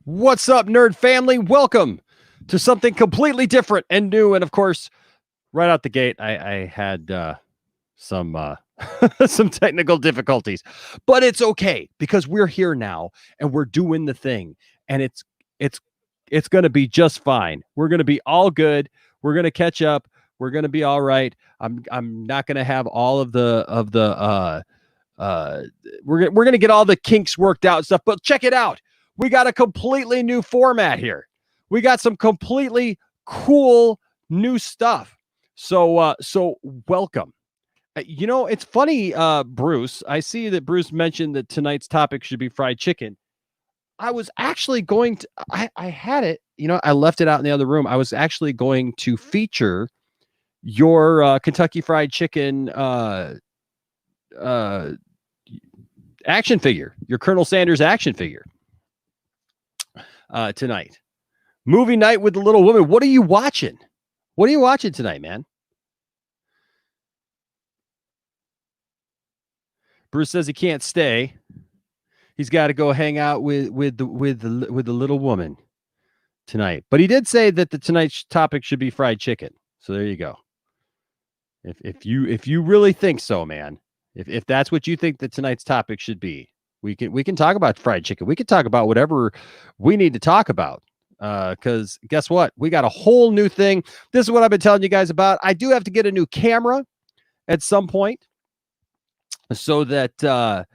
What's up, nerd family? Welcome to something completely different and new. And of course, right out the gate, I had some some technical difficulties, but it's okay because we're here now and we're doing the thing, and it's it's going to be just fine. We're going to be all good. We're going to catch up. We're going to be all right. I'm not going to have all of the we're going to get all the kinks worked out and stuff, but check it out. We got a completely new format here. We got some completely cool new stuff. So welcome. It's funny, Bruce. I see that Bruce mentioned that tonight's topic should be fried chicken. I was actually going to, I had it, I left it out in the other room. I was actually going to feature your Kentucky Fried Chicken action figure, your Colonel Sanders action figure tonight. Movie night with the little woman. What are you watching? What are you watching tonight, man? Bruce says he can't stay. He's got to go hang out with the little woman tonight. But he did say that the tonight's topic should be fried chicken. So there you go. If you really think so, man, if that's what you think that tonight's topic should be, we can talk about fried chicken. We can talk about whatever we need to talk about. Because guess what? We got a whole new thing. This is what I've been telling you guys about. I do have to get a new camera at some point so that that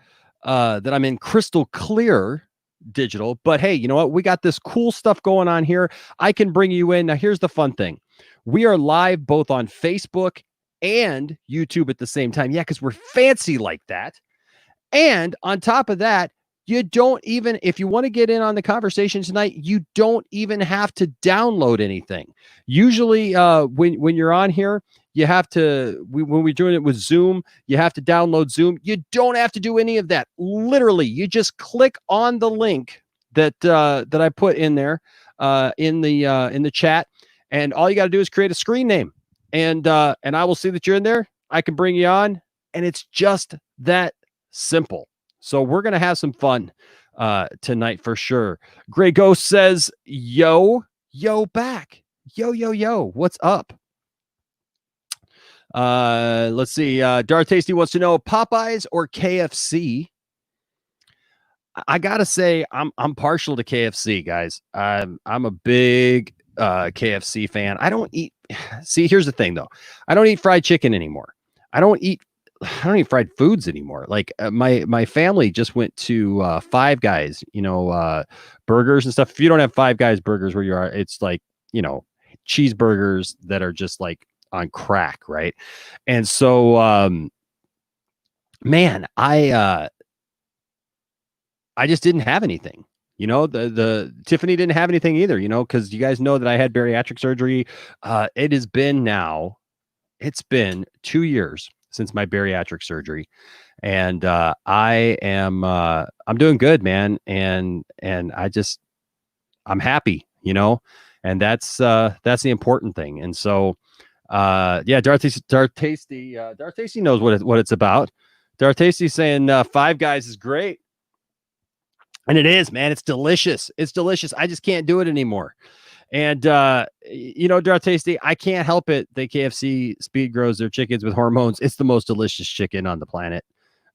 I'm in crystal clear digital. But hey, you know what? We got this cool stuff going on here. I can bring you in. Now, here's the fun thing. We are live both on Facebook and YouTube at the same time. Yeah, because we're fancy like that. And on top of that, you don't even, if you want to get in on the conversation tonight, you don't even have to download anything. Usually when you're on here, you have to, when we're doing it with Zoom, you have to download Zoom. You don't have to do any of that. Literally, you just click on the link that I put in there in the chat, and all you got to do is create a screen name, and I will see that you're in there. I can bring you on, and it's just that simple. So we're going to have some fun tonight for sure. Gray Ghost says, yo back. Yo. What's up? Let's see. Darth Tasty wants to know Popeyes or KFC. I got to say I'm partial to KFC, guys. I'm a big KFC fan. I don't eat. See, here's the thing though. I don't eat fried chicken anymore. I don't eat fried foods anymore. Like my family just went to Five Guys, burgers and stuff. If you don't have Five Guys burgers where you are, it's like, cheeseburgers that are just like on crack. Right. And so, man, I just didn't have anything, the Tiffany didn't have anything either, cause you guys know that I had bariatric surgery. It's been 2 years since my bariatric surgery, and I'm doing good, man, and I'm happy, and that's the important thing. And so Darth Tasty knows what it's about. Darth Tasty saying Five Guys is great, and it is, man. It's delicious. I just can't do it anymore. And, Darth Tasty, I can't help it. The KFC speed grows their chickens with hormones. It's the most delicious chicken on the planet.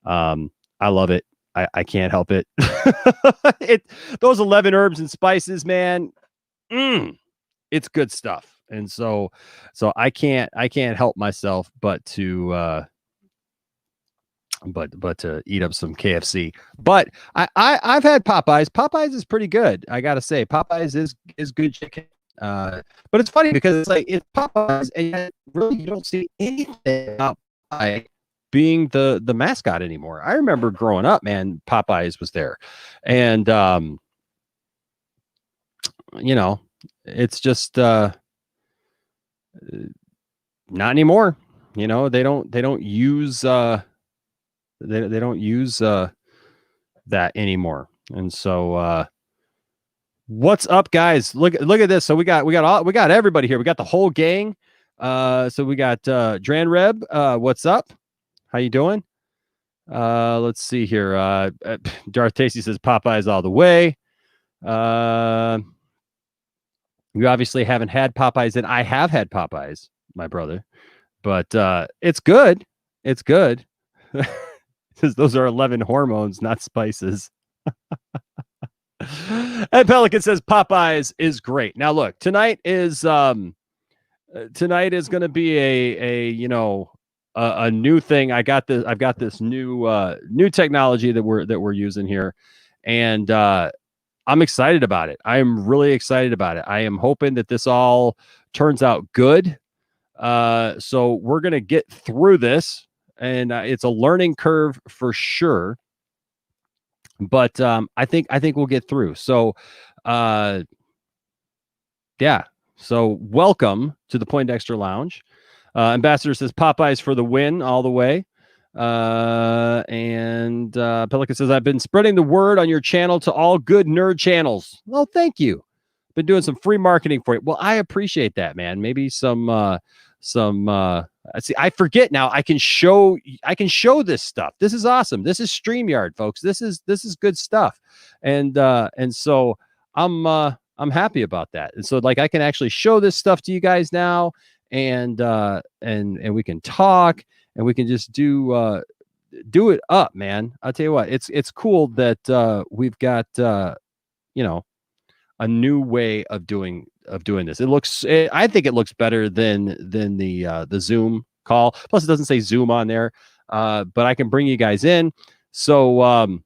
I love it. I can't help it. Those 11 herbs and spices, man. It's good stuff. And so I can't help myself but to eat up some KFC. But I've had Popeyes. Popeyes is pretty good. I gotta say, Popeyes is good chicken. But it's funny because it's Popeyes, and yet really you don't see anything about Popeye being the mascot anymore. I remember growing up, man, Popeyes was there, and it's just not anymore. They don't use they don't use that anymore. And so what's up, guys? Look at this. So we got everybody here. We got the whole gang. So we got Dran Reb. What's up? How you doing? Let's see here. Darth Tasty says Popeyes all the way. You obviously haven't had Popeyes, and I have had Popeyes, my brother, but it's good. It's good. Because those are 11 hormones, not spices. And Pelican says Popeyes is great. Now look, tonight is going to be a new thing. I've got this new technology that we're using here, and I'm excited about it. I am really excited about it. I am hoping that this all turns out good. So we're going to get through this, and it's a learning curve for sure. But I think we'll get through. So, yeah. So welcome to the Poindexter Lounge. Ambassador says Popeyes for the win all the way. And Pelican says, I've been spreading the word on your channel to all good nerd channels. Well, thank you. Been doing some free marketing for you. Well, I appreciate that, man. Maybe some see, I forget now. I can show this stuff. This is awesome. This is StreamYard, folks. This is good stuff. And so I'm happy about that. And so like I can actually show this stuff to you guys now, and we can talk, and we can just do it up, man. I'll tell you what, it's cool that we've got a new way of doing this. I think it looks better than the Zoom call. Plus it doesn't say Zoom on there, but I can bring you guys in. So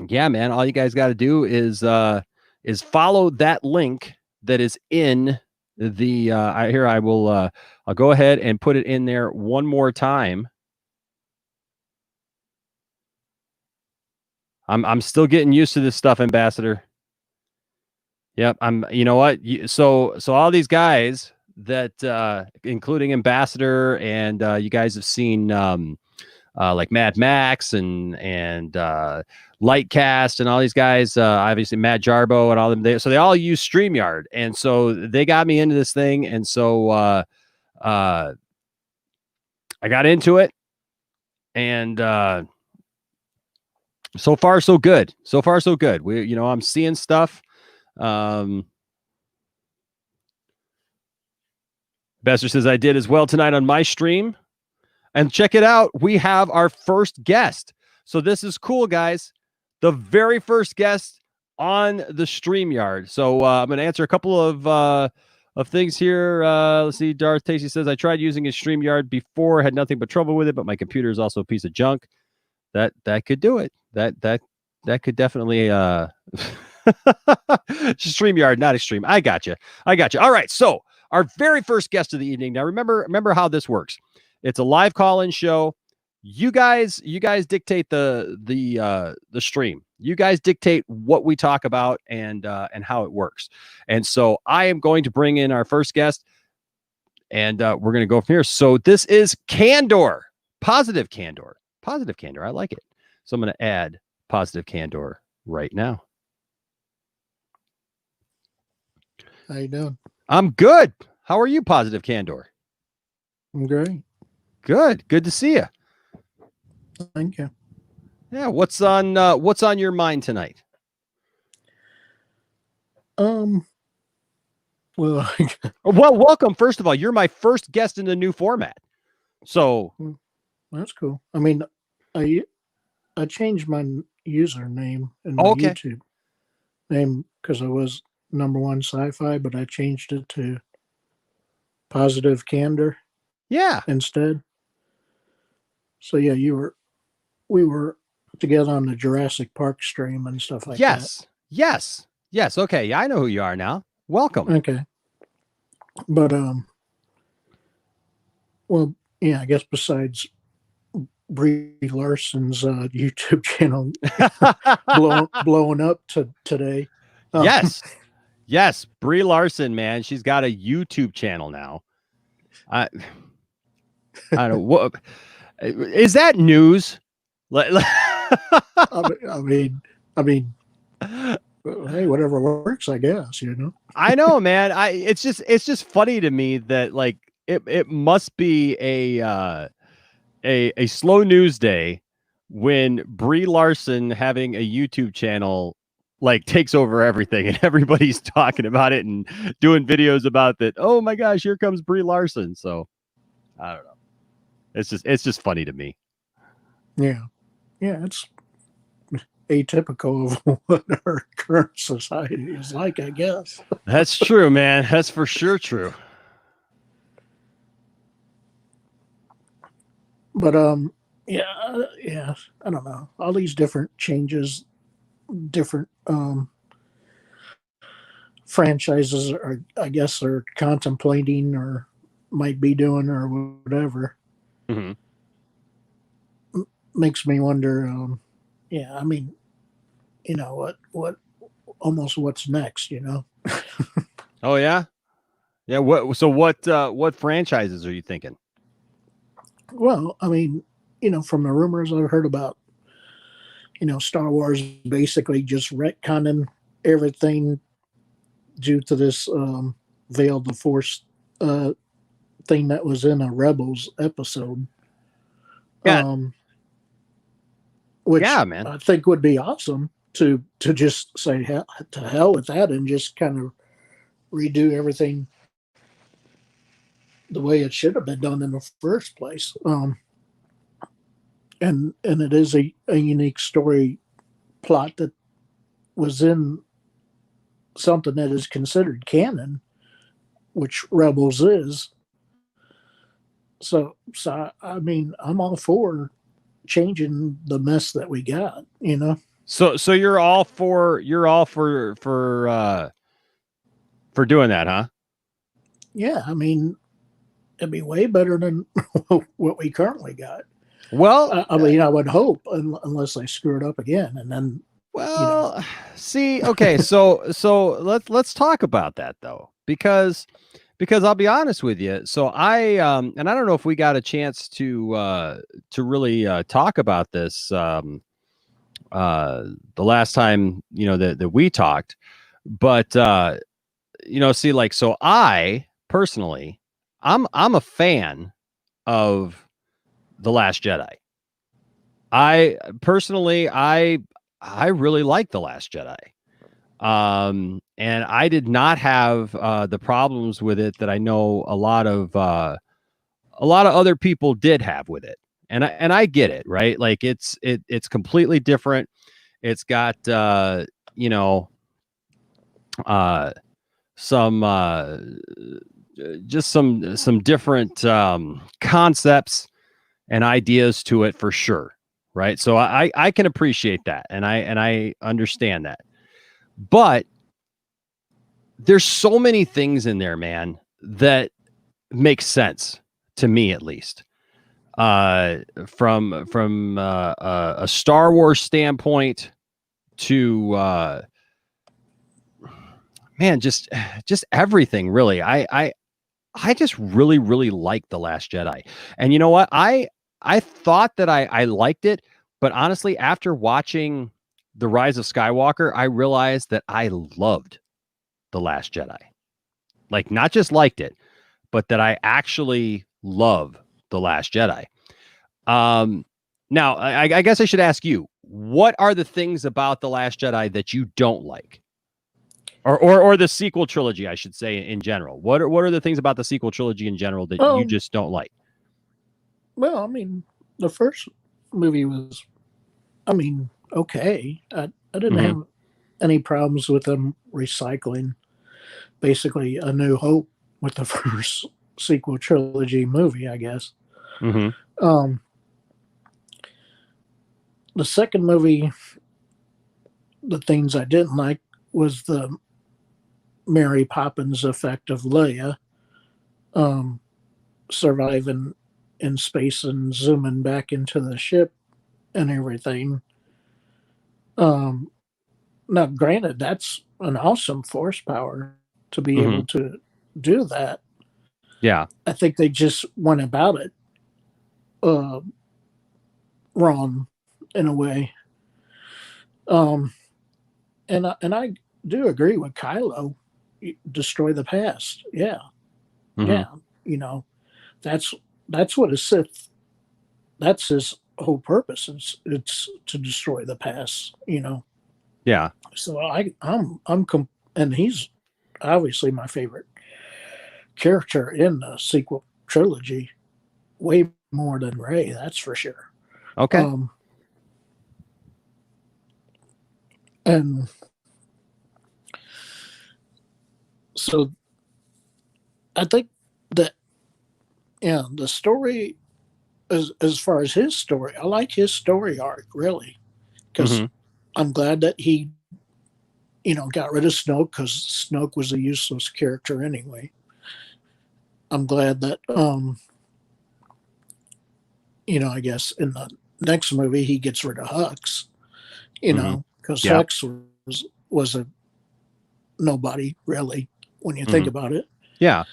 yeah, man, all you guys got to do is follow that link that is in the I'll go ahead and put it in there one more time. I'm still getting used to this stuff, Ambassador. Yep. You know what? So all these guys that, including Ambassador, and you guys have seen like Mad Max and Lightcast and all these guys, obviously Matt Jarbo and all of them. So they all use StreamYard, and so they got me into this thing, and so I got into it, and so far so good. So far so good. I'm seeing stuff. Bester says I did as well tonight on my stream, and check it out. We have our first guest. So this is cool, guys. The very first guest on the StreamYard. So I'm going to answer a couple of things here. Let's see. Darth Tasty says I tried using a StreamYard before, had nothing but trouble with it, but my computer is also a piece of junk. That could do it. That could definitely StreamYard, not Extreme. I got you. All right. So our very first guest of the evening. Now remember how this works. It's a live call-in show. You guys dictate the stream. You guys dictate what we talk about and how it works. And so I am going to bring in our first guest, and we're going to go from here. So this is Candor, Positive Candor. I like it. So I'm going to add Positive Candor right now. How you doing? I'm good. How are you, Positive Candor? I'm great. Good to see you. Thank you. Yeah, what's on your mind tonight? Well, welcome. First of all, you're my first guest in the new format. So that's cool. I mean, I changed my username in my YouTube name because I was #1 sci-fi, but I changed it to Positive Candor. Yeah. Instead. So yeah, we were together on the Jurassic Park stream and stuff like that. Yes. Okay. Yeah, I know who you are now. Welcome. Okay. But well, yeah, I guess besides Brie Larson's YouTube channel blowing up today. Yes, Brie Larson, man, she's got a YouTube channel now. I don't know what is that news. I mean, hey, whatever works, I guess. I know, man. It's just funny to me that like it must be a slow news day when Brie Larson having a YouTube channel like takes over everything, and everybody's talking about it and doing videos about that. Oh my gosh, here comes Brie Larson. So I don't know. It's just funny to me. Yeah. Yeah, it's atypical of what our current society is like, I guess. That's true, man. That's for sure true. But yeah, I don't know. All these different changes, different franchises are, I guess, are contemplating or might be doing or whatever. Mm-hmm. Makes me wonder. Yeah, I mean, what, almost what's next? Oh yeah, yeah. What franchises are you thinking? Well, I mean, from the rumors I've heard about, Star Wars basically just retconning everything due to this Veil the Force thing that was in a Rebels episode. Yeah, Which yeah, man. I think would be awesome to just say to hell with that and just kind of redo everything the way it should have been done in the first place. And it is a unique story plot that was in something that is considered canon, which Rebels is. So I mean, I'm all for changing the mess that we got. So you're all for doing that, huh? Yeah, I mean, it'd be way better than what we currently got. Well, I mean, I would hope, unless I screw it up again, and then. Well, see, okay, so let's talk about that though, because I'll be honest with you. So and I don't know if we got a chance to really talk about this the last time that we talked, but see, like, so I personally, I'm a fan of The Last Jedi. I personally, I really like The Last Jedi. And I did not have the problems with it that I know a lot of other people did have with it. And I get it, right? Like it's completely different. It's got some just some different concepts and ideas to it for sure, right? So I can appreciate that, and I understand that. But there's so many things in there, man, that make sense to me, at least. From a Star Wars standpoint to man, just everything, really. I just really, really like The Last Jedi. And you know what? I thought that I liked it, but honestly, after watching The Rise of Skywalker, I realized that I loved The Last Jedi. Like, not just liked it, but that I actually love The Last Jedi. Now, I guess I should ask you, what are the things about The Last Jedi that you don't like? Or the sequel trilogy, I should say, in general. What are the things about the sequel trilogy in general that you just don't like? Well, I mean, the first movie was, I mean, okay. I didn't have any problems with them recycling basically A New Hope with the first sequel trilogy movie, I guess. Mm-hmm. The second movie, the things I didn't like was the Mary Poppins effect of Leia surviving in space and zooming back into the ship and everything. Now, granted, that's an awesome force power to be able to do that. Yeah. I think they just went about it wrong in a way. And I do agree with Kylo. Destroy the past. Yeah. Yeah. That's what a Sith. That's his whole purpose. It's to destroy the past. Yeah. So and he's obviously my favorite character in the sequel trilogy, way more than Ray, that's for sure. Okay. And so I think that, yeah, the story, as far as his story, I like his story arc really, because Mm-hmm. I'm glad that he, got rid of Snoke, because Snoke was a useless character anyway. I'm glad that, I guess in the next movie he gets rid of Hux, Mm-hmm. because Yeah. Hux was a nobody really when you think Mm-hmm. about it. Yeah.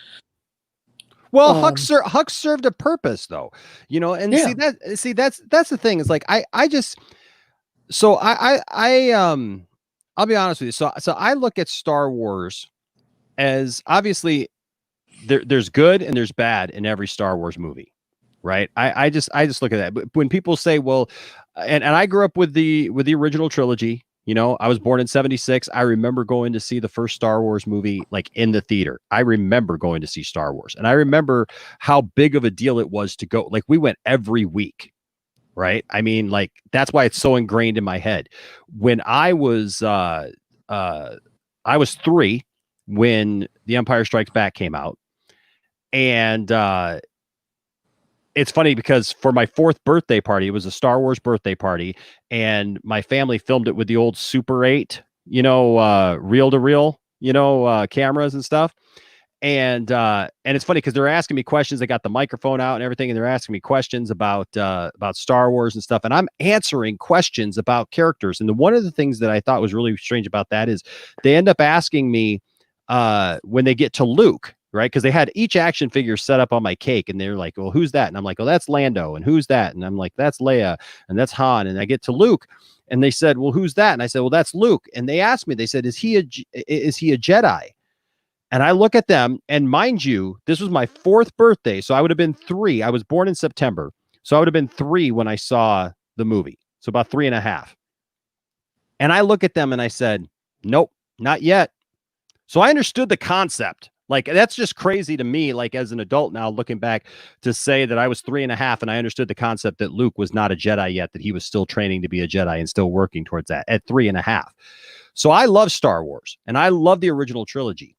Well, Um, Hux served a purpose, though, and yeah, that's the thing. It's like I just so I'll be honest with you. So I look at Star Wars as obviously there's good and there's bad in every Star Wars movie, right? I just look at that. But when people say, well, and I grew up with the original trilogy. I was born in 76. I remember going to see the first Star Wars movie like in the theater. I remember going to see Star Wars. And I remember how big of a deal it was to go. Like we went every week, right? I mean, like that's why it's so ingrained in my head. When I was 3 when The Empire Strikes Back came out. And it's funny because for my 4th birthday party, it was a Star Wars birthday party, and my family filmed it with the old Super 8, reel to reel, cameras and stuff. And it's funny because they're asking me questions. They got the microphone out and everything, and they're asking me questions about Star Wars and stuff. And I'm answering questions about characters. And one of the things that I thought was really strange about that is they end up asking me when they get to Luke, right? Because they had each action figure set up on my cake, and they're like, "Well, who's that?" And I'm like, "Oh, that's Lando." And who's that? And I'm like, "That's Leia." And that's Han. And I get to Luke, and they said, "Well, who's that?" And I said, "Well, that's Luke." And they asked me, they said, "Is he a Jedi?" And I look at them, and mind you, this was my 4th birthday, so I would have been 3. I was born in September, so I would have been 3 when I saw the movie, so about 3.5. And I look at them and I said, "Nope, not yet." So I understood the concept. Like that's just crazy to me. Like as an adult now, looking back to say that I was 3.5 and I understood the concept that Luke was not a Jedi yet, that he was still training to be a Jedi and still working towards that at 3.5. So I love Star Wars and I love the original trilogy.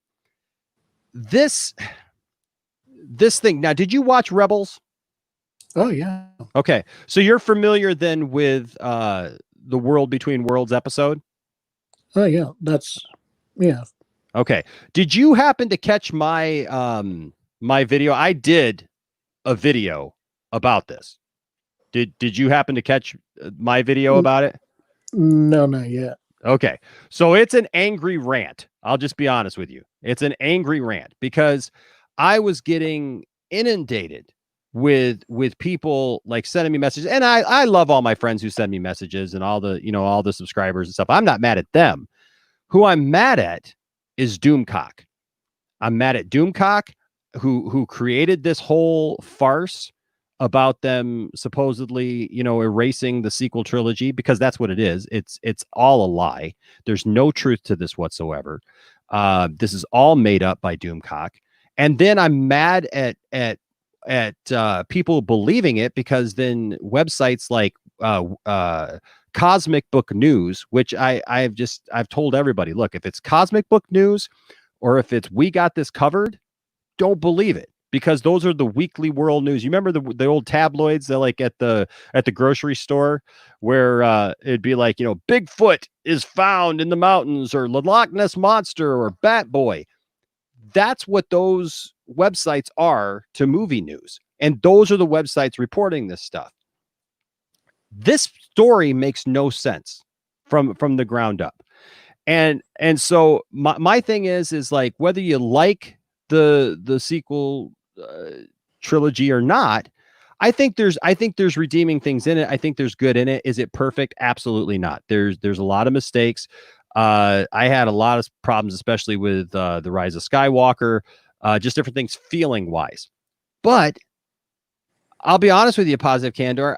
This thing now, did you watch Rebels? oh yeah, Okay, so you're familiar then with the World Between Worlds episode? oh yeah, yeah. Okay, did you happen to catch my my video? I did a video about this. Did you happen to catch my video about it? No, not yet. Okay. So it's an angry rant. I'll just be honest with you. It's an angry rant because I was getting inundated with people like sending me messages, and I love all my friends who send me messages and all the subscribers and stuff. I'm not mad at them. Who I'm mad at is Doomcock. I'm mad at Doomcock, who created this whole farce about them supposedly, erasing the sequel trilogy, because that's what it is. It's all a lie. There's no truth to this whatsoever. This is all made up by Doomcock. And then I'm mad at people believing it, because then websites like Cosmic Book News, which I've told everybody, look, if it's Cosmic Book News or if it's We Got This Covered, don't believe it, because those are the weekly world news. You remember the old tabloids that like at the grocery store where it'd be like, Bigfoot is found in the mountains, or the Loch Ness monster, or Bat Boy. That's what those websites are to movie news. And those are the websites reporting this stuff. This story makes no sense from the ground up. And so my thing is like, whether you like the sequel trilogy or not, I think there's redeeming things in it. I think there's good in it. Is it perfect? Absolutely not. There's a lot of mistakes. I had a lot of problems, especially with the Rise of Skywalker, just different things feeling wise. But I'll be honest with you, Positive Candor.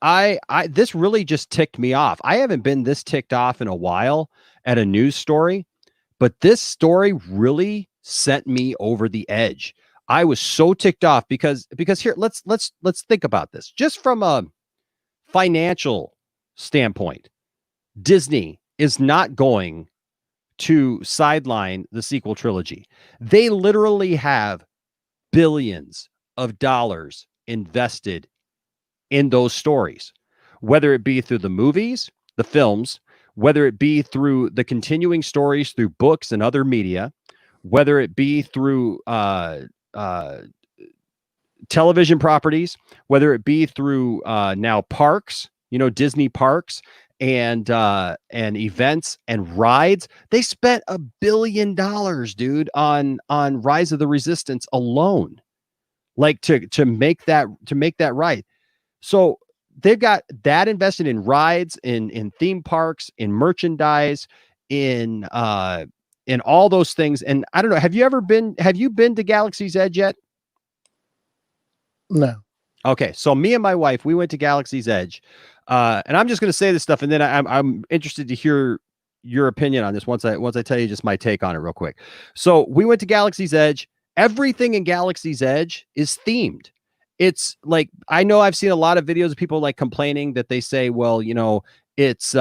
I this really just ticked me off. I haven't been this ticked off in a while at a news story, but this story really sent me over the edge. I was so ticked off because here let's think about this. Just from a financial standpoint, Disney is not going to sideline the sequel trilogy. They literally have billions of dollars invested in those stories, whether it be through the movies, the films, whether it be through the continuing stories through books and other media, whether it be through television properties, whether it be through now parks, Disney parks and events and rides. They spent $1 billion, dude, on Rise of the Resistance alone, like to make that right. So they've got that invested in rides, in theme parks, in merchandise, in all those things. And I don't know, have you been to Galaxy's Edge yet? No. Okay, so me and my wife, we went to Galaxy's Edge, and I'm just going to say this stuff, and then I'm interested to hear your opinion on this once I tell you just my take on it real quick. So we went to Galaxy's Edge. Everything in Galaxy's Edge is themed. It's like, I know I've seen a lot of videos of people like complaining that they say, well, it's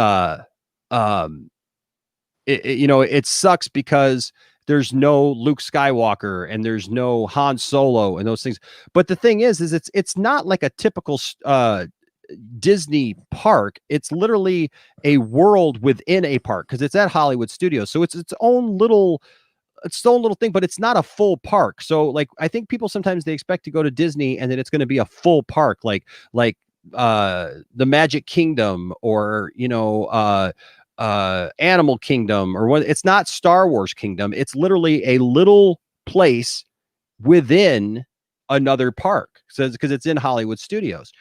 it sucks because there's no Luke Skywalker and there's no Han Solo and those things. But the thing is it's not like a typical Disney park. It's literally a world within a park because it's at Hollywood Studios. So it's its own little thing, but it's not a full park. So like, I think people sometimes they expect to go to Disney and then it's going to be a full park, like the Magic Kingdom or Animal Kingdom or what. It's not Star Wars Kingdom. It's literally a little place within another park, so because it's in Hollywood Studios,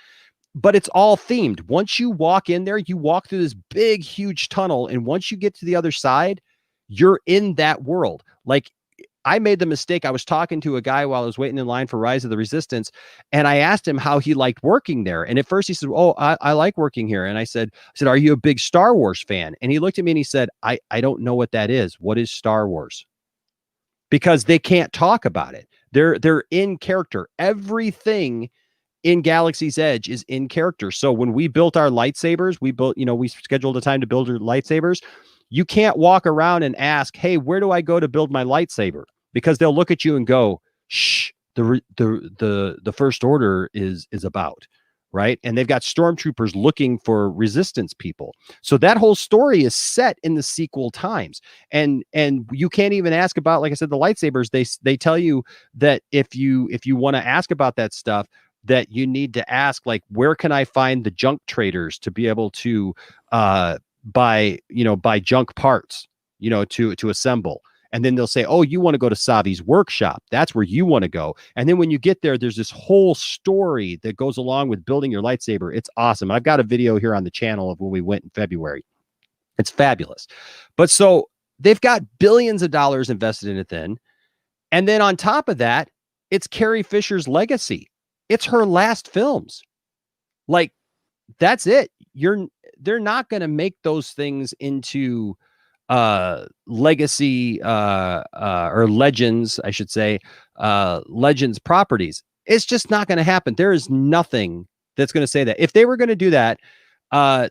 but it's all themed. Once you walk in there, you walk through this big huge tunnel, and once you get to the other side, you're in that world. Like, I made the mistake. I was talking to a guy while I was waiting in line for Rise of the Resistance, and I asked him how he liked working there. And at first he said, "Oh, I like working here." And I said, "Are you a big Star Wars fan?" And he looked at me and he said, I don't know what that is. What is Star Wars?" Because they can't talk about it. They're in character. Everything in Galaxy's Edge is in character. So when we built our lightsabers, we scheduled a time to build our lightsabers. You can't walk around and ask, "Hey, where do I go to build my lightsaber?" Because they'll look at you and go, "Shh, the First Order is about," right? And they've got stormtroopers looking for resistance people. So that whole story is set in the sequel times. And you can't even ask about, like I said, the lightsabers. They tell you that if you want to ask about that stuff, that you need to ask, like, where can I find the junk traders to be able to buy junk parts, to assemble. And then they'll say, "Oh, you want to go to Savi's workshop. That's where you want to go." And then when you get there, there's this whole story that goes along with building your lightsaber. It's awesome. I've got a video here on the channel of when we went in February. It's fabulous. But so they've got billions of dollars invested in it then. And then on top of that, it's Carrie Fisher's legacy. It's her last films. Like, that's it. They're not going to make those things into legacy or legends, I should say, legends properties. It's just not going to happen. There is nothing that's going to say that. If they were going to do that,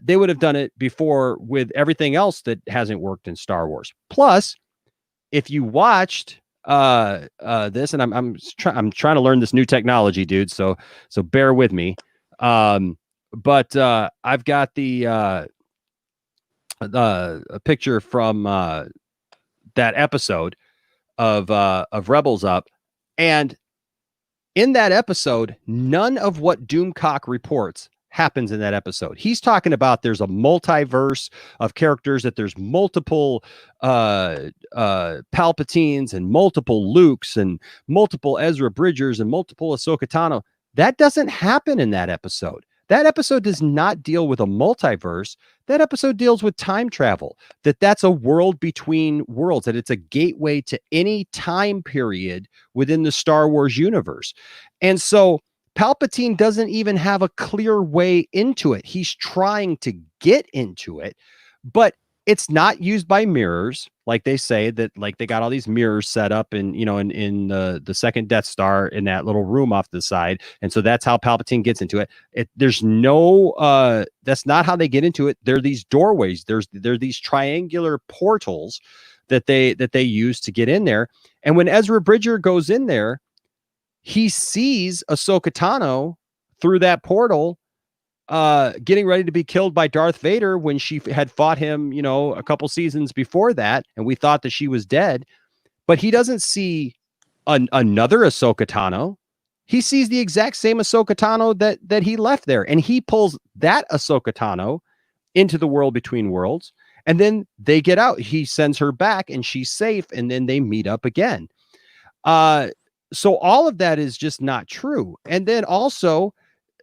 they would have done it before with everything else that hasn't worked in Star Wars. Plus, if you watched this, and I'm trying to learn this new technology, dude, so bear with me. But I've got a picture from that episode of Rebels up, and in that episode, none of what Doomcock reports happens in that episode. He's talking about there's a multiverse of characters, that there's multiple Palpatines and multiple Lukes and multiple Ezra Bridgers and multiple Ahsoka Tano. That doesn't happen in that episode. That episode does not deal with a multiverse. That episode deals with time travel, that's a world between worlds, that it's a gateway to any time period within the Star Wars universe. And so Palpatine doesn't even have a clear way into it. He's trying to get into it, but it's not used by mirrors, like they say that, like they got all these mirrors set up in, you know, in the second Death Star in that little room off the side, and so that's how Palpatine gets into it. There's no that's not how they get into it. There are these doorways. There these triangular portals that they use to get in there. And when Ezra Bridger goes in there, he sees Ahsoka Tano through that portal, getting ready to be killed by Darth Vader when she had fought him, you know, a couple seasons before that, and we thought that she was dead. But he doesn't see another Ahsoka Tano. He sees the exact same Ahsoka Tano that he left there, and he pulls that Ahsoka Tano into the world between worlds, and then they get out. He sends her back, and she's safe, and then they meet up again. So all of that is just not true. And then also,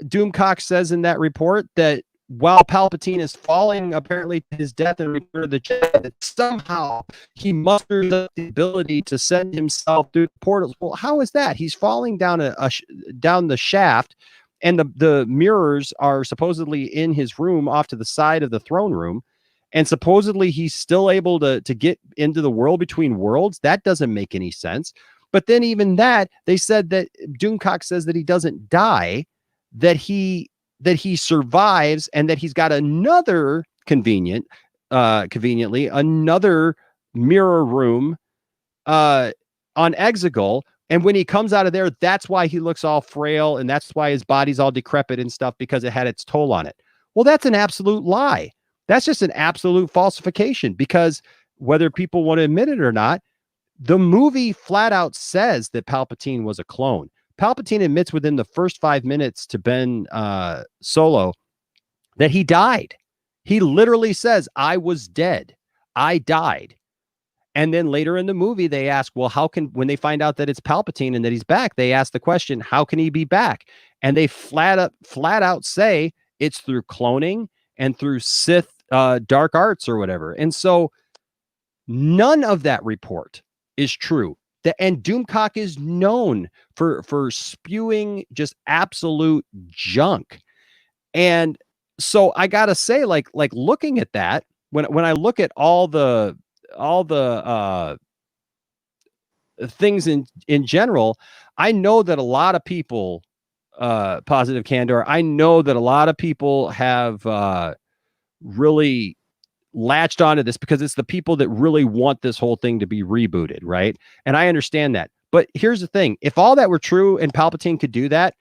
Doomcock says in that report that while Palpatine is falling apparently to his death in Return of the Jedi, that somehow he musters up the ability to send himself through the portals. Well, how is that? He's falling down down the shaft, and the mirrors are supposedly in his room off to the side of the throne room, and supposedly he's still able to get into the world between worlds. That doesn't make any sense. But then even that, they said that Doomcock says that he doesn't die, that he survives, and that he's got another conveniently another mirror room on Exegol. And when he comes out of there, that's why he looks all frail, and that's why his body's all decrepit and stuff, because it had its toll on it. Well, that's an absolute lie. That's just an absolute falsification, because whether people want to admit it or not, the movie flat out says that Palpatine was a clone. Palpatine admits within the first 5 minutes to Ben Solo that he died. He literally says, I was dead. I died. And then later in the movie, they ask, well, how can, when they find out that it's Palpatine and that he's back, they ask the question, how can he be back? And they flat out say it's through cloning and through Sith dark arts or whatever. And so none of that report is true. And Doomcock is known for spewing just absolute junk. And so I gotta say, like looking at that, when I look at all the things in general, I know that a lot of people, Positive Candor, I know that a lot of people have really latched onto this because it's the people that really want this whole thing to be rebooted, right? And I understand that. But here's the thing. If all that were true and Palpatine could do that,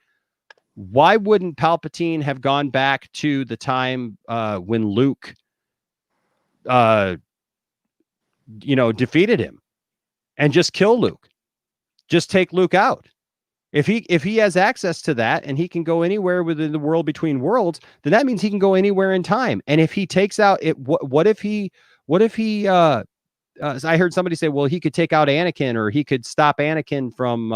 why wouldn't Palpatine have gone back to the time when Luke defeated him and just kill Luke? Just take Luke out. If he has access to that and he can go anywhere within the world between worlds, then that means he can go anywhere in time. And if he takes out it, what if he I heard somebody say, well, he could take out Anakin, or he could stop Anakin from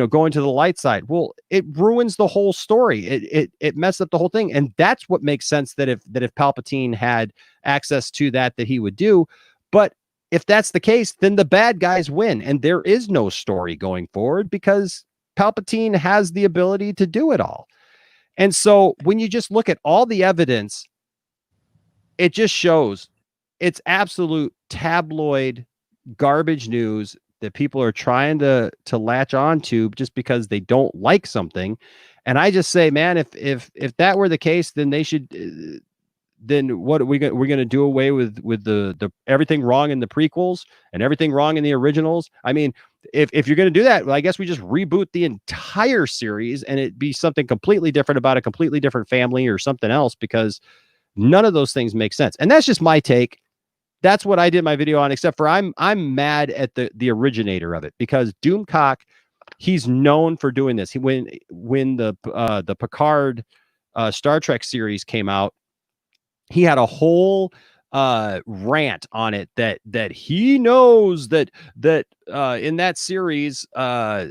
going to the light side. Well, it ruins the whole story. It messed up the whole thing. And that's what makes sense, that if Palpatine had access to that he would do. But if that's the case, then the bad guys win, and there is no story going forward because Palpatine has the ability to do it all. And so when you just look at all the evidence, it just shows it's absolute tabloid garbage news that people are trying to latch on to just because they don't like something. And I just say, man, if that were the case, then they should. Then what are we're going to do away with the everything wrong in the prequels and everything wrong in the originals? I mean, if you're going to do that, well, I guess we just reboot the entire series and it be something completely different about a completely different family or something else, because none of those things make sense. And that's just my take. That's what I did my video on, except for I'm mad at the originator of it, because Doomcock, he's known for doing this. When the Picard Star Trek series came out, he had a whole rant on it that he knows that in that series a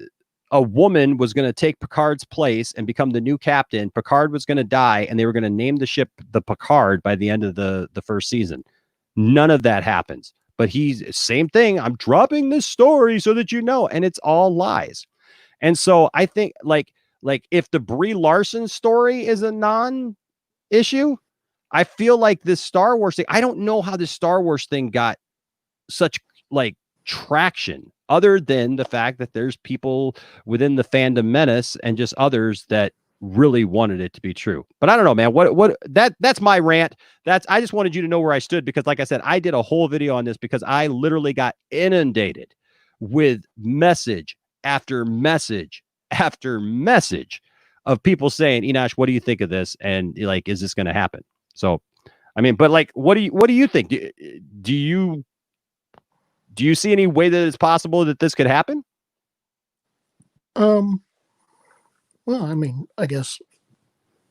woman was going to take Picard's place and become the new captain. Picard was going to die, and they were going to name the ship the Picard by the end of the first season. None of that happens. But he's same thing. I'm dropping this story so that you know, and it's all lies. And so I think like if the Brie Larson story is a non-issue, I feel like this Star Wars thing, I don't know how this Star Wars thing got such like traction other than the fact that there's people within the fandom menace and just others that really wanted it to be true. But I don't know, man. That's my rant. I just wanted you to know where I stood, because like I said, I did a whole video on this because I literally got inundated with message after message after message of people saying, Enosh, what do you think of this? And like, is this going to happen? So, I mean, but like, what do you think? Do you see any way that it's possible that this could happen? Well, I mean, I guess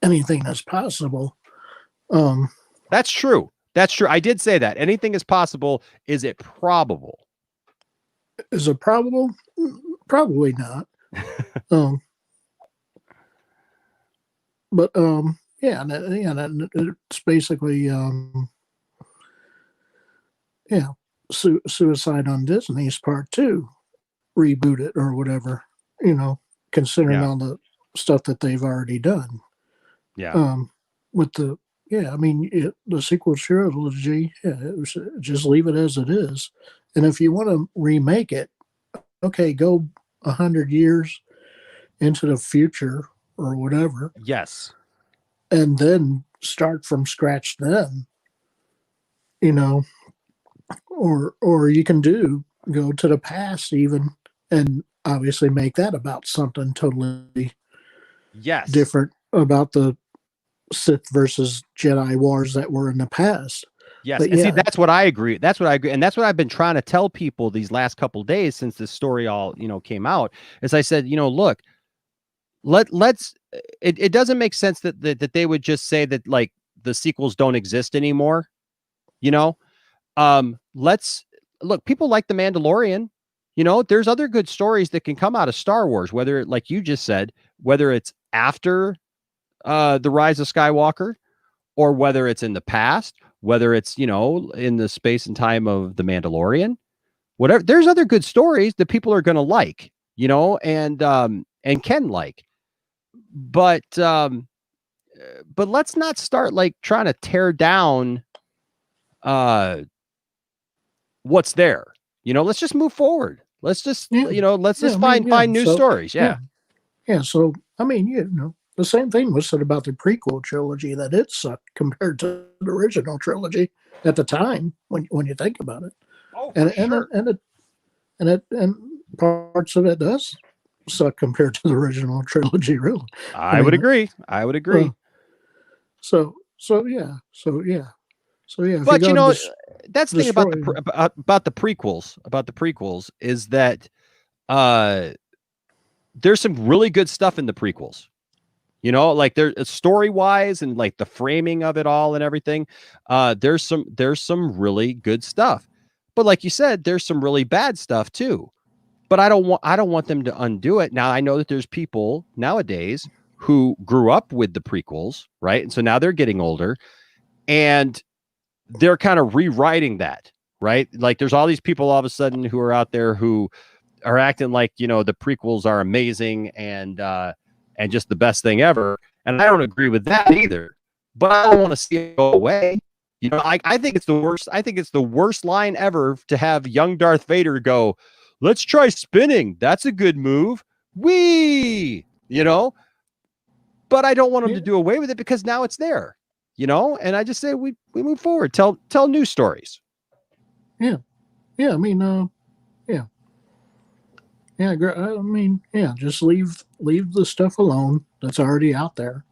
anything that's possible. That's true. That's true. I did say that. Anything is possible. Is it probable? Is it probable? Probably not. But yeah, and it's basically Suicide on Disney's Part 2, reboot it or whatever, considering all the stuff that they've already done. Yeah. With the the sequel trilogy, just leave it as it is. And if you want to remake it, okay, go 100 years into the future or whatever. Yes. And then start from scratch then. Or you can go to the past even, and obviously make that about something totally different, about the Sith versus Jedi wars that were in the past. Yes. But see, that's what I agree. And that's what I've been trying to tell people these last couple of days since this story all, came out, is I said, look, let's it doesn't make sense that they would just say that like the sequels don't exist anymore. Let's look, people like The Mandalorian, there's other good stories that can come out of Star Wars, whether, like you just said, whether it's after the Rise of Skywalker, or whether it's in the past, whether it's, in the space and time of The Mandalorian, whatever. There's other good stories that people are going to like, and can like, but let's not start like trying to tear down what's there. Let's just move forward. Let's just find new stories. Yeah. So I mean, the same thing was said about the prequel trilogy, that it sucked compared to the original trilogy at the time when you think about it. Oh, and parts of it does suck compared to the original trilogy, really. I would agree. So yeah. But that's the thing about the prequels is that there's some really good stuff in the prequels. Like there's story wise and like the framing of it all and everything. There's some really good stuff. But like you said, there's some really bad stuff too. But I don't want them to undo it. Now I know that there's people nowadays who grew up with the prequels, right? And so now they're getting older and they're kind of rewriting that, right? Like there's all these people all of a sudden who are out there who are acting like, the prequels are amazing and just the best thing ever. And I don't agree with that either, but I don't want to see it go away. I think it's the worst. I think it's the worst line ever to have young Darth Vader go, "Let's try spinning. That's a good move." Wee, but I don't want him to do away with it because now it's there, and I just say we move forward, tell new stories. Yeah. I mean, yeah. I mean, just leave the stuff alone that's already out there,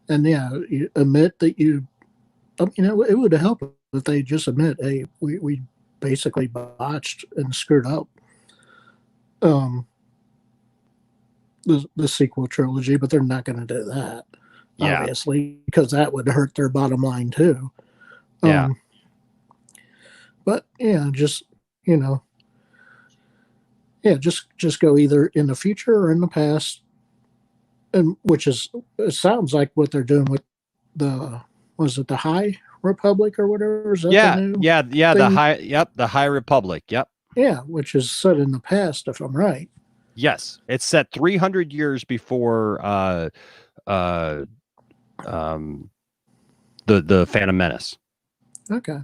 and you admit that it would help if they just admit, hey, we basically botched and screwed up the sequel trilogy, but they're not going to do that, obviously, because that would hurt their bottom line too. But just just go either in the future or in the past, and it sounds like what they're doing with the High Republic or whatever. Is that the High Republic. Yep. Yeah, which is set in the past, if I'm right. Yes, it's set 300 years before the Phantom Menace. Okay.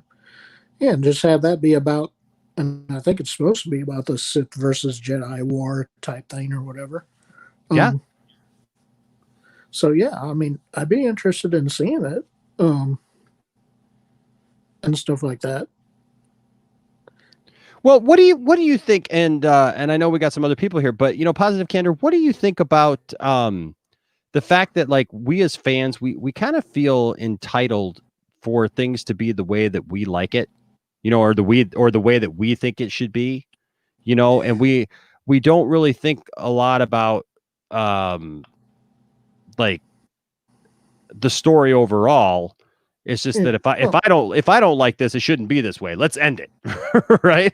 Yeah, and just have that be about, and I think it's supposed to be about the Sith versus Jedi war type thing or whatever. Yeah. So yeah, I mean, I'd be interested in seeing it, and stuff like that. Well, what do you think? And I know we got some other people here, but Positive Candor, what do you think about the fact that like we as fans, we kind of feel entitled for things to be the way that we like it, or the way that we think it should be, and we don't really think a lot about like the story overall. It's just that if I don't like this, it shouldn't be this way. Let's end it. Right?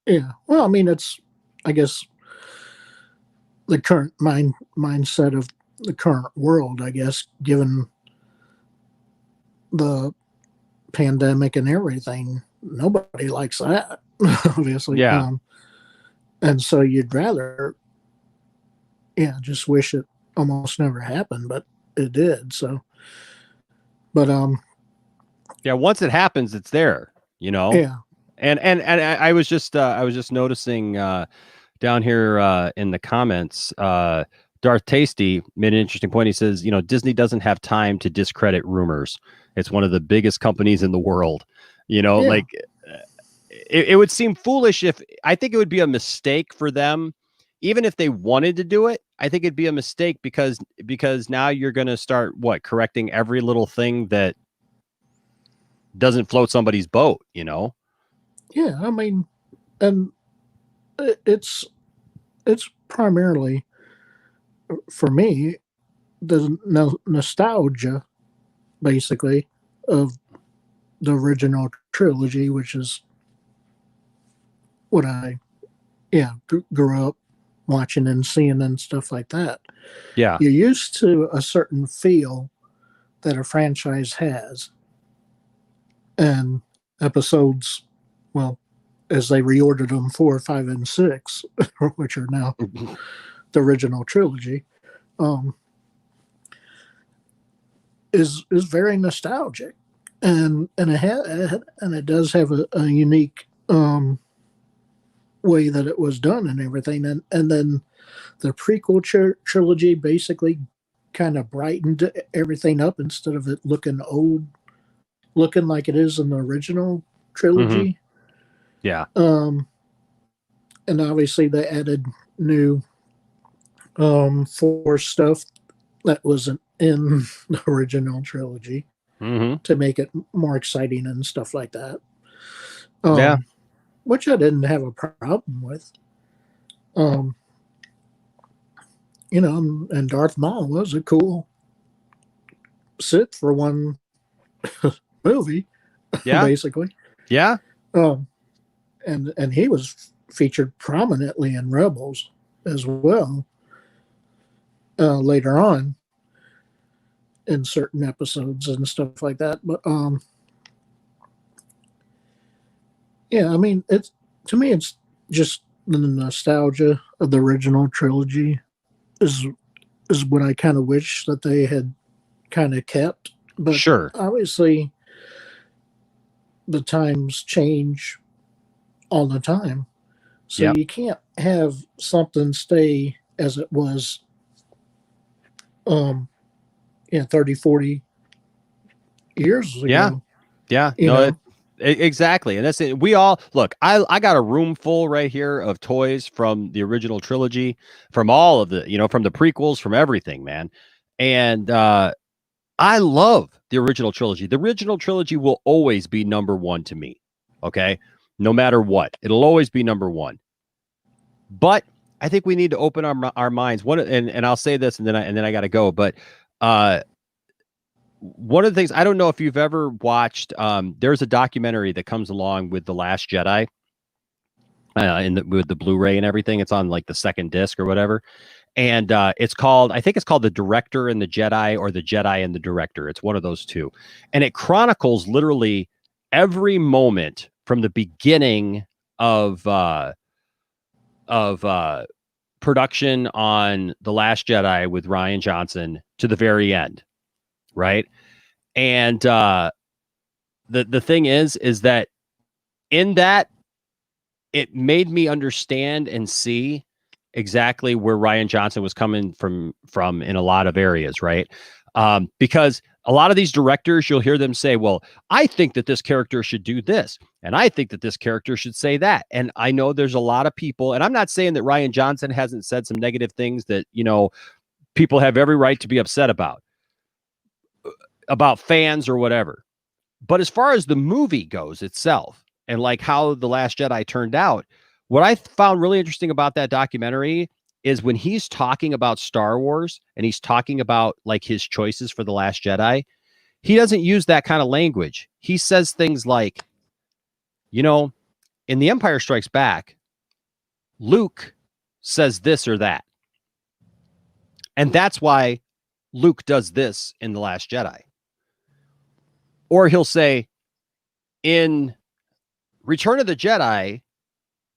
Yeah. Well, I mean, it's, I guess, the current mindset of the current world, I guess, given the pandemic and everything. Nobody likes that, obviously. Yeah. And so you'd rather, just wish it almost never happened, but it did. So, but yeah, once it happens, it's there, yeah. And I was just noticing down here in the comments, Darth Tasty made an interesting point. He says, Disney doesn't have time to discredit rumors. It's one of the biggest companies in the world. Like it would seem foolish I think it would be a mistake for them, even if they wanted to do it. I think it'd be a mistake because now you're going to start correcting every little thing that doesn't float somebody's boat, Yeah, I mean, and it's primarily, for me, the nostalgia, basically, of the original trilogy, which is what I grew up watching and seeing and stuff like that. Yeah. You're used to a certain feel that a franchise has, and episodes, well, as they reordered them, 4, 5, and 6, which are now the original trilogy, is very nostalgic, and it does have a unique way that it was done and everything, and then the prequel trilogy basically kind of brightened everything up instead of it looking old, looking like it is in the original trilogy. Yeah. And obviously they added new Force stuff that wasn't in the original trilogy to make it more exciting and stuff like that. Yeah. Which I didn't have a problem with. And Darth Maul was a cool Sith for one movie, basically. Yeah. And he was featured prominently in Rebels as well later on in certain episodes and stuff like that. But I mean, to me it's just the nostalgia of the original trilogy is what I kind of wish that they had kind of kept. But sure, obviously the times change all the time, so you can't have something stay as it was 30, 40 years ago. Exactly. And that's it. We all look, I got a room full right here of toys from the original trilogy, from all of the, from the prequels, from everything, man. And I love the original trilogy. The original trilogy will always be number one to me. Okay. No matter what, it'll always be number one. But I think we need to open our minds. And I'll say this, and then I got to go. But one of the things, I don't know if you've ever watched, there's a documentary that comes along with The Last Jedi with the Blu-ray and everything. It's on like the second disc or whatever. And I think it's called The Director and the Jedi, or The Jedi and the Director. It's one of those two. And it chronicles literally every moment from the beginning of production on The Last Jedi with Rian Johnson to the very end, right? And the thing is that in that, it made me understand and see exactly where Rian Johnson was coming from in a lot of areas, right? Because a lot of these directors, you'll hear them say, well, I think that this character should do this, and I think that this character should say that. And I know there's a lot of people, and I'm not saying that Rian Johnson hasn't said some negative things that, you know, people have every right to be upset about fans or whatever. But as far as the movie goes itself, and like how The Last Jedi turned out, what I found really interesting about that documentary is when he's talking about Star Wars and he's talking about like his choices for The Last Jedi, he doesn't use that kind of language. He says things like, you know, in The Empire Strikes Back, Luke says this or that. And that's why Luke does this in The Last Jedi. Or he'll say, in Return of the Jedi,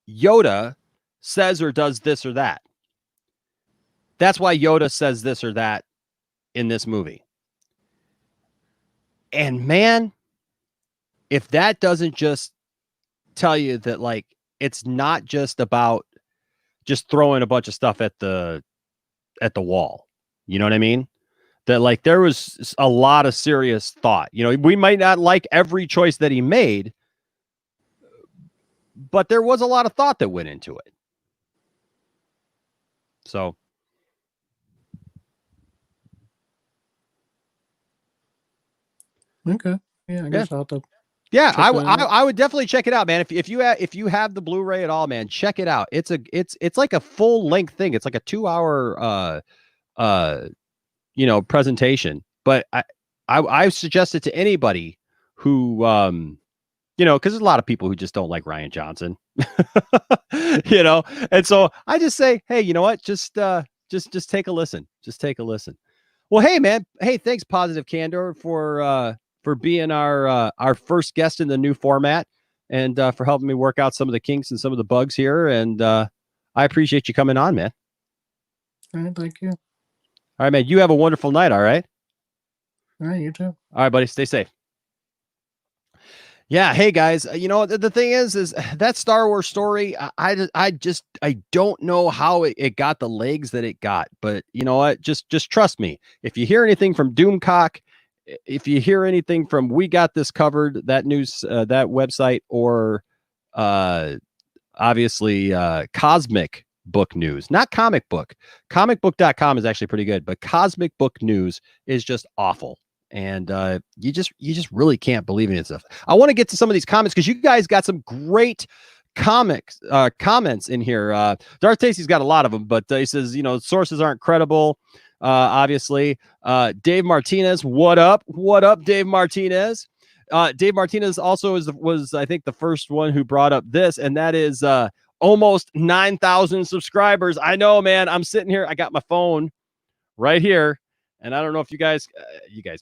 Yoda says or does this or that. That's why Yoda says this or that in this movie. And man, if that doesn't just tell you that, like, it's not just about just throwing a bunch of stuff at the wall. You know what I mean? That, like, there was a lot of serious thought. You know, we might not like every choice that he made, but there was a lot of thought that went into it. So, okay, yeah, I guess I'll have to. Yeah, I would definitely check it out, man. If you have the Blu-ray at all, man, check it out. It's like a full length thing. It's like a 2-hour presentation. But I suggest it to anybody who because there's a lot of people who just don't like Rian Johnson. And so I just say, hey, you know what? Just take a listen. Just take a listen. Well, hey, man. Hey, thanks, Positive Candor, for being our first guest in the new format, and for helping me work out some of the kinks and some of the bugs here. And I appreciate you coming on, man. All right, thank you. All right, man. You have a wonderful night. All right. All right, you too. All right, buddy. Stay safe. Yeah. Hey, guys. The thing is that Star Wars story, I don't know how it got the legs that it got, but you know what? Just trust me. If you hear anything from Doomcock, if you hear anything from We Got This Covered, that news, that website, or obviously Cosmic Book News, not comic book. Comicbook.com is actually pretty good, but Cosmic Book News is just awful. And you just really can't believe in it stuff. I want to get to some of these comments because you guys got some great comments in here. Darth Tacey's got a lot of them, but he says, sources aren't credible. Obviously, Dave Martinez, what up, Dave Martinez? Dave Martinez also was I think the first one who brought up this, and that is almost 9,000 subscribers. I know, man. I'm sitting here. I got my phone right here, and I don't know if you guys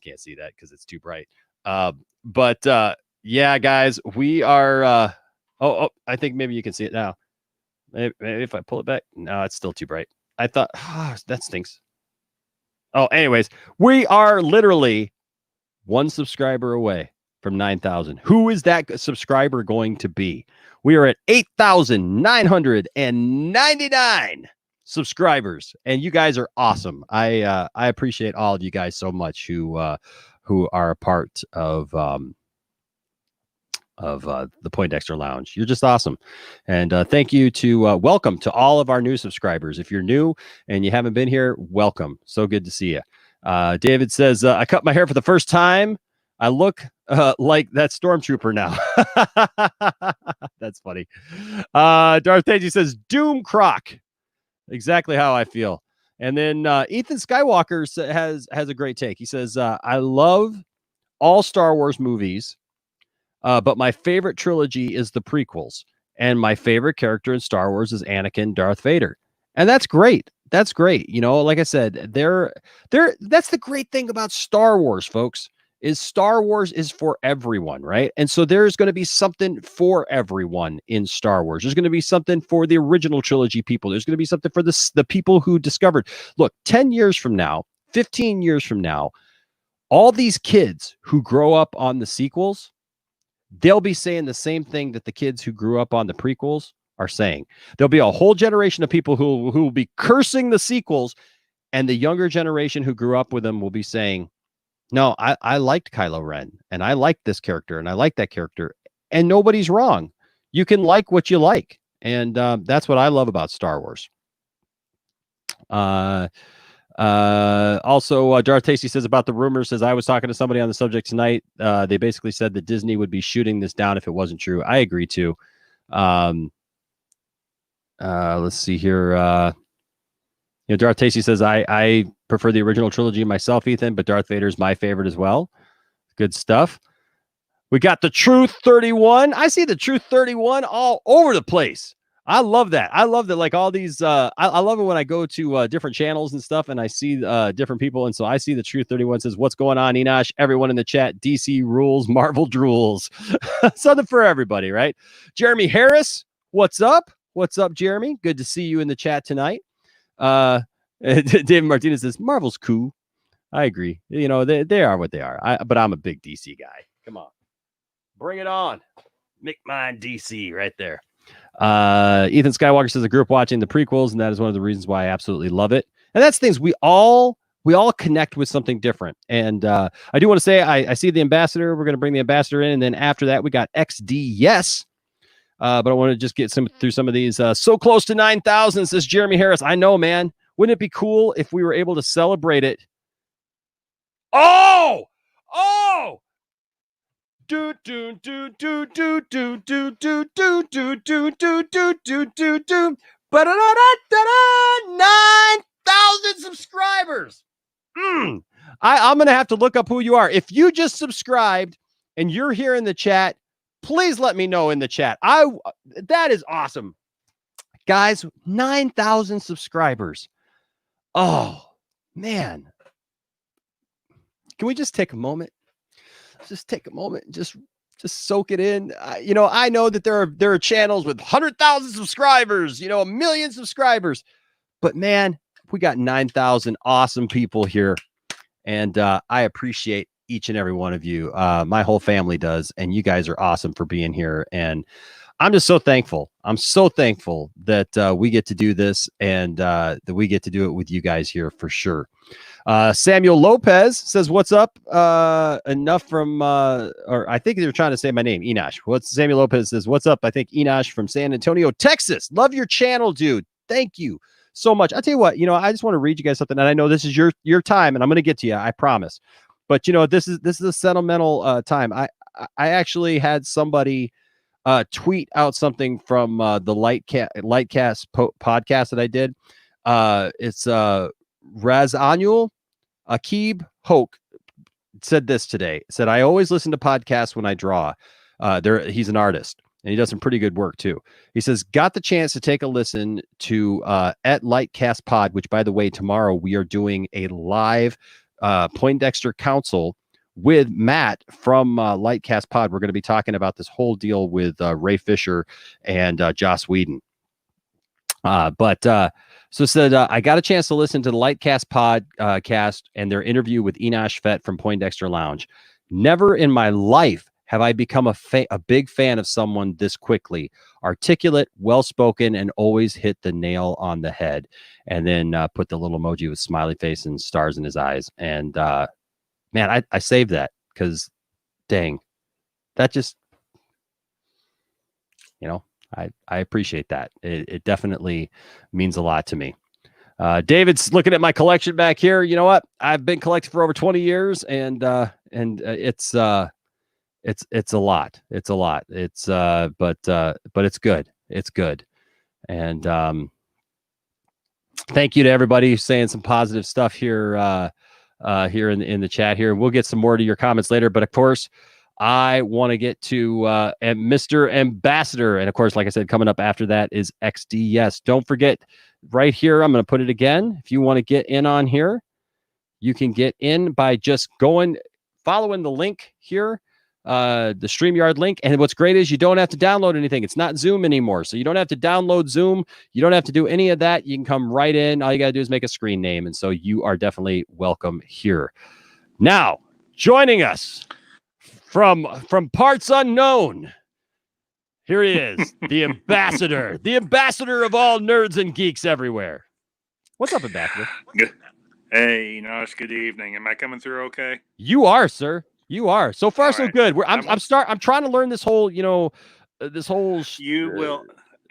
can't see that because it's too bright. But yeah, guys, we are. I think maybe you can see it now. Maybe if I pull it back, no, it's still too bright. I thought that stinks. Oh, anyways, we are literally one subscriber away from 9,000. Who is that subscriber going to be? We are at 8,999 subscribers, and you guys are awesome. I appreciate all of you guys so much who are a part of the Poindexter Lounge. You're just awesome. And thank you to welcome to all of our new subscribers. If you're new and you haven't been here, welcome. So good to see you. David says, I cut my hair for the first time. I look like that stormtrooper now. That's funny. Darth Tagey says, Doom Croc. Exactly how I feel. And then Ethan Skywalker has a great take. He says, I love all Star Wars movies. But my favorite trilogy is the prequels, and my favorite character in Star Wars is Anakin Darth Vader. And that's great. That's great. Like I said, that's the great thing about Star Wars, folks, is Star Wars is for everyone, right? And so there's going to be something for everyone in Star Wars. There's going to be something for the original trilogy people. There's going to be something for the people who discovered. Look, 10 years from now, 15 years from now, all these kids who grow up on the sequels, they'll be saying the same thing that the kids who grew up on the prequels are saying. There'll be a whole generation of people who will be cursing the sequels, and the younger generation who grew up with them will be saying, no, I liked Kylo Ren, and I liked this character, and I like that character, and nobody's wrong. You can like what you like, and that's what I love about Star Wars. Also, Darth Tasty says about the rumors, says, I was talking to somebody on the subject tonight. They basically said that Disney would be shooting this down if it wasn't true. I agree too. Let's see here. Darth Tasty says, I prefer the original trilogy myself, Ethan, but Darth Vader's my favorite as well. Good stuff. We got the Truth 31. I see the Truth 31 all over the place. I love that. I love that. Like all these, I love it when I go to different channels and stuff, and I see different people. And so I see the Truth 31 says, what's going on, Enosh? Everyone in the chat, DC rules, Marvel drools. Something for everybody, right? Jeremy Harris, what's up? What's up, Jeremy? Good to see you in the chat tonight. David Martinez says, Marvel's cool. I agree. They are what they are. But I'm a big DC guy. Come on. Bring it on. Make mine DC right there. Ethan Skywalker says, I grew up watching the prequels, and that is one of the reasons why I absolutely love it. And that's things we all connect with something different. And I do want to say I see the ambassador. We're going to bring the ambassador in, and then after that we got XD. Yes. But I want to just get through some of these. So close to 9,000, says Jeremy Harris. I know, man. Wouldn't it be cool if we were able to celebrate it? Oh! Do do do do do do do do do do do do do do do. 9,000 subscribers. I'm gonna have to look up who you are. If you just subscribed and you're here in the chat, please let me know in the chat. That is awesome. Guys, 9,000 subscribers. Oh, man. Can we just take a moment? Just take a moment and just soak it in. I know that there are channels with 100,000 subscribers, 1 million subscribers. But, man, we got 9,000 awesome people here. And I appreciate each and every one of you. My whole family does, and you guys are awesome for being here. And I'm just so thankful. I'm so thankful that we get to do this, and that we get to do it with you guys here for sure. Samuel Lopez says, what's up? Enough from, or I think they're trying to say my name, Enosh. Samuel Lopez says, what's up? I think Enosh from San Antonio, Texas. Love your channel, dude. Thank you so much. I'll tell you what, I just want to read you guys something, and I know this is your time, and I'm going to get to you, I promise. But this is a sentimental time. I actually had somebody tweet out something from the Lightcast podcast that I did. It's Razanul Akib Hoke said this today. Said, I always listen to podcasts when I draw. He's an artist, and he does some pretty good work too. He says, got the chance to take a listen to at Lightcast Pod, which, by the way, tomorrow we are doing a live Poindexter Council with Matt from Lightcast Pod. We're going to be talking about this whole deal with Ray Fisher and Joss Whedon. So said, I got a chance to listen to the Lightcast podcast and their interview with Enosh Fett from Poindexter Lounge. Never in my life have I become a big fan of someone this quickly. Articulate, well-spoken, and always hit the nail on the head. And then put the little emoji with smiley face and stars in his eyes. And man, I saved that because, dang, that just, I appreciate that. It definitely means a lot to me. David's looking at my collection back here. You know what? I've been collecting for over 20 years, and it's a lot. It's a lot. It's but it's good. It's good. And thank you to everybody who's saying some positive stuff here. Here in the chat here. We'll get some more to your comments later, but of course I want to get to Mr. Ambassador, and of course, like I said, coming up after that is XD. Yes, don't forget, right here, I'm going to put it again. If you want to get in on here, you can get in by just going following the link here, the StreamYard link. And what's great is you don't have to download anything. It's not Zoom anymore. So you don't have to download Zoom. You don't have to do any of that. You can come right in. All you got to do is make a screen name. And so you are definitely welcome here. Now, joining us from parts unknown, here he is, the ambassador of all nerds and geeks everywhere. What's up, ambassador? Hey, Enosh, good evening. Am I coming through okay? You are, sir. You are. So far, so good. I'm trying to learn this whole, You will,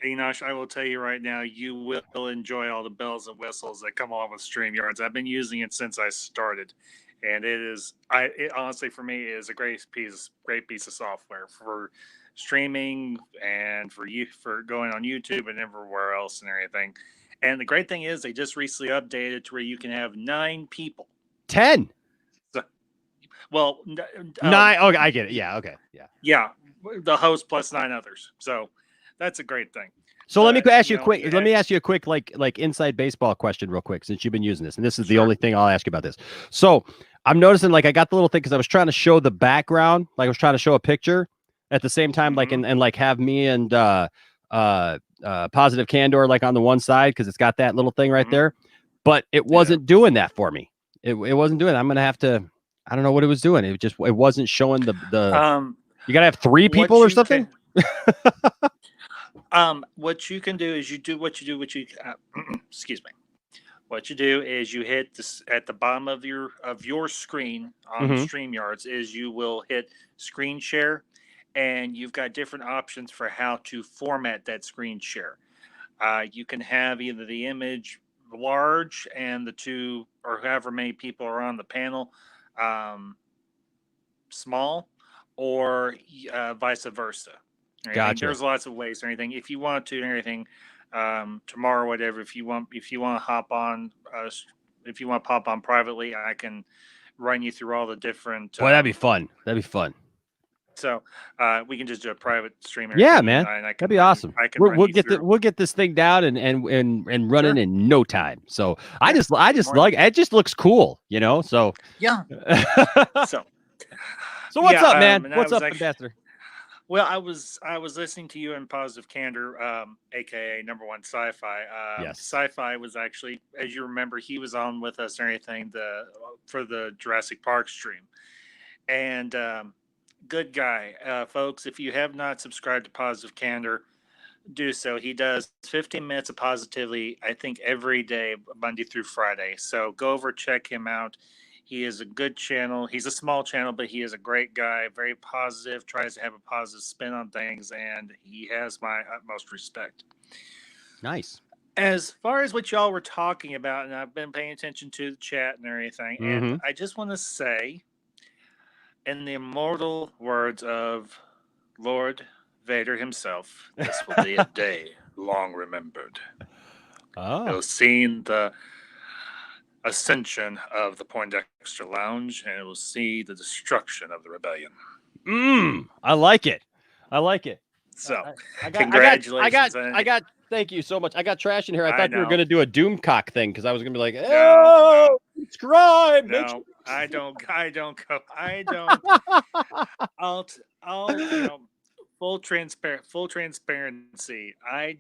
Enosh, I will tell you right now, you will enjoy all the bells and whistles that come along with StreamYards. I've been using it since I started, and it honestly, for me, is a great piece of software for streaming and for going on YouTube and everywhere else and everything. And the great thing is they just recently updated to where you can have 9 people. 10. Well, 9. Okay, I get it. Yeah. Okay. Yeah. Yeah. The host plus 9 others. So that's a great thing. So let me ask you a quick like inside baseball question real quick, since you've been using this. And this is the only thing I'll ask you about this. So I'm noticing, like, I got the little thing because I was trying to show the background, like I was trying to show a picture at the same time, like, and like have me and Positive Candor like on the one side, because it's got that little thing right there. But it wasn't doing that for me. It wasn't doing it. I'm gonna have to, I don't know what it was doing. It wasn't showing the you gotta have 3 people or something. What you can do is excuse me. What you do is you hit this at the bottom of your screen on StreamYards is you will hit screen share, and you've got different options for how to format that screen share. You can have either the image large and the 2 or however many people are on the panel small, or vice versa. Gotcha. There's lots of ways or anything. If you want to, and everything, tomorrow, whatever. If you want to hop on, if you want to pop on privately, I can run you through all the different. Boy, that'd be fun. That'd be fun. So we can just do a private stream. Yeah, man, that'd be awesome. We'll get this thing down and running in no time. So I just like it. Just looks cool, So yeah. So what's up, man? What's up, ambassador? Well, I was listening to you in Positive Candor, aka number 1 Sci-Fi. Yes. Sci-Fi was actually, as you remember, he was on with us and everything for the Jurassic Park stream, and good guy, folks. If you have not subscribed to Positive Candor, do so. He does 15 minutes of positivity, I think, every day, Monday through Friday. So go over, check him out. He is a good channel. He's a small channel, but he is a great guy, very positive, tries to have a positive spin on things, and he has my utmost respect. Nice. As far as what y'all were talking about, and I've been paying attention to the chat and everything, and I just want to say, in the immortal words of Lord Vader himself, this will be a day long remembered. You'll see the ascension of the Poindexter Lounge, and it will see the destruction of the rebellion. I like it. So, congratulations! I got. Thank you so much. I got trash in here. I thought you were going to do a Doomcock thing because I was going to be like, "Oh, subscribe." No, I don't. I'll full transparency. I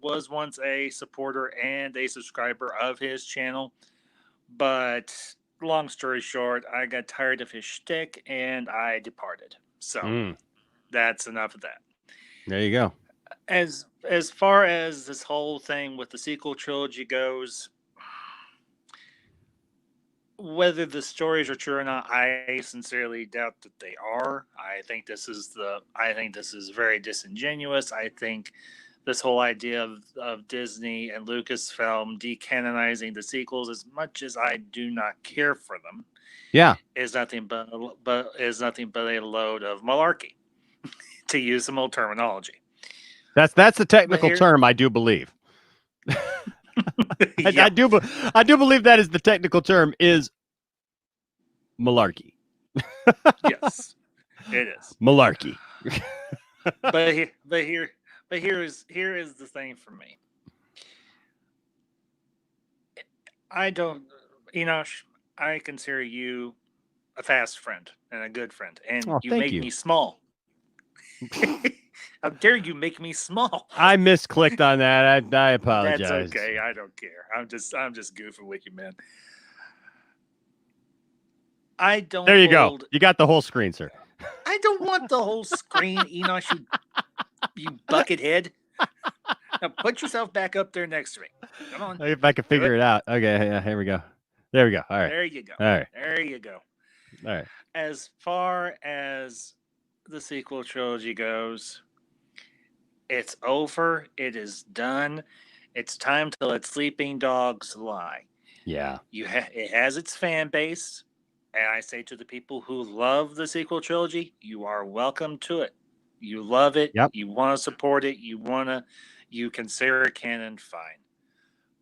was once a supporter and a subscriber of his channel. But long story short, I got tired of his shtick and I departed. So that's enough of that. There you go. As far as this whole thing with the sequel trilogy goes, whether the stories are true or not, I sincerely doubt that they are. I think this is very disingenuous. I think this whole idea of Disney and Lucasfilm decanonizing the sequels, as much as I do not care for them, is nothing but a load of malarkey, to use some old terminology. That's the technical term, I do believe. I do believe that is the technical term, is malarkey. Yes, it is malarkey. But here is the thing for me. I consider you a fast friend and a good friend, and Oh, you thank make you. me small. How dare you make me small? I misclicked on that. I That's apologize. okay. I don't care. I'm just goofing with you, man. I don't. There you go. You got the whole screen, sir. I don't want the whole screen, Enosh. You buckethead. Now put yourself back up there next to me. Come on. If I can figure it out. Okay, yeah, here we go. There we go. All right. There you go. All right. There you go. All right. As far as the sequel trilogy goes, it's over. It is done. It's time to let sleeping dogs lie. Yeah. It has its fan base, and I say to the people who love the sequel trilogy, you are welcome to it. You love it. Yep. You want to support it. You consider it canon, fine.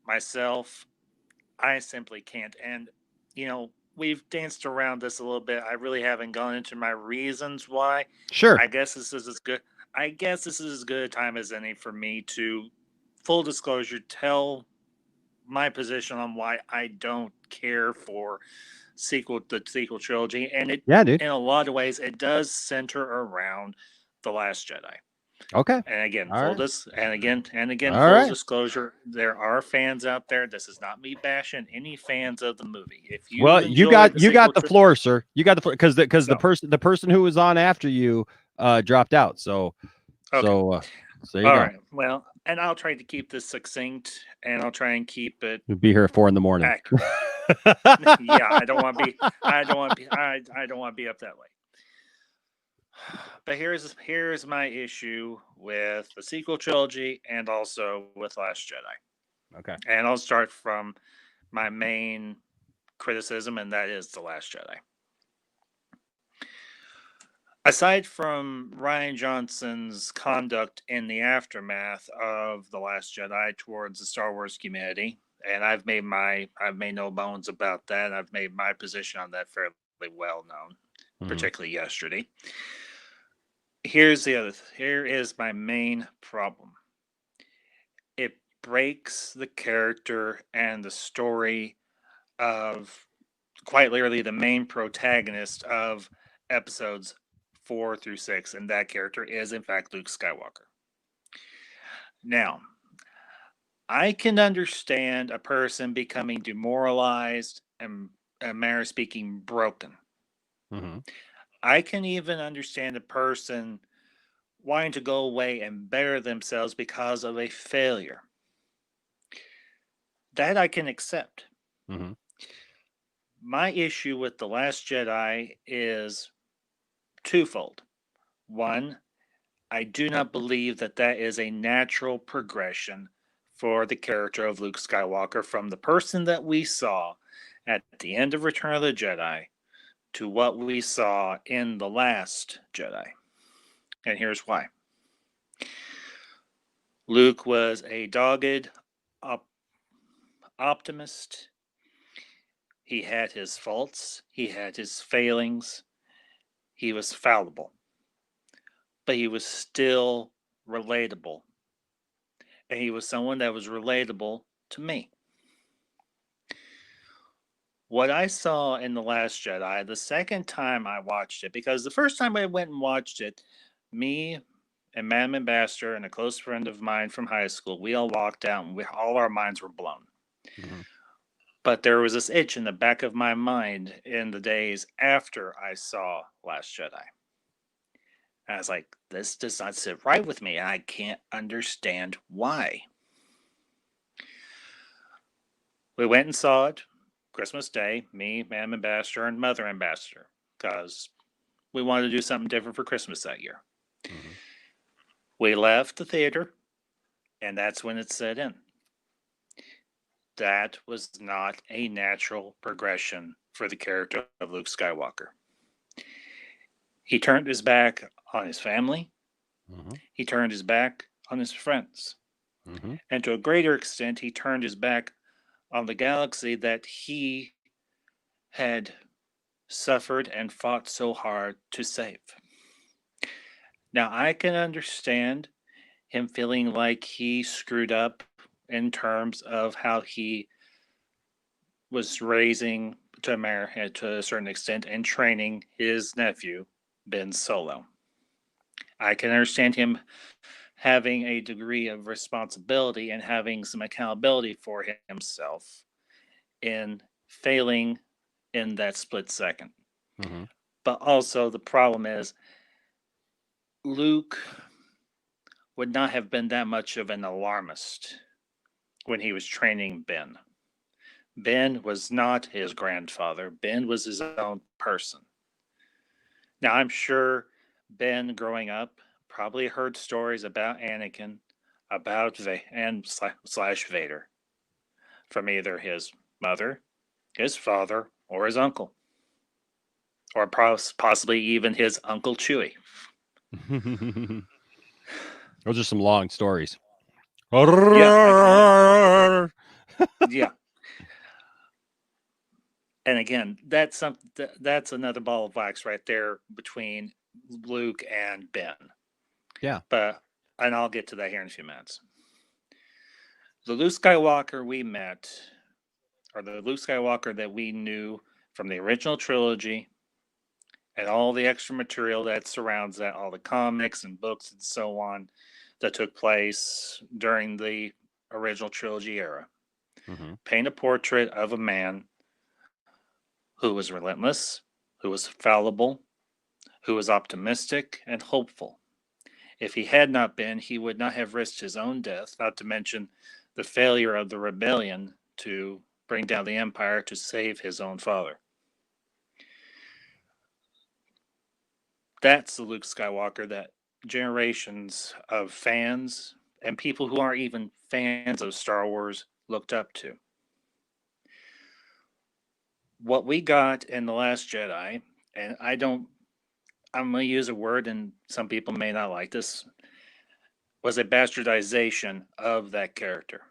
Myself, I simply can't. And, we've danced around this a little bit. I really haven't gone into my reasons why. Sure. I guess this is as good a time as any for me to, full disclosure, tell my position on why I don't care for the sequel trilogy. And it, dude. in a lot of ways, it does center around The Last Jedi. Okay. And again, All right. full disclosure, there are fans out there. This is not me bashing any fans of the movie. If you you got the floor, sir. You got the floor because the person who was on after you dropped out. So Okay. so there you All go. right. Well, and I'll try to keep this succinct, and I'll try and keep it We'll be here at 4 a.m. accurate. Yeah, I don't want to be up that late. But here's my issue with the sequel trilogy and also with Last Jedi. Okay. And I'll start from my main criticism, and that is The Last Jedi. Aside from Rian Johnson's conduct in the aftermath of The Last Jedi towards the Star Wars community, and I've made no bones about that. I've made my position on that fairly well known, particularly yesterday. Here is my main problem. It breaks the character and the story of, quite literally, the main protagonist of episodes 4 through 6, and that character is, in fact, Luke Skywalker. Now, I can understand a person becoming demoralized and, a manner of speaking, broken. Mm-hmm. I can even understand a person wanting to go away and better themselves because of a failure. That I can accept. Mm-hmm. My issue with The Last Jedi is twofold. One, I do not believe that is a natural progression for the character of Luke Skywalker from the person that we saw at the end of Return of the Jedi to what we saw in The Last Jedi. And here's why. Luke was a dogged optimist. He had his faults. He had his failings. He was fallible. But he was still relatable. And he was someone that was relatable to me. What I saw in The Last Jedi, the second time I watched it, because the first time I went and watched it, me and Madam Ambassador and a close friend of mine from high school, we all walked out and all our minds were blown. Mm-hmm. But there was this itch in the back of my mind in the days after I saw Last Jedi. And I was like, this does not sit right with me, and I can't understand why. We went and saw it Christmas Day, me, Madam Ambassador, and Mother Ambassador, because we wanted to do something different for Christmas that year. Mm-hmm. We left the theater, and that's when it set in. That was not a natural progression for the character of Luke Skywalker. He turned his back on his family. Mm-hmm. He turned his back on his friends. Mm-hmm. And to a greater extent, he turned his back on the galaxy that he had suffered and fought so hard to save. Now, I can understand him feeling like he screwed up in terms of how he was raising to a certain extent in training his nephew, Ben Solo. I can understand him having a degree of responsibility and having some accountability for himself in failing in that split second. Mm-hmm. But also, the problem is Luke would not have been that much of an alarmist when he was training Ben. Ben was not his grandfather. Ben was his own person. Now, I'm sure Ben, growing up, probably heard stories about Anakin, about slash Vader, from either his mother, his father, or his uncle, or possibly even his Uncle Chewie. Those are some long stories. Yeah, yeah. And again, that's another ball of wax right there between Luke and Ben. Yeah. And I'll get to that here in a few minutes. The Luke Skywalker we met, or the Luke Skywalker that we knew from the original trilogy, and all the extra material that surrounds that, all the comics and books and so on that took place during the original trilogy era, paint a portrait of a man who was relentless, who was fallible, who was optimistic and hopeful. If he had not been, he would not have risked his own death, not to mention the failure of the rebellion to bring down the Empire to save his own father. That's the Luke Skywalker that generations of fans and people who aren't even fans of Star Wars looked up to. What we got in The Last Jedi, and I'm going to use a word, and some people may not like this, was a bastardization of that character.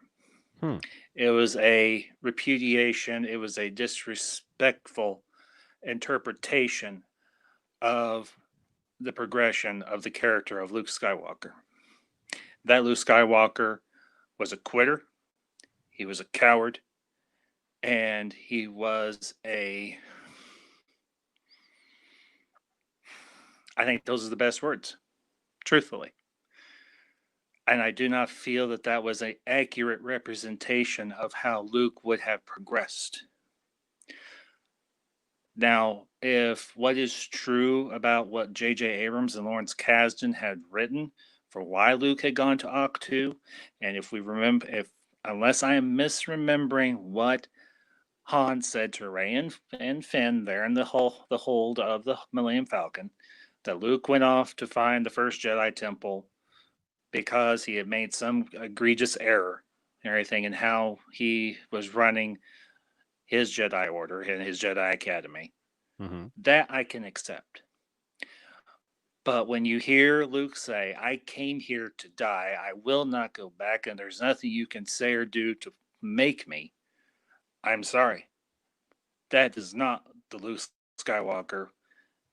It was a repudiation, it was a disrespectful interpretation of the progression of the character of Luke Skywalker. That Luke Skywalker was a quitter, he was a coward, and he was I think those are the best words, truthfully. And I do not feel that that was an accurate representation of how Luke would have progressed. Now, if what is true about what J.J. Abrams and Lawrence Kasdan had written for why Luke had gone to Ahch-To, and if we remember, unless I am misremembering what Han said to Rey and Finn there in the hold of the Millennium Falcon, that Luke went off to find the first Jedi Temple because he had made some egregious error and everything in how he was running his Jedi Order and his Jedi Academy. That I can accept. But when you hear Luke say, I came here to die, I will not go back, and there's nothing you can say or do to make me, I'm sorry. That is not the Luke Skywalker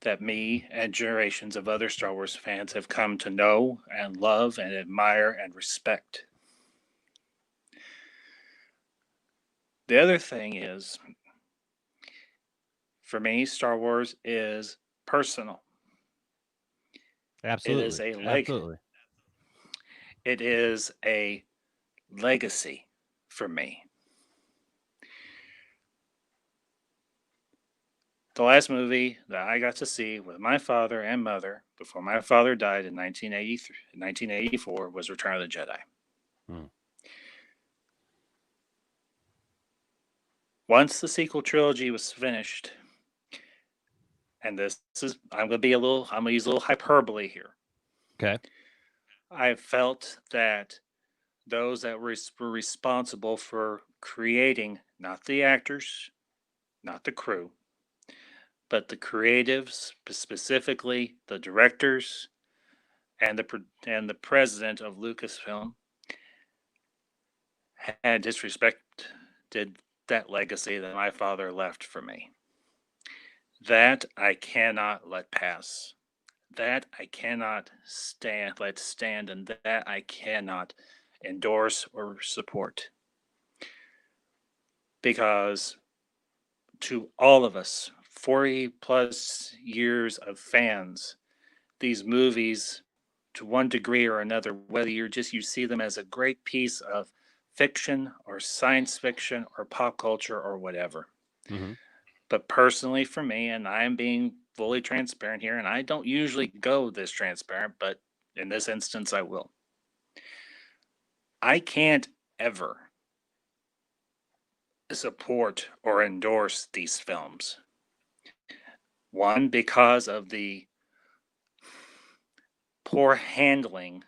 that me and generations of other Star Wars fans have come to know and love and admire and respect. The other thing is, for me, Star Wars is personal. Absolutely. It is Absolutely. It is a legacy for me. The last movie that I got to see with my father and mother before my father died in 1984 was Return of the Jedi. Once the sequel trilogy was finished, and I'm going to use a little hyperbole here. Okay. I felt that those that were responsible for creating, not the actors, not the crew, but the creatives, specifically the directors and the president of Lucasfilm, had disrespected that legacy that my father left for me. That I cannot let pass. That I cannot let stand, and that I cannot endorse or support. Because to all of us, 40 plus years of fans, these movies, to one degree or another, whether you see them as a great piece of fiction or science fiction or pop culture or whatever. Mm-hmm. But personally, for me, and I'm being fully transparent here, and I don't usually go this transparent, but in this instance, I will. I can't ever support or endorse these films. One, because of the poor handling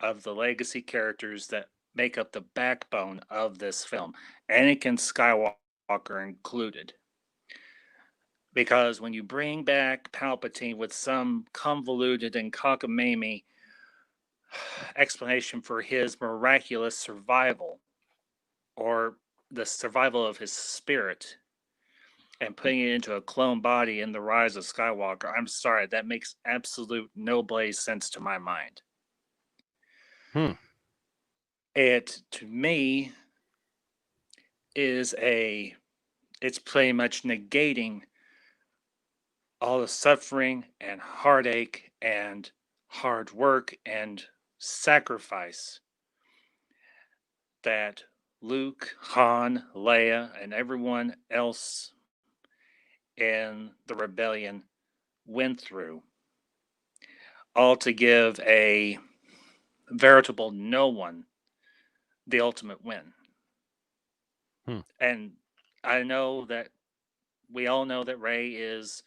of the legacy characters that make up the backbone of this film, Anakin Skywalker included. Because when you bring back Palpatine with some convoluted and cockamamie explanation for his miraculous survival, or the survival of his spirit, and putting it into a clone body in The Rise of Skywalker, I'm sorry, that makes absolute no blaze sense to my mind. It, to me, it's pretty much negating all the suffering and heartache and hard work and sacrifice that Luke, Han, Leia, and everyone else in the rebellion went through, all to give a veritable no one the ultimate win. And I know that we all know that Rey is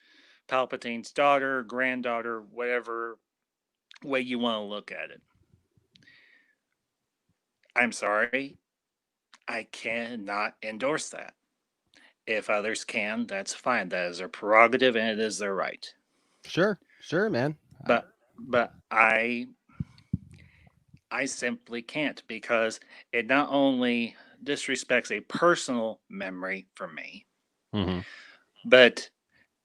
Palpatine's daughter, granddaughter, whatever way you want to look at it. I'm sorry, I cannot endorse that. If others can, that's fine. That is their prerogative and it is their right. Sure, man. But I simply can't, because it not only disrespects a personal memory for me, but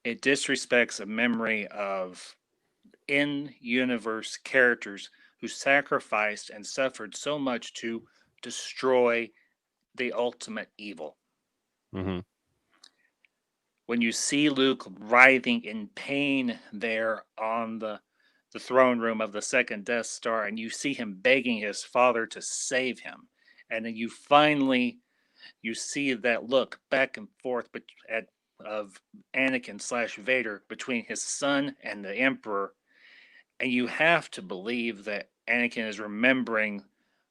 it disrespects a memory of in-universe characters who sacrificed and suffered so much to destroy the ultimate evil. When you see Luke writhing in pain there on the throne room of the second Death Star, and you see him begging his father to save him, and then you see that look back and forth of Anakin / Vader between his son and the Emperor, and you have to believe that Anakin is remembering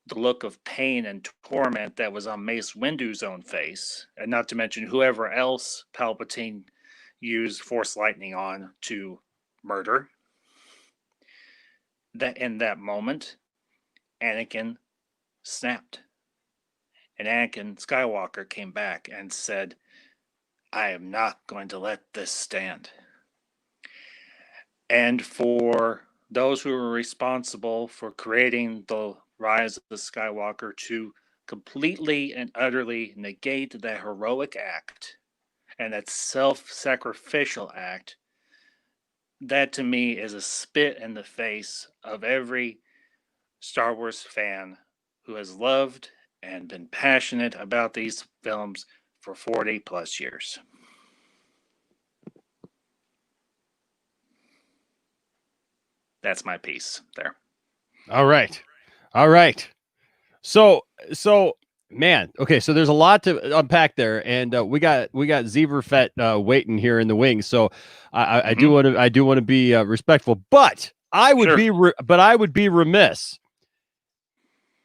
the look of pain and torment that was on Mace Windu's own face, and not to mention whoever else Palpatine used Force Lightning on to murder. That in that moment, Anakin snapped. And Anakin Skywalker came back and said, I am not going to let this stand. And for those who were responsible for creating the Rise of the Skywalker to completely and utterly negate that heroic act and that self-sacrificial act, that to me is a spit in the face of every Star Wars fan who has loved and been passionate about these films for 40 plus years. That's my piece there. All right. So man, okay, so there's a lot to unpack there, and we got Zeverfett waiting here in the wings. So I do want to be respectful, but I would be remiss.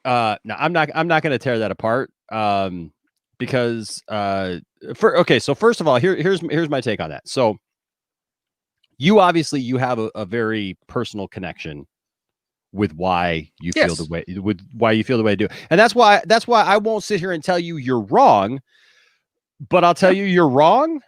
No, I'm not going to tear that apart. Because so first of all, here's my take on that. So you have a very personal connection with why you feel the way you do. And that's why I won't sit here and tell you you're wrong, but I'll tell you you're wrong.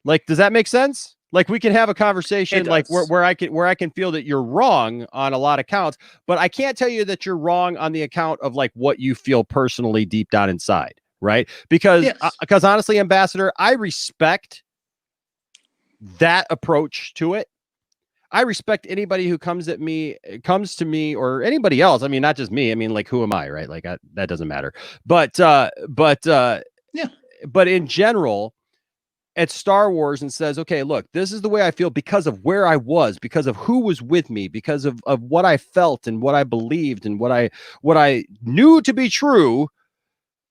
Like, does that make sense? Like, we can have a conversation like where I can feel that you're wrong on a lot of counts, but I can't tell you that you're wrong on the account of like what you feel personally deep down inside, right? Because honestly, Ambassador, I respect that approach to it. I respect anybody who comes to me, or anybody else. I mean, not just me. I mean, like, who am I, right? Like, that doesn't matter. But in general, at Star Wars and says, okay, look, this is the way I feel because of where I was, because of who was with me, because of what I felt and what I believed and what I knew to be true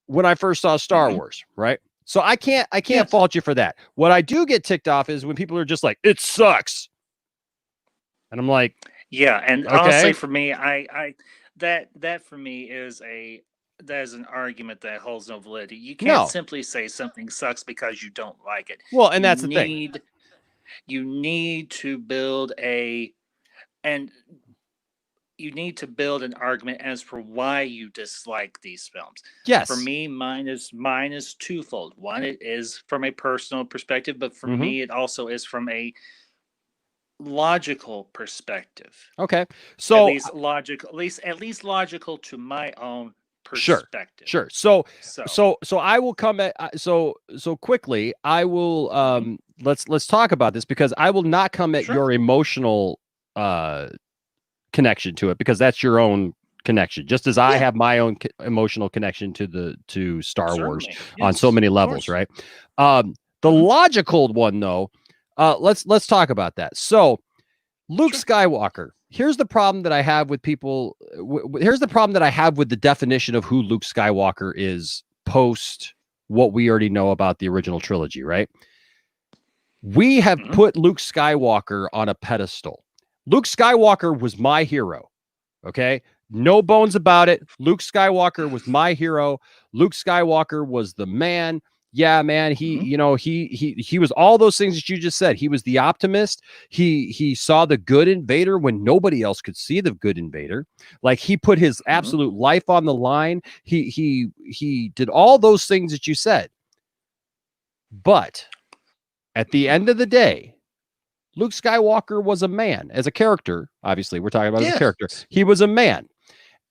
when I first saw Star Wars, right? So I can't fault you for that. What I do get ticked off is when people are just like, it sucks. And I'm like, yeah, and okay. honestly, for me, that for me is an argument that holds no validity. You can't simply say something sucks because you don't like it. Well, and that's the thing. You need to build an argument as for why you dislike these films. Yes. For me, mine is twofold. One, it is from a personal perspective, but for me, it also is from a logical perspective. Okay. So at least logical to my own perspective. Sure. So I will come at so quickly. I will let's talk about this because I will not come at your emotional connection to it because that's your own connection, just as I have my own emotional connection to Star Wars on so many levels, right? The logical one though, let's talk about that. So Luke Skywalker, here's the problem that I have with people. Here's the problem that I have with the definition of who Luke Skywalker is post what we already know about the original trilogy, right? We have put Luke Skywalker on a pedestal. Luke Skywalker was my hero. Okay. No bones about it. Luke Skywalker was my hero. Luke Skywalker was the man. Yeah, man. He was all those things that you just said. He was the optimist. He saw the good in Vader when nobody else could see the good in Vader. Like he put his absolute life on the line. He did all those things that you said. But at the end of the day, Luke Skywalker was a man as a character. Obviously, we're talking about his character. He was a man.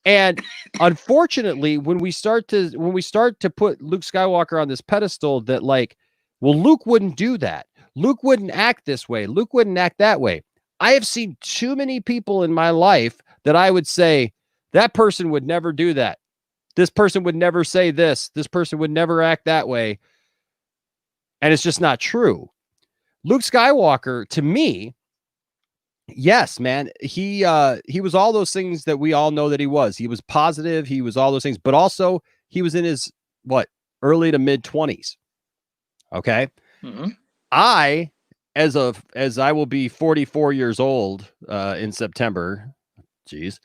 And unfortunately, when we start to put Luke Skywalker on this pedestal that like, well, Luke wouldn't do that. Luke wouldn't act this way. Luke wouldn't act that way. I have seen too many people in my life that I would say that person would never do that. This person would never say this. This person would never act that way. And it's just not true. Luke Skywalker, to me, yes, man, he was all those things that we all know that he was. He was positive. He was all those things, but also he was in his early to mid 20s. Okay. I, as I will be 44 years old in September. Jeez.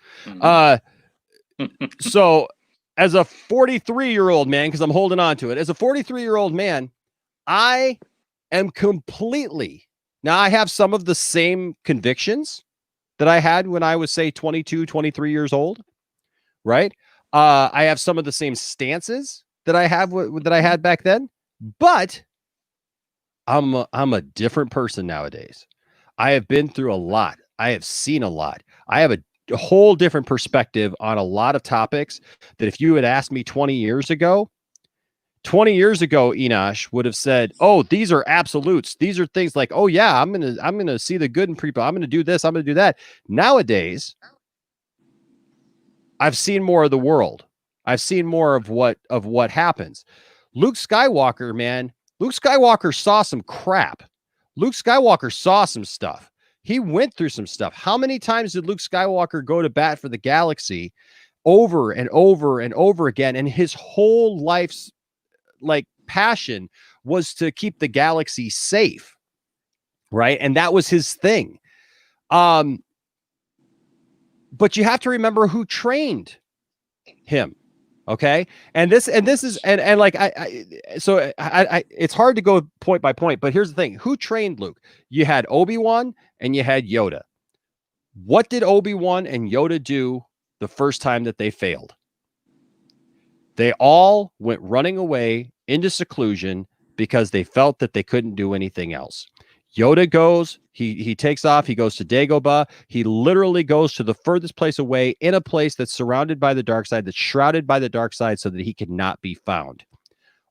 So as a 43-year-old man, because I'm holding on to it, as a 43-year-old man, I am completely, now I have some of the same convictions that I had when I was, say, 22, 23 years old, right? I have some of the same stances that I have that I had back then, but I'm a different person nowadays. I have been through a lot. I have seen a lot. I have a whole different perspective on a lot of topics that if you had asked me 20 years ago, Enosh would have said, "Oh, these are absolutes. These are things like, oh yeah, I'm gonna see the good in people. I'm gonna do this. I'm gonna do that." Nowadays, I've seen more of the world. I've seen more of what happens. Luke Skywalker, man. Luke Skywalker saw some crap. Luke Skywalker saw some stuff. He went through some stuff. How many times did Luke Skywalker go to bat for the galaxy over and over and over again? And his whole life's passion was to keep the galaxy safe, right? And that was his thing. But you have to remember who trained him. Okay. And this is it's hard to go point by point, but here's the thing. Who trained Luke? You had Obi-Wan and you had Yoda. What did Obi-Wan and Yoda do the first time that they failed? They all went running away into seclusion because they felt that they couldn't do anything else. Yoda goes, he takes off, he goes to Dagobah. He literally goes to the furthest place away in a place that's surrounded by the dark side, that's shrouded by the dark side so that he could not be found.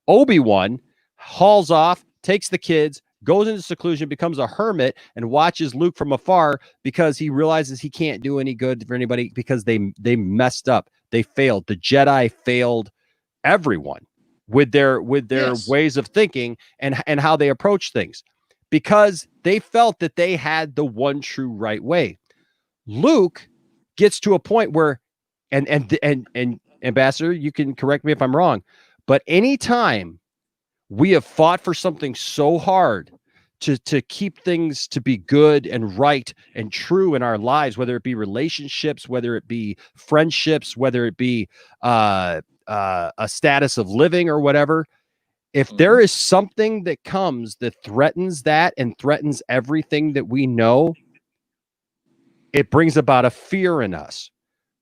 Obi-Wan hauls off, takes the kids, goes into seclusion, becomes a hermit, and watches Luke from afar because he realizes he can't do any good for anybody because they messed up. They failed. The Jedi failed everyone, with their Yes. ways of thinking and how they approach things, because they felt that they had the one true right way. Luke gets to a point where, and Ambassador, you can correct me if I'm wrong, but anytime we have fought for something so hard to keep things to be good and right and true in our lives, whether it be relationships, whether it be friendships, whether it be a status of living or whatever, if there is something that comes that threatens that and threatens everything that we know, it brings about a fear in us.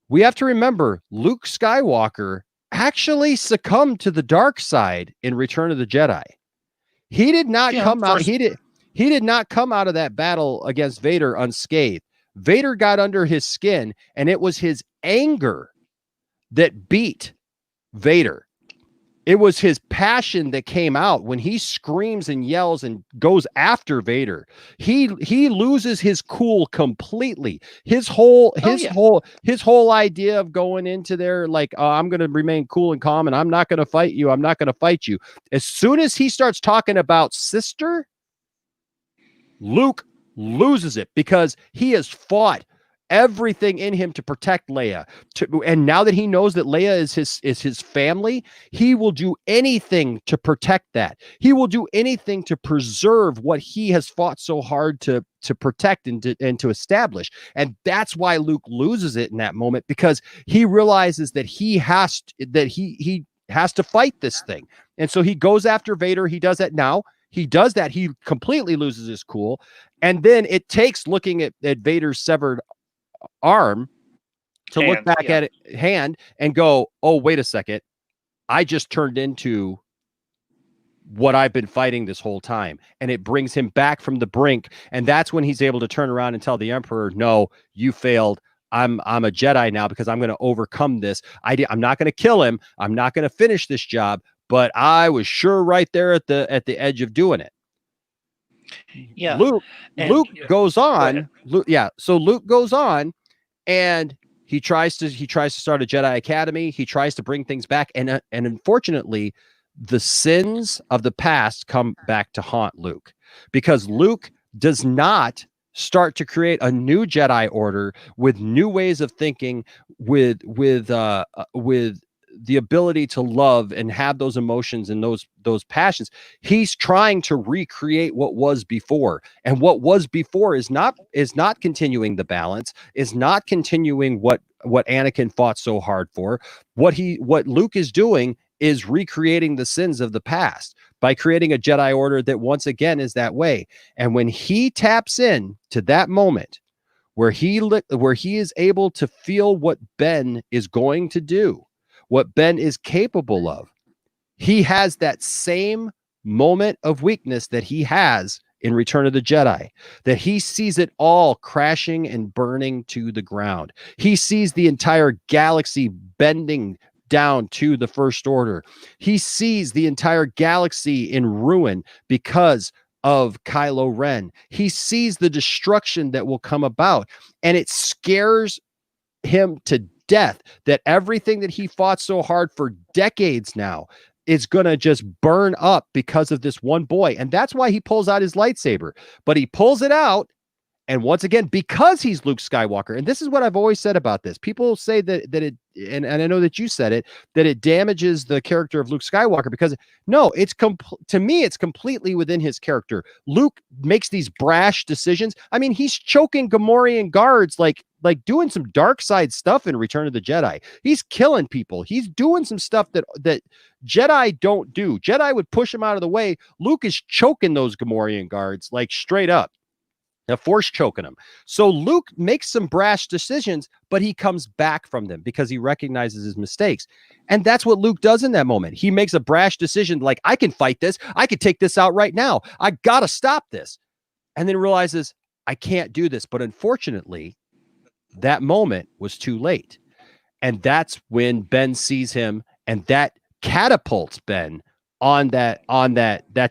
We have to remember Luke Skywalker actually succumbed to the dark side in Return of the Jedi. He did not come out. He did not come out of that battle against Vader unscathed. Vader got under his skin, and it was his anger that beat Vader. It was his passion that came out when he screams and yells and goes after Vader. He loses his cool completely. His whole idea of going into there like, I'm going to remain cool and calm and I'm not going to fight you. I'm not going to fight you. As soon as he starts talking about sister, Luke loses it, because he has fought everything in him to protect Leia. And now that he knows that Leia is his family, he will do anything to protect that. He will do anything to preserve what he has fought so hard to protect and to establish. And that's why Luke loses it in that moment, because he realizes that he has to fight this thing. And so he goes after Vader. He does that now. He does that. He completely loses his cool. And then it takes looking at Vader's severed arm to look back at it, hand, and go, oh, wait a second. I just turned into what I've been fighting this whole time. And it brings him back from the brink. And that's when he's able to turn around and tell the Emperor, no, you failed. I'm a Jedi now, because I'm going to overcome this. I'm not going to kill him. I'm not going to finish this job, but I was sure right there at the edge of doing it. Yeah. Luke goes on. So Luke goes on, and he tries to start a Jedi Academy. He tries to bring things back, and unfortunately, the sins of the past come back to haunt Luke, because Luke does not start to create a new Jedi Order with new ways of thinking, with the ability to love and have those emotions and those passions. He's trying to recreate what was before, and what was before is not continuing the balance, is not continuing what Anakin fought so hard for. What Luke is doing is recreating the sins of the past by creating a Jedi Order that once again is that way. And when he taps in to that moment where he is able to feel what Ben is going to do, what Ben is capable of, he has that same moment of weakness that he has in Return of the Jedi, that he sees it all crashing and burning to the ground. He sees the entire galaxy bending down to the First Order. He sees the entire galaxy in ruin because of Kylo Ren. He sees the destruction that will come about, and it scares him to death that everything that he fought so hard for decades now is going to just burn up because of this one boy. And that's why he pulls out his lightsaber. But he pulls it out, and once again, because he's Luke Skywalker, and this is what I've always said about this. People say that it, and I know that you said it, that it damages the character of Luke Skywalker, because no, to me, it's completely within his character. Luke makes these brash decisions. I mean, he's choking Gamorrean guards, like doing some dark side stuff in Return of the Jedi. He's killing people. He's doing some stuff that Jedi don't do. Jedi would push him out of the way. Luke is choking those Gamorrean guards, like straight up. A force choking him. So Luke makes some brash decisions, but he comes back from them because he recognizes his mistakes. And that's what Luke does in that moment. He makes a brash decision, like, I can fight this. I could take this out right now. I got to stop this. And then realizes, I can't do this. But unfortunately, that moment was too late. And that's when Ben sees him, and that catapults Ben on that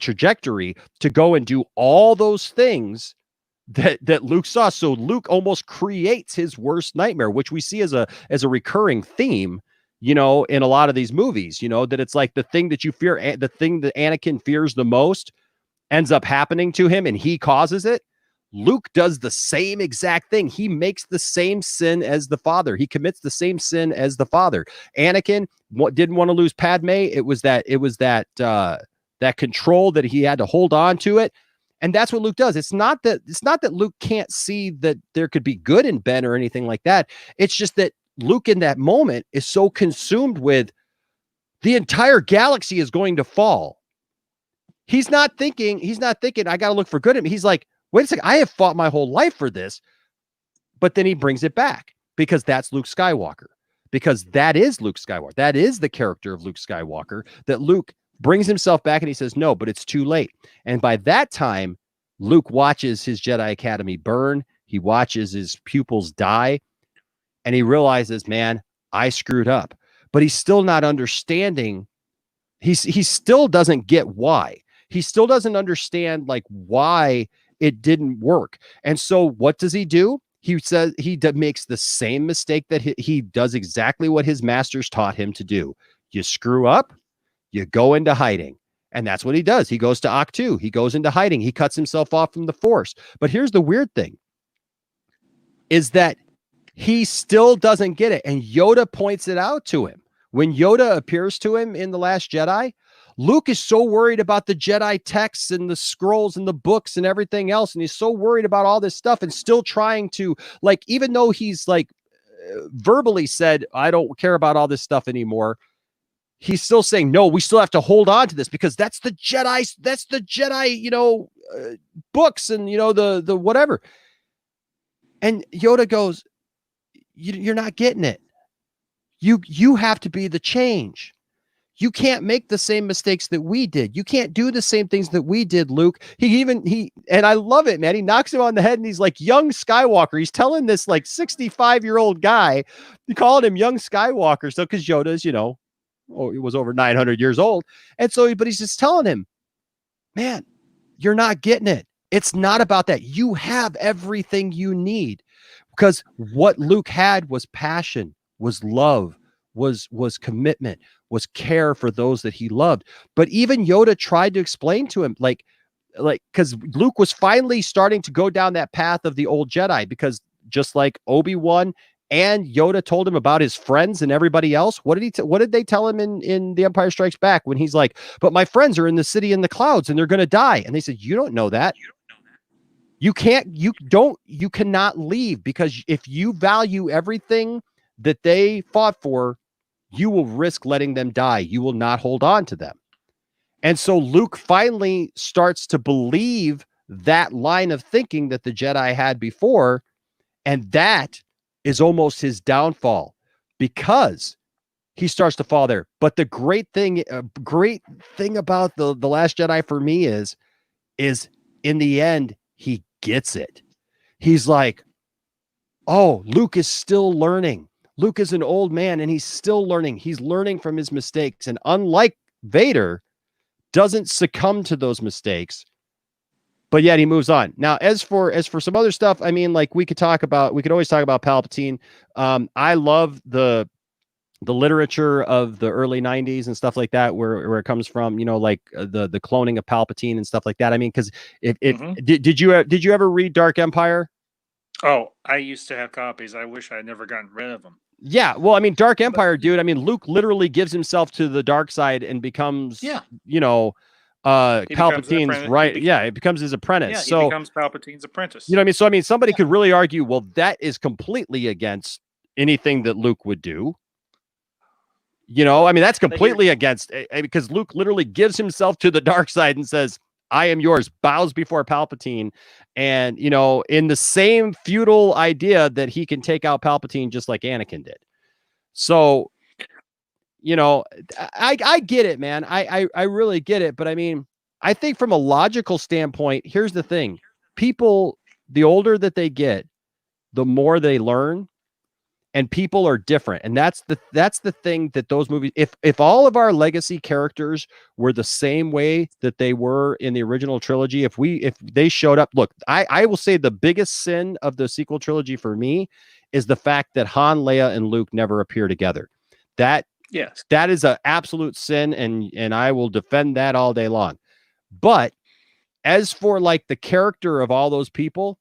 trajectory to go and do all those things that Luke saw. So Luke almost creates his worst nightmare, which we see as a recurring theme you know, in a lot of these movies, you know, that it's like the thing that you fear, the thing that Anakin fears the most ends up happening to him and he causes it. Luke does the same exact thing. He makes the same sin as the father. He commits the same sin as the father. Anakin didn't want to lose Padme. It was that control that he had to hold on to it. And that's what Luke does. It's not that Luke can't see that there could be good in Ben or anything like that. It's just that Luke in that moment is so consumed with the entire galaxy is going to fall. He's not thinking, I got to look for good in me. He's like, wait a second, I have fought my whole life for this. But then he brings it back because that's Luke Skywalker. Because that is Luke Skywalker. That is the character of Luke Skywalker, that Luke brings himself back and he says, no, but it's too late. And by that time, Luke watches his Jedi Academy burn. He watches his pupils die. And he realizes, man, I screwed up. But he's still not understanding. He still doesn't get why. He still doesn't understand like why it didn't work. And so what does he do? He says he makes the same mistake that he does exactly what his masters taught him to do. You screw up, you go into hiding. And that's what he does. He goes to Ahch-To. He goes into hiding. He cuts himself off from the Force. But here's the weird thing is that he still doesn't get it. And Yoda points it out to him. When Yoda appears to him in The Last Jedi, Luke is so worried about the Jedi texts and the scrolls and the books and everything else. And he's so worried about all this stuff and still trying to, like, even though he's like verbally said, I don't care about all this stuff anymore. He's still saying, no, we still have to hold on to this because that's the Jedi, you know, books and, you know, the whatever. And Yoda goes, you're not getting it. You have to be the change. You can't make the same mistakes that we did. You can't do the same things that we did, Luke. And I love it, man. He knocks him on the head and he's like, young Skywalker. He's telling this like 65-year-old guy, he called him young Skywalker. So, cause Yoda's, you know, he was over 900 years old. And so, but he's just telling him, man, you're not getting it. It's not about that. You have everything you need because what Luke had was passion, was love, was commitment, was care for those that he loved. But even Yoda tried to explain to him, like, because Luke was finally starting to go down that path of the old Jedi, because just like Obi-Wan and Yoda told him about his friends and everybody else, what did they tell him in The Empire Strikes Back when he's like, but my friends are in the city in the clouds and they're going to die. And they said, you don't know that. You cannot leave, because if you value everything that they fought for, you will risk letting them die. You will not hold on to them. And so Luke finally starts to believe that line of thinking that the Jedi had before. And that is almost his downfall, because he starts to fall there. But the great thing about the Last Jedi for me is in the end, he gets it. He's like, oh, Luke is still learning. Luke is an old man and he's still learning. He's learning from his mistakes. And unlike Vader, doesn't succumb to those mistakes, but yet he moves on. Now, as for some other stuff, I mean, like we could always talk about Palpatine. I love the literature of the early 90s and stuff like that, where it comes from, you know, like the cloning of Palpatine and stuff like that. I mean, because did you ever read Dark Empire? Oh, I used to have copies. I wish I had never gotten rid of them. Yeah, well, I mean, Dark Empire, dude. I mean, Luke literally gives himself to the dark side and becomes, you know, Palpatine's right. Yeah, it becomes his apprentice. Yeah, he becomes Palpatine's apprentice. You know what I mean? So, I mean, somebody could really argue, well, that is completely against anything that Luke would do. You know, I mean, that's completely against, because Luke literally gives himself to the dark side and says, I am yours, bows before Palpatine. And, you know, in the same feudal idea that he can take out Palpatine just like Anakin did. So, you know, I get it, man. I really get it. But I mean, I think from a logical standpoint, here's the thing. People, the older that they get, the more they learn. And people are different. And that's the thing that those movies, if all of our legacy characters were the same way that they were in the original trilogy, if they showed up, look, I will say the biggest sin of the sequel trilogy for me is the fact that Han, Leia, and Luke never appear together. Yes. That is an absolute sin, and I will defend that all day long. But as for like the character of all those people,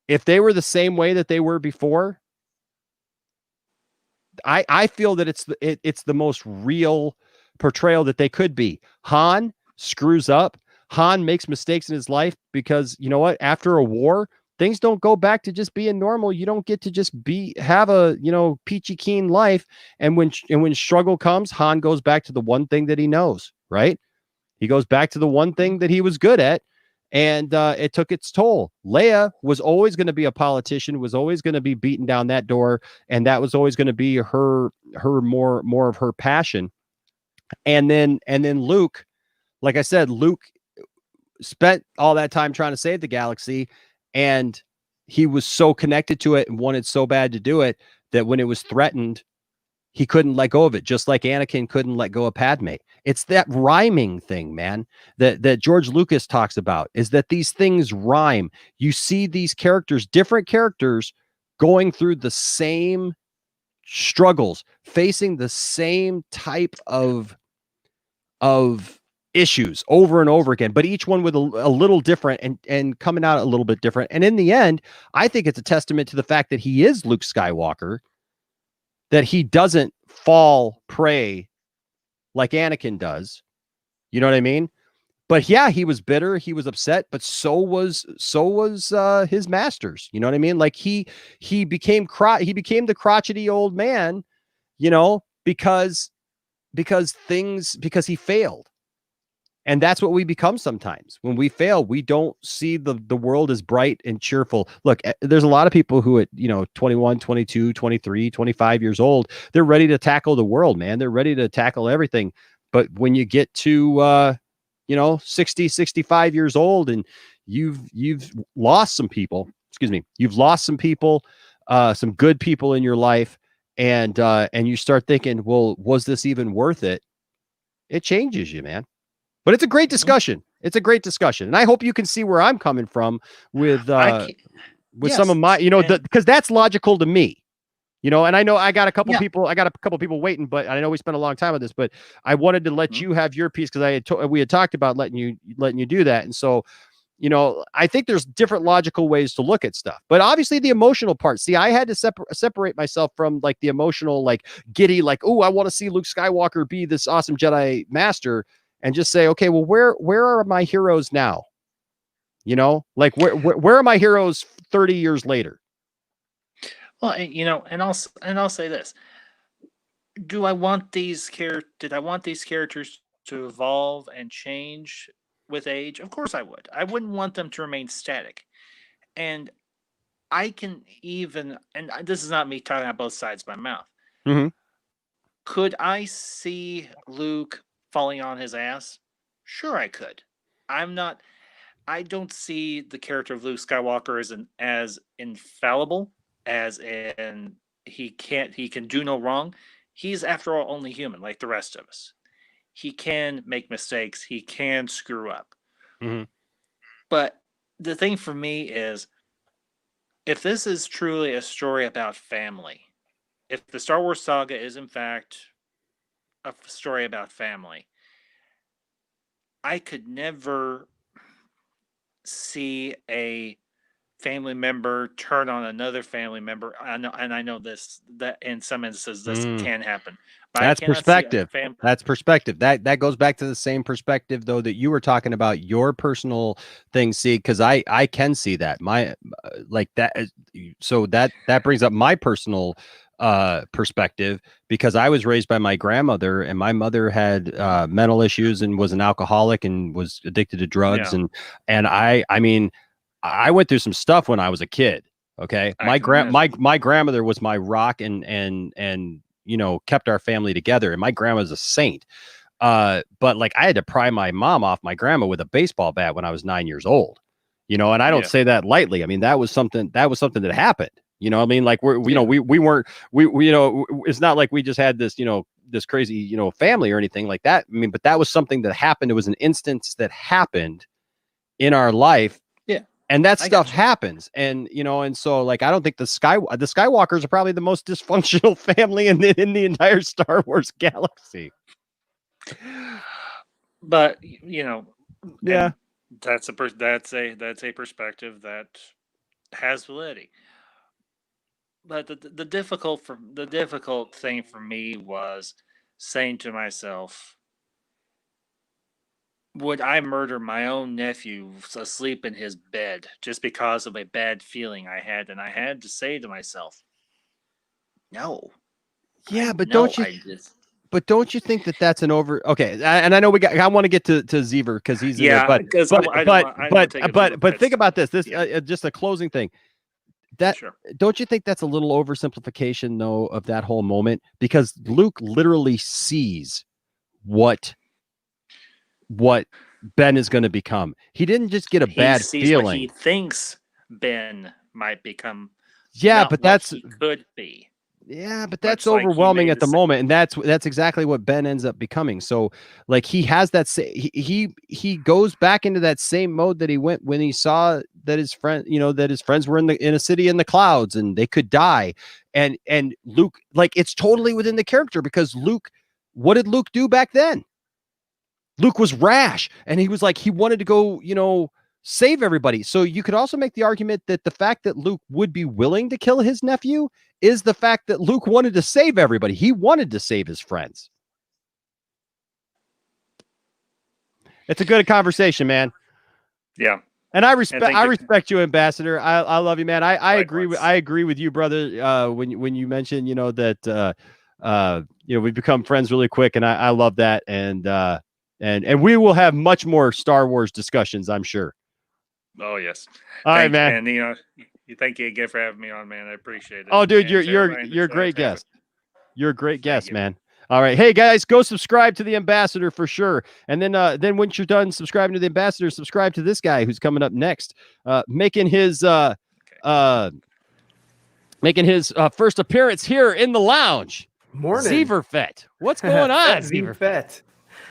if they were the same way that they were before, I feel that it's the most real portrayal that they could be. Han screws up. Han makes mistakes in his life because, you know what? After a war, things don't go back to just being normal. You don't get to just have a, peachy keen life. And when struggle comes, Han goes back to the one thing that he knows, right? He goes back to the one thing that he was good at. And it took its toll. Leia was always going to be a politician, was always going to be beaten down that door, and that was always going to be her more of her passion. And then Luke, like I said, Luke spent all that time trying to save the galaxy, and he was so connected to it and wanted so bad to do it that when it was threatened, he couldn't let go of it, just like Anakin couldn't let go of Padme. It's that rhyming thing, man, that George Lucas talks about, is that these things rhyme. You see these characters, different characters, going through the same struggles, facing the same type of issues over and over again, but each one with a little different and coming out a little bit different. And in the end, I think it's a testament to the fact that he is Luke Skywalker, that he doesn't fall prey like Anakin does. You know what I mean? But yeah, he was bitter, he was upset, but so was his masters. You know what I mean? Like he became the crotchety old man, because he failed. And that's what we become sometimes. When we fail, we don't see the world as bright and cheerful. Look, there's a lot of people who at 21, 22, 23, 25 years old, they're ready to tackle the world, man. They're ready to tackle everything. But when you get to 60, 65 years old and you've lost some people, you've lost some people, some good people in your life, and you start thinking, well, was this even worth it? It changes you, man. But it's a great discussion. It's a great discussion. And I hope you can see where I'm coming from with some of my, because that's logical to me, and I know I got a couple people waiting, but I know we spent a long time on this, but I wanted to let you have your piece because we had talked about letting you do that. And so, I think there's different logical ways to look at stuff, but obviously the emotional part, see, I had to separate myself from like the emotional, like giddy, like, oh, I want to see Luke Skywalker be this awesome Jedi master. And just say, okay, well, where are my heroes now? Like where are my heroes 30 years later? Well, and I'll say this: did I want these characters to evolve and change with age? Of course, I would. I wouldn't want them to remain static. And I can even, and this is not me talking out both sides of my mouth. Mm-hmm. Could I see Luke falling on his ass? Sure, I could. I don't see the character of Luke Skywalker as infallible, as in he can do no wrong. He's, after all, only human, like the rest of us. He can make mistakes. He can screw up. Mm-hmm. But the thing for me is, if this is truly a story about family, if the Star Wars saga is in fact a story about family, I could never see a family member turn on another family member. I know that in some instances this can happen. But that's perspective. That's perspective. That goes back to the same perspective though that you were talking about your personal thing. See, because I can see that so that brings up my personal perspective, because I was raised by my grandmother, and my mother had mental issues and was an alcoholic and was addicted to drugs. Yeah. And I mean, I went through some stuff when I was a kid. Okay. My grandmother was my rock and kept our family together, and my grandma's a saint. But like I had to pry my mom off my grandma with a baseball bat when I was 9 years old, and I don't say that lightly. I mean, that was something that happened. I mean, like we weren't, it's not like we just had this, this crazy, family or anything like that. But that was something that happened. It was an instance that happened in our life. Yeah. And that I stuff gotcha. happens. And, you know, and so like, I don't think the Skywalkers are probably the most dysfunctional family in the entire Star Wars galaxy. But you know, Yeah. and that's a perspective that has validity. But the difficult thing for me was saying to myself, would I murder my own nephew asleep in his bed just because of a bad feeling I had? And I had to say to myself, no. Yeah, but no, don't you? I just But don't you think that that's an over? Okay, and I know I want to get to Zever because he's in there, yeah, because I don't want to take it but think about this. This yeah. just a closing thing. That Sure. don't you think that's a little oversimplification though of that whole moment? Because Luke literally sees what Ben is going to become. He didn't just get a He bad sees feeling. what he thinks Ben might become. Yeah, not but what that's he could be. yeah, but that's Much like he overwhelming made at the moment, and that's exactly what Ben ends up becoming. So, like, he has that he goes back into that same mode that he went when he saw that his friends were in a city in the clouds and they could die, and Luke, like, it's totally within the character because Luke, what did Luke do back then? Luke was rash, and he was like he wanted to go, save everybody. So you could also make the argument that the fact that Luke would be willing to kill his nephew is the fact that Luke wanted to save everybody. He wanted to save his friends. It's a good conversation, man. Yeah. And I respect you, Ambassador. I love you, man. I agree with you, brother. When you mentioned, that we've become friends really quick, and I love that. And we will have much more Star Wars discussions, I'm sure. Oh yes. All right, man. And thank you again for having me on, man. I appreciate it. Oh, dude, And you're a great guest. You're a great guest, man. All right, hey guys, go subscribe to the Ambassador for sure. And then once you're done subscribing to the Ambassador, subscribe to this guy who's coming up next, making his first appearance here in the lounge. Morning. Zever Fett. What's going on, Zever Fett?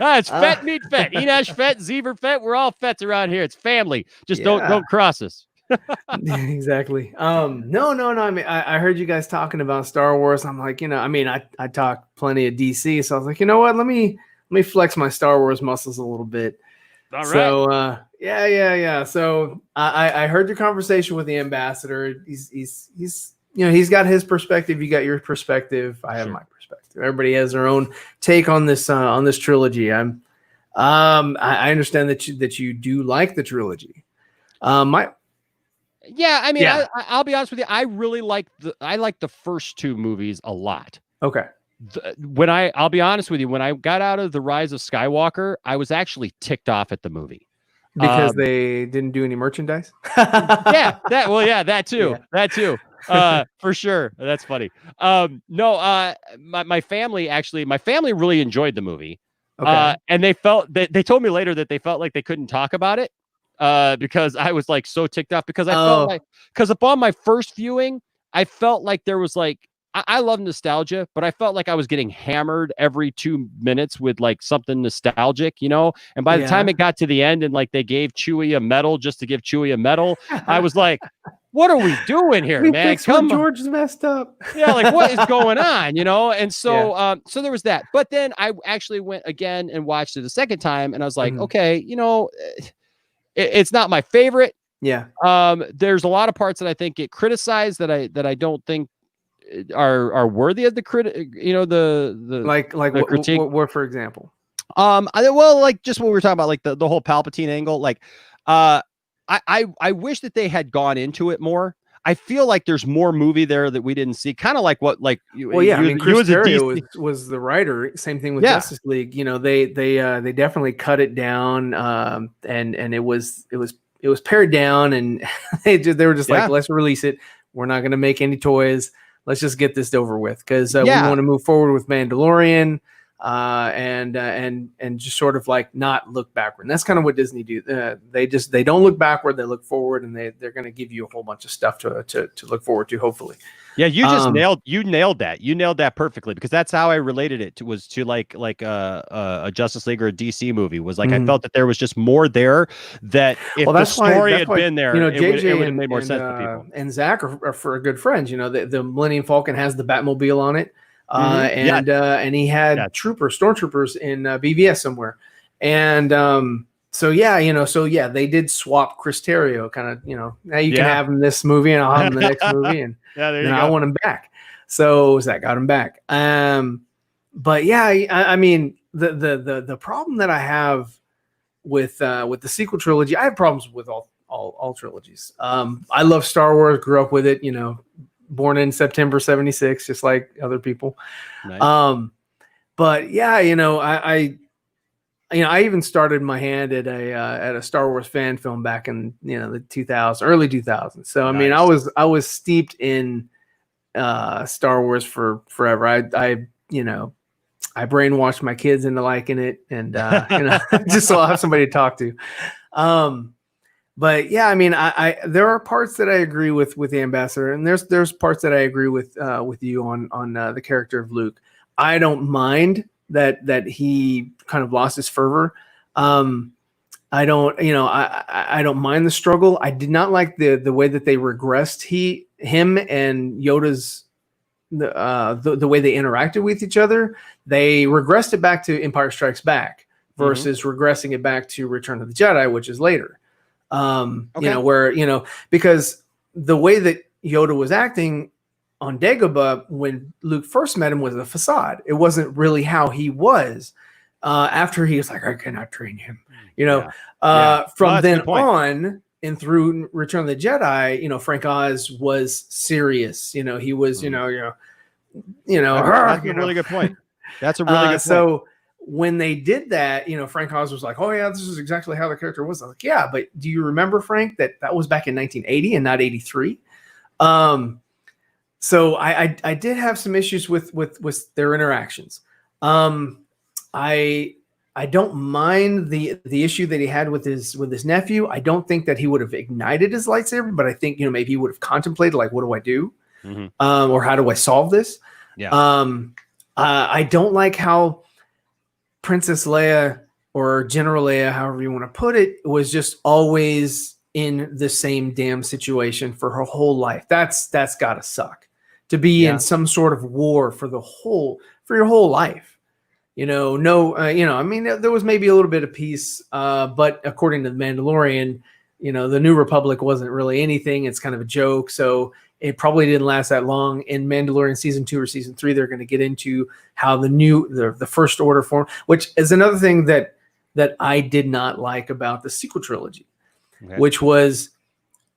It's Fett meet Fett. Enosh Fett, Zever Fett. We're all Fets around here. It's family. Just don't cross us. Exactly. No. I mean, I heard you guys talking about Star Wars. I'm like, I talk plenty of DC, so I was like, you know what? Let me flex my Star Wars muscles a little bit. All right. So yeah. So I heard your conversation with the Ambassador. He's got his perspective. You got your perspective. I have my perspective. Everybody has their own take on this trilogy. I understand that you do like the trilogy. I'll be honest with you. I really like the first two movies a lot. Okay. I'll be honest with you, when I got out of The Rise of Skywalker, I was actually ticked off at the movie. Because they didn't do any merchandise? That too. For sure. That's funny. My family really enjoyed the movie. Okay. And they told me later that they felt like they couldn't talk about it because I was like so ticked off because I felt like, because upon my first viewing, I felt like there was like, I love nostalgia, but I felt like I was getting hammered every 2 minutes with like something nostalgic, and by the time it got to the end and like they gave Chewie a medal just to give Chewie a medal, I was like, what are we doing here, man? Come on. George's messed up. Yeah, like what is going on, And so so there was that. But then I actually went again and watched it a second time, and I was like, okay, it's not my favorite. Yeah. There's a lot of parts that I think get criticized that I don't think are worthy of the the critique. What for example? Like just what we were talking about, like the whole Palpatine angle. Like, I wish that they had gone into it more. I feel like there's more movie there that we didn't see. Kind of like what, like Chris Terrio was the writer. Same thing with Justice League. They definitely cut it down, and it was pared down, and they were just like, let's release it. We're not going to make any toys. Let's just get this over with because we want to move forward with Mandalorian. and just sort of like not look backward. And that's kind of what Disney do. They don't look backward, they look forward, and they're going to give you a whole bunch of stuff to look forward to, hopefully. Yeah, you just nailed that. You nailed that perfectly, because that's how I related it to like a Justice League or a DC movie. Was like, I felt that there was just more there, that if the story had been there, JJ it would have made more sense to people. And Zach are for good friends. The Millennium Falcon has the Batmobile on it. And he had stormtroopers in BVS somewhere. And so they did swap Chris Terrio, kind of, now you can have him in this movie and I'll have him in the next movie, and I want him back. So Zach got him back. But yeah, I mean, the problem that I have with the sequel trilogy, I have problems with all trilogies. I love Star Wars, grew up with it, born in September 76, just like other people. Nice. But yeah, I even started my hand at a Star Wars fan film back in the early 2000s. So I mean, I was steeped in Star Wars for forever. I brainwashed my kids into liking it, and just so I'll have somebody to talk to. But yeah, I mean, I there are parts that I agree with the ambassador, and there's parts that I agree with you on the character of Luke. I don't mind that he kind of lost his fervor. I don't mind the struggle. I did not like the way that they regressed him and Yoda's the way they interacted with each other. They regressed it back to Empire Strikes Back versus regressing it back to Return of the Jedi, which is later. Because the way that Yoda was acting on Dagobah when Luke first met him was a facade. It wasn't really how he was. After he was like, I cannot train him, from then on and through Return of the Jedi, Frank Oz was serious. He was, that's a really good point. That's a really good point. So when they did that, Frank Oz was like, oh yeah, this is exactly how the character was. I was like, yeah, but do you remember, Frank, that was back in 1980 and not 83? So I did have some issues with their interactions. I don't mind the issue that he had with his nephew. I don't think that he would have ignited his lightsaber, but I think maybe he would have contemplated, like, what do I do, or how do I solve this? Yeah. I don't like how Princess Leia, or General Leia, however you want to put it, was just always in the same damn situation for her whole life. That's gotta suck, to be in some sort of war for your whole life. I mean, there was maybe a little bit of peace, but according to the Mandalorian, the New Republic wasn't really anything. It's kind of a joke. So it probably didn't last that long. In Mandalorian season 2 or season 3, they're going to get into how the First Order formed, which is another thing that I did not like about the sequel trilogy, which was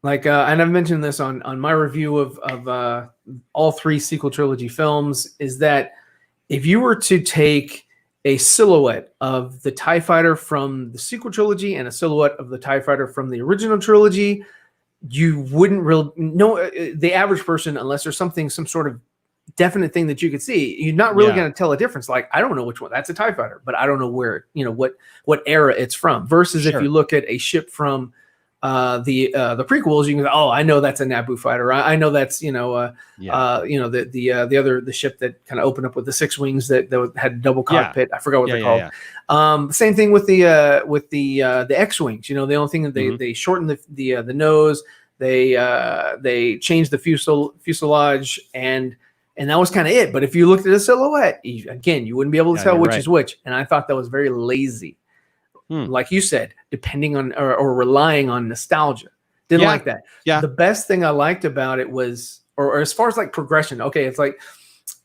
like, and I've mentioned this on my review of all 3 sequel trilogy films, is that if you were to take a silhouette of the TIE fighter from the sequel trilogy and a silhouette of the TIE fighter from the original trilogy, you wouldn't really know the average person, unless there's some sort of definite thing that you could see. You're not really going to tell a difference. Like, I don't know which one. That's a TIE fighter, but I don't know where, what era it's from. Versus if you look at a ship from the prequels, you can go, oh, I know that's a Naboo fighter. I know that's the ship that kind of opened up with the 6 wings that had double cockpit. I forgot what they're called. Same thing with the X-wings. The only thing that they shortened the nose, they changed the fuselage, and that was kind of it. But if you looked at a silhouette, you wouldn't be able to tell which is which. And I thought that was very lazy. Like you said, depending on or relying on nostalgia. Didn't like that. Yeah. The best thing I liked about it was, or as far as like progression, okay, it's like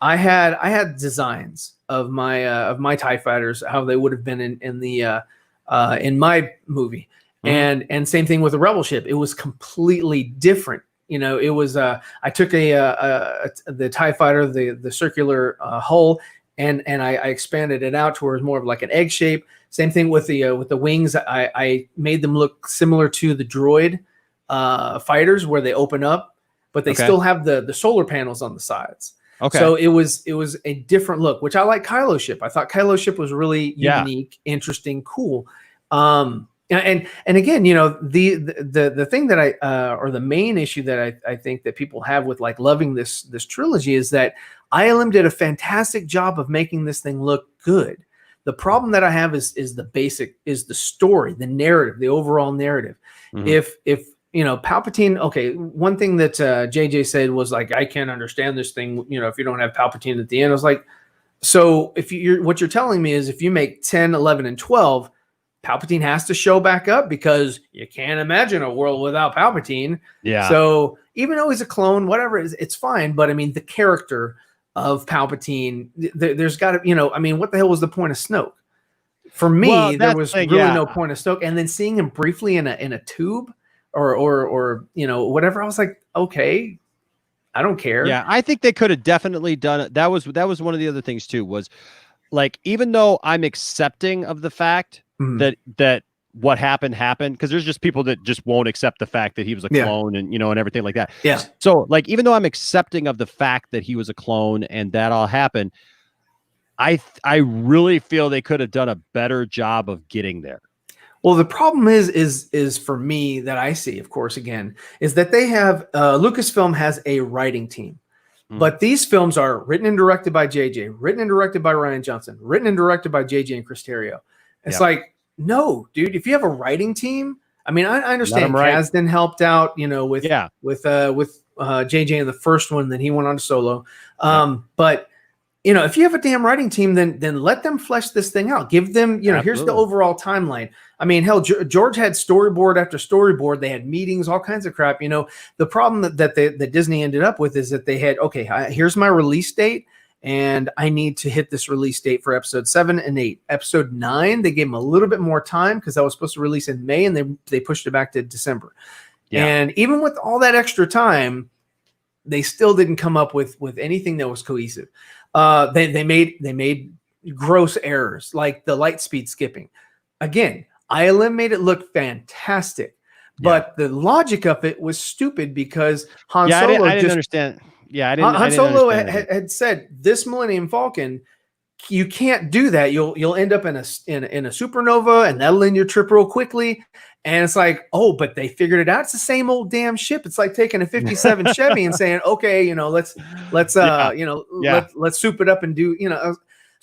I had designs of my TIE fighters, how they would have been in my movie. And same thing with the Rebel ship. It was completely different. It was I took the TIE fighter, the circular hull, and I expanded it out towards more of like an egg shape. Same thing with the wings. I made them look similar to the droid fighters, where they open up, but they still have the solar panels on the sides. Okay. So it was a different look, which I like Kylo's ship. I thought Kylo's ship was really unique, interesting, cool. And again, you know, the thing that or the main issue that I think that people have with like loving this trilogy is that ILM did a fantastic job of making this thing look good. The problem that I have is the story, the narrative, the overall narrative. If you know, Palpatine, okay, one thing that JJ said was like, I can't understand this thing, you know, if you don't have Palpatine at the end. I was like, so if what you're telling me is if you make 10, 11, and 12, Palpatine has to show back up because you can't imagine a world without Palpatine. Yeah. So even though he's a clone, whatever, it's fine. But I mean, the character of Palpatine, there's got to, you know, I mean, what the hell was the point of Snoke? For me, there was really no point of Snoke. And then seeing him briefly in a tube or you know, whatever, I was like, okay, I don't care. Yeah, I think they could have definitely done it. That was one of the other things too, was like, even though I'm accepting of the fact that what happened, because there's just people that just won't accept the fact that he was a clone and, you know, and everything like that. Yeah. So like, even though I'm accepting of the fact that he was a clone and that all happened, I really feel they could have done a better job of getting there. Well, the problem is for me that I see, of course, again, is that they have Lucasfilm has a writing team, but these films are written and directed by JJ, written and directed by Ryan Johnson, written and directed by JJ and Chris Terrio. It's like, no, dude, if you have a writing team, I mean, I understand Kasdan helped out, you know, with JJ in the first one, then he went on to Solo. But you know, if you have a damn writing team, then let them flesh this thing out. Give them, you know, here's the overall timeline. I mean, hell, George had storyboard after storyboard. They had meetings, all kinds of crap. You know, the problem that Disney ended up with is that they had, okay, here's my release date, and I need to hit this release date for episode 7 and 8. Episode 9, they gave them a little bit more time because that was supposed to release in May, and they pushed it back to December. Yeah. And even with all that extra time, they still didn't come up with anything that was cohesive. They made gross errors like the light speed skipping. Again, ILM made it look fantastic, but the logic of it was stupid because Han Solo I didn't understand. Yeah, Han Solo had said this Millennium Falcon, you can't do that. You'll end up in a supernova, and that'll end your trip real quickly. And it's like, oh, but they figured it out. It's the same old damn ship. It's like taking a 57 Chevy and saying, okay, you know, let's soup it up and do, you know.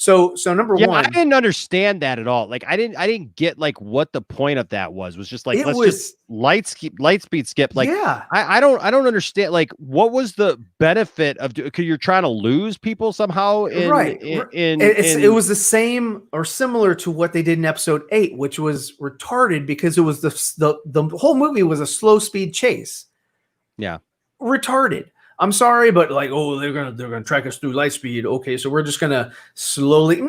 So number one, I didn't understand that at all. Like I didn't get like what the point of that was just like, just light speed skip. Like, I don't understand. Like, what was the benefit of because you're trying to lose people somehow? It was the same or similar to what they did in episode 8, which was retarded because it was the whole movie was a slow speed chase. Yeah. Retarded. I'm sorry, but like, oh, they're gonna track us through light speed. Okay, so we're just gonna slowly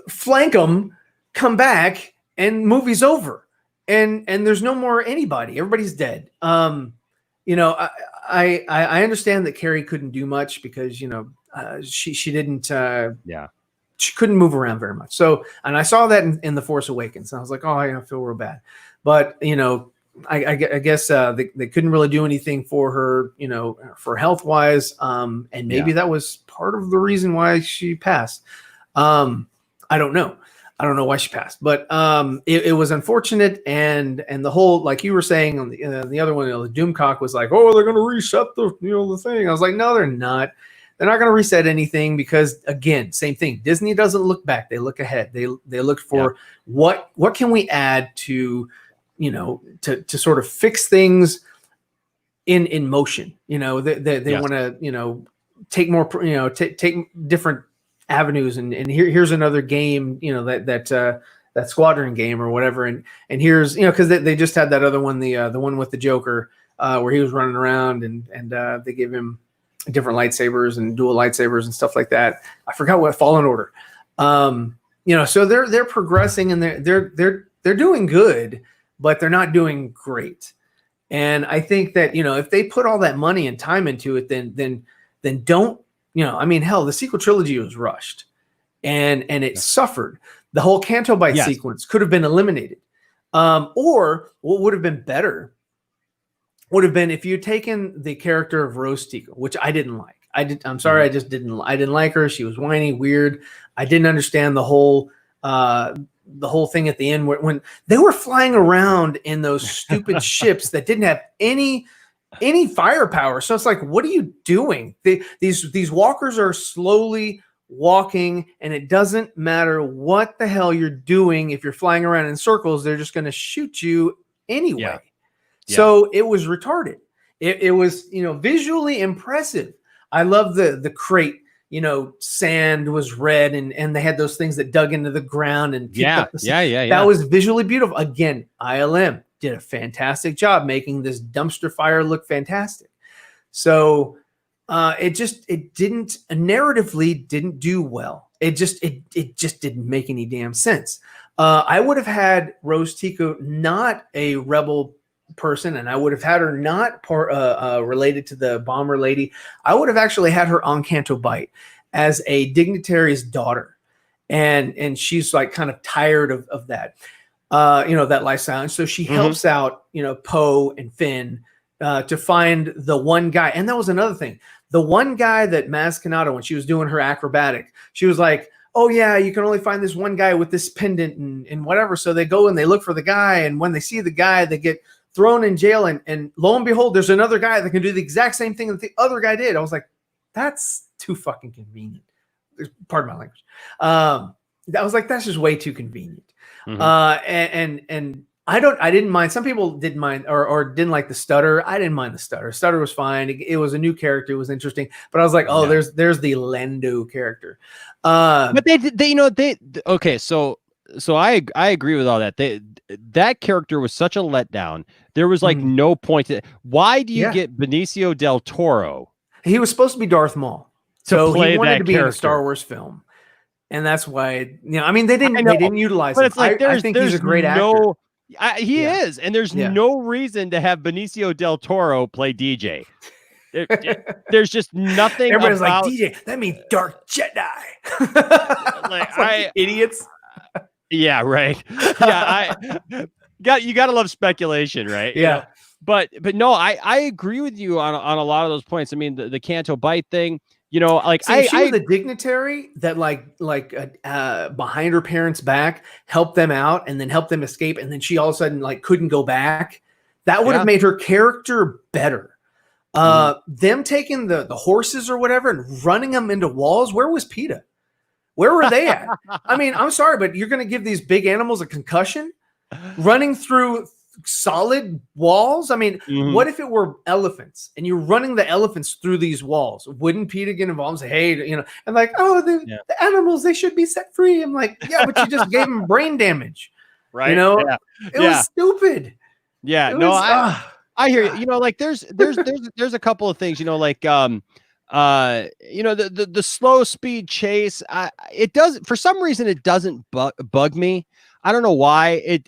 flank them, come back, and movie's over. And there's no more anybody. Everybody's dead. You know, I understand that Carrie couldn't do much because you know she didn't. She couldn't move around very much. So, and I saw that in The Force Awakens. And I was like, oh, I feel real bad. But you know. I guess they couldn't really do anything for her, you know, for health wise. And maybe that was part of the reason why she passed. I don't know. I don't know why she passed, but it was unfortunate. And the whole, like you were saying on the other one, you know, the Doomcock was like, oh, they're going to reset the thing. I was like, no, they're not. They're not going to reset anything because, again, same thing. Disney doesn't look back; they look ahead. They look for what can we add to. You know, to sort of fix things in motion. You know, they want to, you know, take more, you know, take different avenues and here's another game, you know, that Squadron game or whatever. And here's, you know, because they just had that other one, the one with the Joker, where he was running around and they gave him different lightsabers and dual lightsabers and stuff like that. I forgot what Fallen Order. You know, so they're progressing and they're doing good. But they're not doing great. And I think that, you know, if they put all that money and time into it, then don't, you know, I mean, hell, the sequel trilogy was rushed and it suffered. The whole Canto Bight sequence could have been eliminated. Or what would have been better would have been if you'd taken the character of Rose Tico, which I didn't like. I'm sorry, I didn't like her. She was whiny, weird. I didn't understand the whole thing at the end when they were flying around in those stupid ships that didn't have any firepower. So it's like, what are you doing? These walkers are slowly walking, and it doesn't matter what the hell you're doing. If you're flying around in circles, they're just going to shoot you anyway. Yeah. So it was retarded. It was, visually impressive. I love the crate. Sand was red, and they had those things that dug into the ground and yeah. That was visually beautiful. Again, ILM did a fantastic job making this dumpster fire look fantastic. So it didn't narratively didn't do well. It just didn't make any damn sense. I would have had Rose Tico not a rebel person, and I would have had her not related to the bomber lady. I would have actually had her on Canto Bight as a dignitary's daughter, and she's like kind of tired of that, that lifestyle. And so she helps out, Poe and Finn to find the one guy. And that was another thing. The one guy that Maz Kanata, when she was doing her acrobatic, she was like, oh yeah, you can only find this one guy with this pendant and whatever. So they go and they look for the guy, and when they see the guy, they get thrown in jail, and lo and behold, there's another guy that can do the exact same thing that the other guy did. I was like, that's too fucking convenient. Pardon my language. I was like, that's just way too convenient. And I didn't mind. Some people didn't mind or didn't like the stutter. I didn't mind the stutter. Stutter was fine. It was a new character. It was interesting. But I was like, there's the Lando character. But okay. So I agree with all that. That character was such a letdown. There was like no point to. Why do you get Benicio del Toro? He was supposed to be Darth Maul, so he wanted to be in a Star Wars film, and that's why they didn't utilize him. But it's like I think he's a great actor. He is, and there's no reason to have Benicio del Toro play DJ. There's just nothing. Everybody's like, DJ, that means Dark Jedi. like idiots. Yeah, right. Yeah, you gotta love speculation, right? Yeah. But no, I agree with you on a lot of those points. I mean, the Canto Bight thing, like she was a dignitary that behind her parents' back helped them out and then helped them escape, and then she all of a sudden couldn't go back. That would have made her character better. Them taking the horses or whatever and running them into walls. Where was PETA? Where were they at? I mean, I'm sorry, but you're going to give these big animals a concussion running through solid walls? I mean, what if it were elephants and you're running the elephants through these walls? Wouldn't PETA get involved and say, hey, and like, oh, the animals, they should be set free. I'm like, yeah, but you just gave them brain damage. Right. It was stupid. Yeah. I hear you. Like there's a couple of things, the slow speed chase, it does, for some reason it doesn't bug me. I don't know why.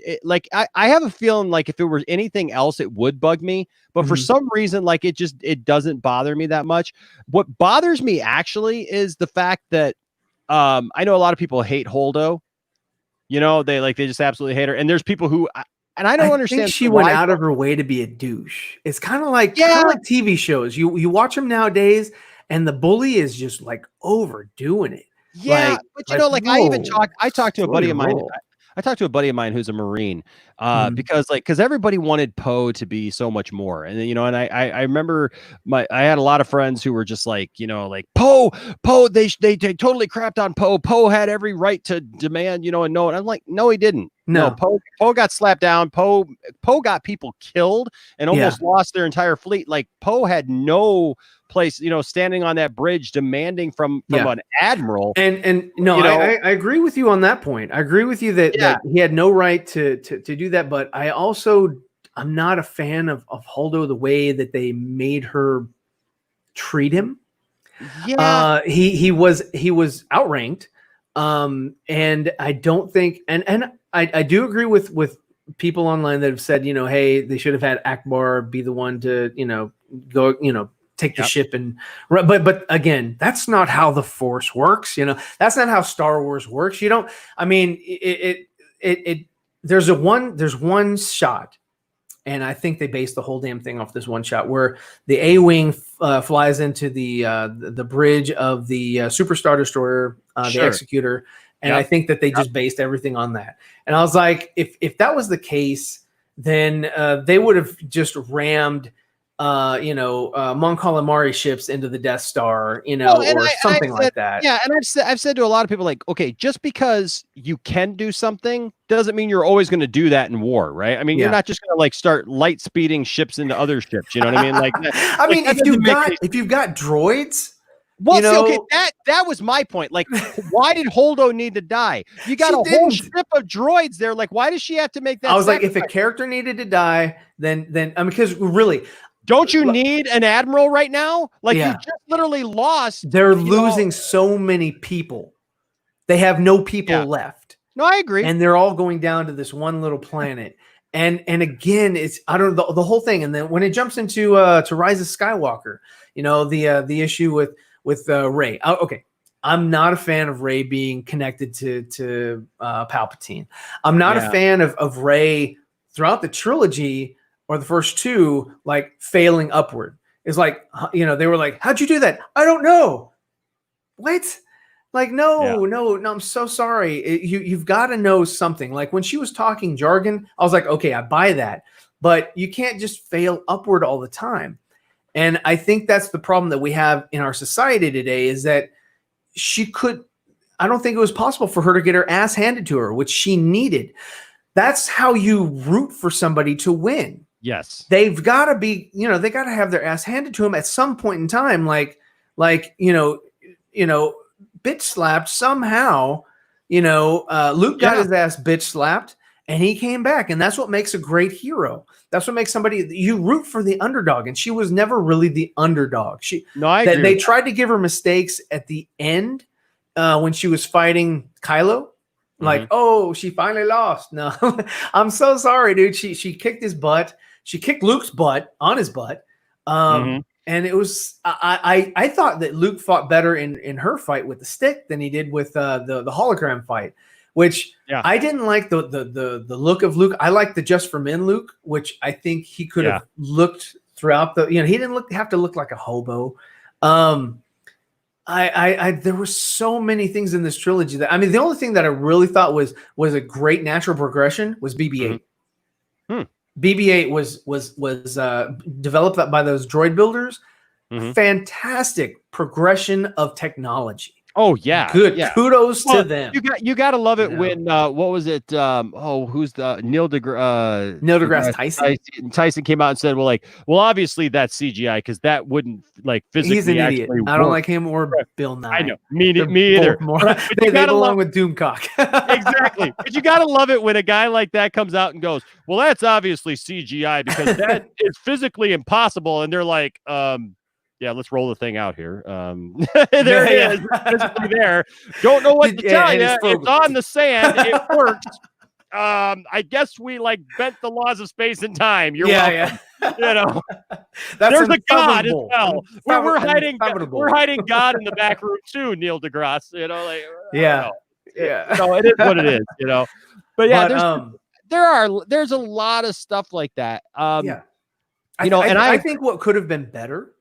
I have a feeling like if it were anything else it would bug me, but for some reason it doesn't bother me that much. What bothers me actually is the fact that I know a lot of people hate Holdo. They just absolutely hate her, and there's people who and I don't understand. Think she went out of her way to be a douche. It's kind of like TV shows. You watch them nowadays, and the bully is just overdoing it. Yeah, but I talked to a buddy of mine. I talked to a buddy of mine who's a Marine, because everybody wanted Poe to be so much more, and and I remember I had a lot of friends who were just Poe, they totally crapped on Poe. Poe had every right to demand, and no, and I'm like, no, he didn't. No, Poe got slapped down. Poe got people killed and almost lost their entire fleet. Like Poe had no place, standing on that bridge demanding from an admiral. And no, I agree with you on that point. I agree with you that he had no right to do that. But I'm not a fan of Holdo, the way that they made her treat him. Yeah, he was outranked. And I don't think, and I do agree with people online that have said, hey, they should have had Akbar be the one to, go, take the ship but again, that's not how the Force works. That's not how Star Wars works. There's one shot And I think they based the whole damn thing off this one shot where the A-wing flies into the bridge of the Superstar Destroyer, the Executor. And I think that they just based everything on that. And I was like, if that was the case, then they would have just rammed, Mon Calamari ships into the Death Star, or something like that. Yeah, and I've said to a lot of people, like, okay, just because you can do something doesn't mean you're always going to do that in war, right? I mean, you're not just going to like start light speeding ships into other ships. You know what I mean? Like, I mean, if you've got droids. Well, see, okay, that was my point. Like, why did Holdo need to die? You got a whole ship of droids there. Like, why does she have to make that? I was like, if a character needed to die, then I mean, because really, don't you need an admiral right now? Like, you just literally lost. They're losing so many people. They have no people left. No, I agree. And they're all going down to this one little planet. And again, it's I don't know the whole thing. And then when it jumps into to Rise of Skywalker, the issue with Rey. Okay, I'm not a fan of Rey being connected to Palpatine. I'm not a fan of Rey throughout the trilogy or the first two, like failing upward. It's like, they were like, how'd you do that? I don't know. What? Like, no, I'm so sorry. You've got to know something. Like when she was talking jargon, I was like, okay, I buy that. But you can't just fail upward all the time. And I think that's the problem that we have in our society today is that I don't think it was possible for her to get her ass handed to her, which she needed. That's how you root for somebody to win. Yes. They've got to be, they got to have their ass handed to them at some point in time. Like, bitch slapped somehow, Luke got his ass bitch slapped and he came back. And that's what makes a great hero. That's what makes somebody you root for the underdog. And she was never really the underdog. They tried to give her mistakes at the end when she was fighting Kylo. Like, oh, she finally lost. No, I'm so sorry, dude. She kicked his butt. She kicked Luke's butt on his butt. And it was I thought that Luke fought better in her fight with the stick than he did with the hologram fight, which I didn't like the look of Luke. I like the Just for Men Luke, which I think he could have looked throughout he didn't have to look like a hobo. There were so many things in this trilogy that the only thing that I really thought was a great natural progression was BB-8. BB-8 was developed by those droid builders. Fantastic progression of technology. Oh yeah, good. Yeah. Kudos to them. You got to love it when what was it? Who's the Neil deGrasse Tyson? Tyson came out and said, well, obviously that's CGI because that wouldn't like physically. He's an idiot. Work. I don't like him or Bill Nye. I know me either. They belong with Doomcock. Exactly, but you got to love it when a guy like that comes out and goes, well, that's obviously CGI because that is physically impossible, and they're like, yeah, let's roll the thing out here. There it is. Physically there. Don't know what to tell you. It's on the sand. It works. I guess we bent the laws of space and time. You're welcome. There's a God as well. We're hiding God in the back room too, Neil deGrasse. So it is what it is. But there's a lot of stuff like that. I think what could have been better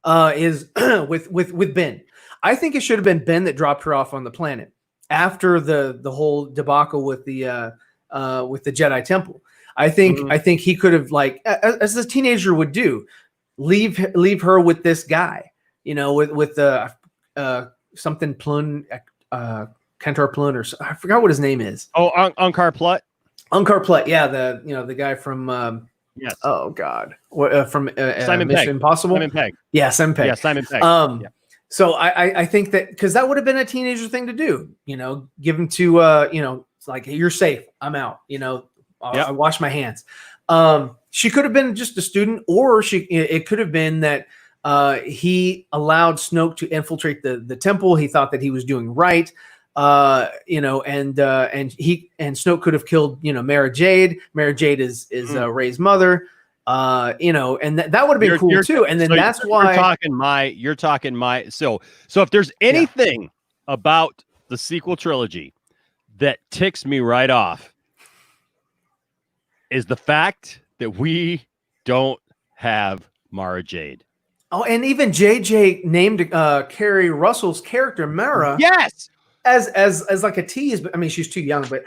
is with Ben. I think it should have been Ben that dropped her off on the planet after the whole debacle with the Jedi Temple. I think he could have as a teenager would do, leave her with this guy, with something Plun, Kantar Plun, or I forgot what his name is. Oh, Unkar Plutt. Unkar Plutt, yeah, the guy from yes. Oh God, from Simon Mission Pegg. Impossible. Simon Pegg. Yeah, Simon Pegg. Yeah, Simon Pegg. So I think that because that would have been a teenager thing to do, give him to it's like, hey, you're safe. I'm out. I wash my hands. She could have been just a student, or it could have been that he allowed Snoke to infiltrate the temple. He thought that he was doing right. And Snoke could have killed, Mara Jade. Mara Jade is Rey's mother. And that would have been cool too. And then that's why you're talking my. So if there's anything about the sequel trilogy that ticks me right off, is the fact that we don't have Mara Jade. Oh, and even JJ named Carrie Russell's character Mara Yes, as like a tease, but I mean she's too young, but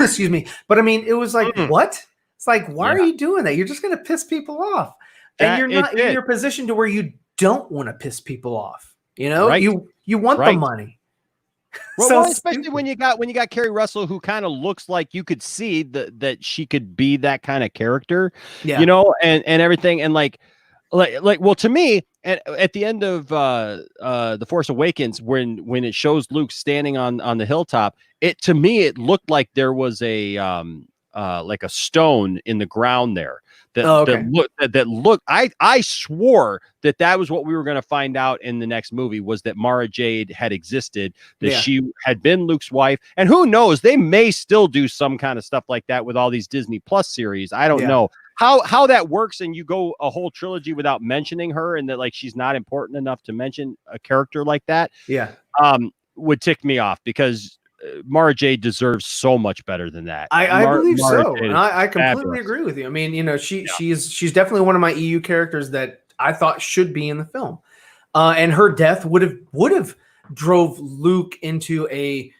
excuse me. But I mean it was like what? It's like, why are you doing that? You're just gonna piss people off. And you're not in your position to where you don't want to piss people off. You know, Right. you want the money. Well, especially when you got Carrie Russell, who kind of looks like you could see that she could be that kind of character, you know, and everything, and like well, to me, at the end of The Force Awakens, when it shows Luke standing on the hilltop, to me it looked like there was a like a stone in the ground there that looked. I swore that was what we were going to find out in the next movie, was that Mara Jade had existed, that she had been Luke's wife, and who knows, they may still do some kind of stuff like that with all these Disney Plus series. I don't know how that works, and you go a whole trilogy without mentioning her, and that like she's not important enough to mention a character like that. Would tick me off, because Mara Jade deserves so much better than that. I believe Mara so. And I completely agree with you. I mean, you know, she's definitely one of my EU characters that I thought should be in the film. And her death would have drove Luke into a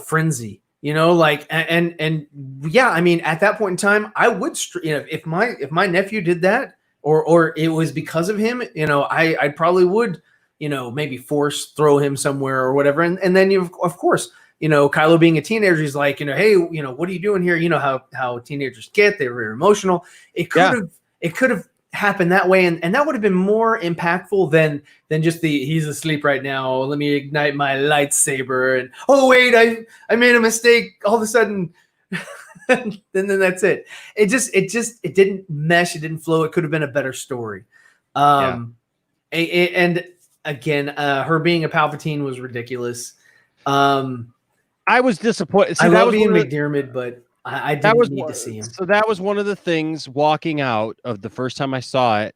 frenzy. You know, like and yeah, I mean, at that point in time, I would, you know, if my nephew did that, or it was because of him, you know, I probably would, you know, maybe throw him somewhere or whatever. And then of course, you know, Kylo being a teenager, he's like, you know, hey, you know, what are you doing here? You know how teenagers get, they're very emotional. It could have happened that way, and that would have been more impactful than just he's asleep right now, let me ignite my lightsaber, and oh wait, I made a mistake all of a sudden. And then that's it. It didn't mesh, it didn't flow. It could have been a better story. And again, her being a Palpatine was ridiculous. I was disappointed. I love Ian McDiarmid, but I didn't need to see him. So that was one of the things walking out of the first time I saw it.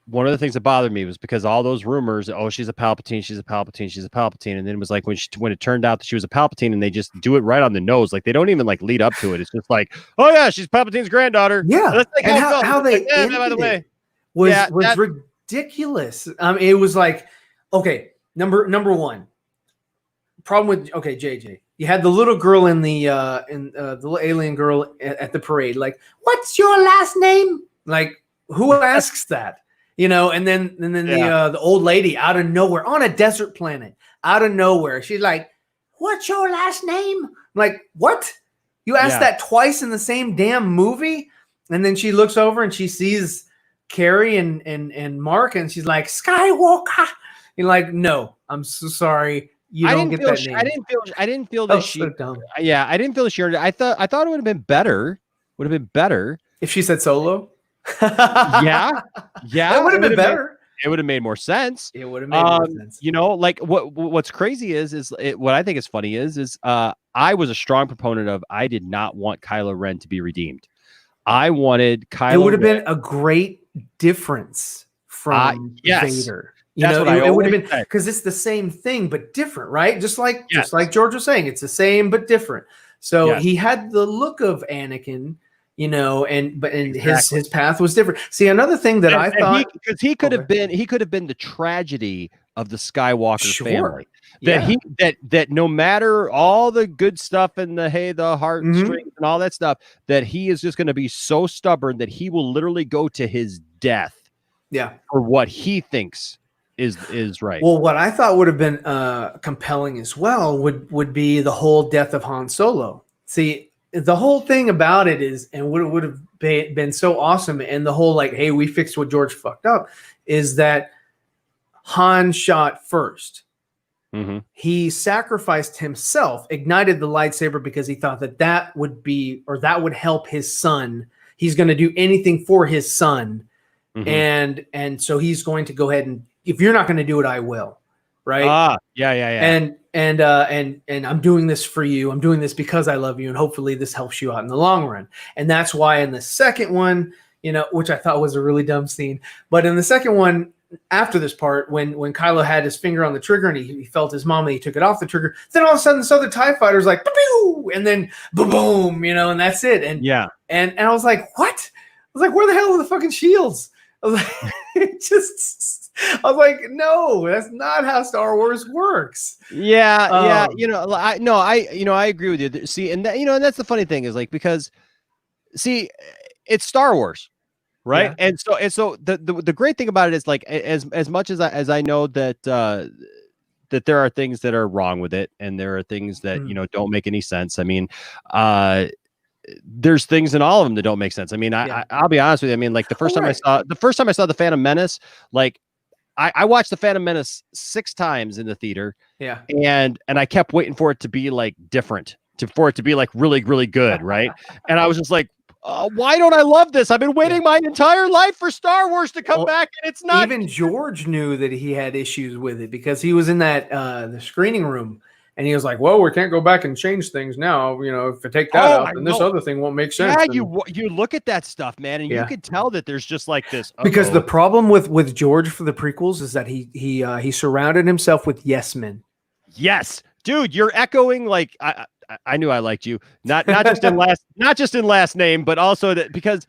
One of the things that bothered me was because all those rumors, oh, she's a Palpatine, she's a Palpatine, she's a Palpatine. And then it was like when it turned out that she was a Palpatine, and they just do it right on the nose. Like they don't even like lead up to it. It's just like, oh yeah, she's Palpatine's granddaughter. Yeah. Let's take and how they by the way was ridiculous. It was like, okay, number one. Problem with JJ. You had the little girl in the little alien girl at the parade. Like, what's your last name? Like, who asks that? You know, and then the old lady out of nowhere on a desert planet, out of nowhere, she's like, "What's your last name?" I'm like, what? You asked that twice in the same damn movie? And then she looks over and she sees Carrie and Mark, and she's like, Skywalker. You're like, no, I'm so sorry. You don't get that name. I didn't feel that she. Yeah, I didn't feel that she earned it. I thought it would have been better. Would have been better if she said Solo. yeah, it would have been better. It would have made more sense. It would have made more sense. You know, like what's crazy is what I think is funny is I was a strong proponent of. I did not want Kylo Ren to be redeemed. I wanted Kylo. It would have been a great difference from Vader. You know, it would have been, because it's the same thing but different, right? Just like George was saying, it's the same but different. So he had the look of Anakin, you know, but his path was different. See, another thing that I thought, because he could have been the tragedy of the Skywalker family. That no matter all the good stuff and the heartstrings and all that stuff, that he is just going to be so stubborn that he will literally go to his death. For what he thinks is right. Well, what I thought would have been compelling as well would be the whole death of Han Solo. See, the whole thing about it is, and what would have been so awesome, and the whole like, hey, we fixed what George fucked up, is that Han shot first. He sacrificed himself, ignited the lightsaber because he thought that would help his son. He's going to do anything for his son. And so he's going to go ahead and, if you're not going to do it, I will. Right. And I'm doing this for you. I'm doing this because I love you. And hopefully this helps you out in the long run. And that's why in the second one, you know, which I thought was a really dumb scene, but in the second one, after this part, when Kylo had his finger on the trigger and he felt his mom and he took it off the trigger, then all of a sudden this other TIE fighter's like, "Pew!" And then boom, and that's it. And and I was like, what? I was like, where the hell are the fucking shields? I was like, I was like, no, that's not how Star Wars works. Yeah. I agree with you. See, and that, and that's the funny thing is like, because see, it's Star Wars. Right. Yeah. And so the great thing about it is like, as much as I know that that there are things that are wrong with it, and there are things that, don't make any sense. I mean, there's things in all of them that don't make sense. I mean, I'll be honest with you. I mean, like the first time I saw the Phantom Menace, like I watched the Phantom Menace 6 times in the theater. Yeah. And I kept waiting for it to be like different, for it to be like really, really good. Right. And I was just like, why don't I love this? I've been waiting my entire life for Star Wars to come back, and it's not. Even George knew that he had issues with it because he was in that the screening room, and he was like, "Well, we can't go back and change things now. If I take that out, then this other thing won't make sense." Yeah, you look at that stuff, man, and you can tell that there's just like this. Because the problem with George for the prequels is that he surrounded himself with yes men. Yes, dude, you're echoing like I knew I liked you, not just in last name, but also that because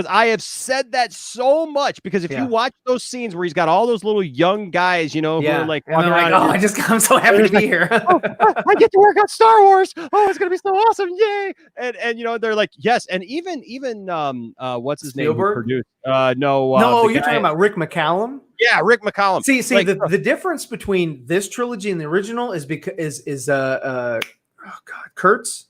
I have said that so much. Because if you watch those scenes where he's got all those little young guys, who are like walking around, I'm so happy to be here. I get to work on Star Wars. Oh, it's gonna be so awesome, yay! And they're like, yes, and even what's his name? Who produced? No, you're talking about Rick McCallum. Yeah, Rick McCallum. See, like, the difference between this trilogy and the original is Kurtz.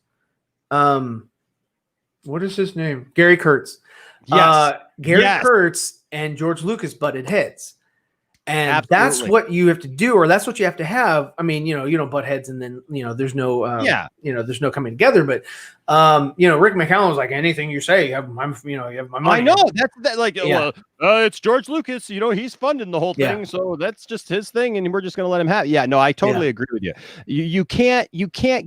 What is his name? Gary Kurtz. Yes. Gary Kurtz and George Lucas butted heads. And that's what you have to do, or that's what you have to have. I mean, you don't butt heads and then, there's no, there's no coming together. But, Rick McCallum was like, anything you say, you have my money. I know that's like, it's George Lucas, he's funding the whole thing. So that's just his thing. And we're just going to let him have it. Yeah, no, I totally agree with you. You can't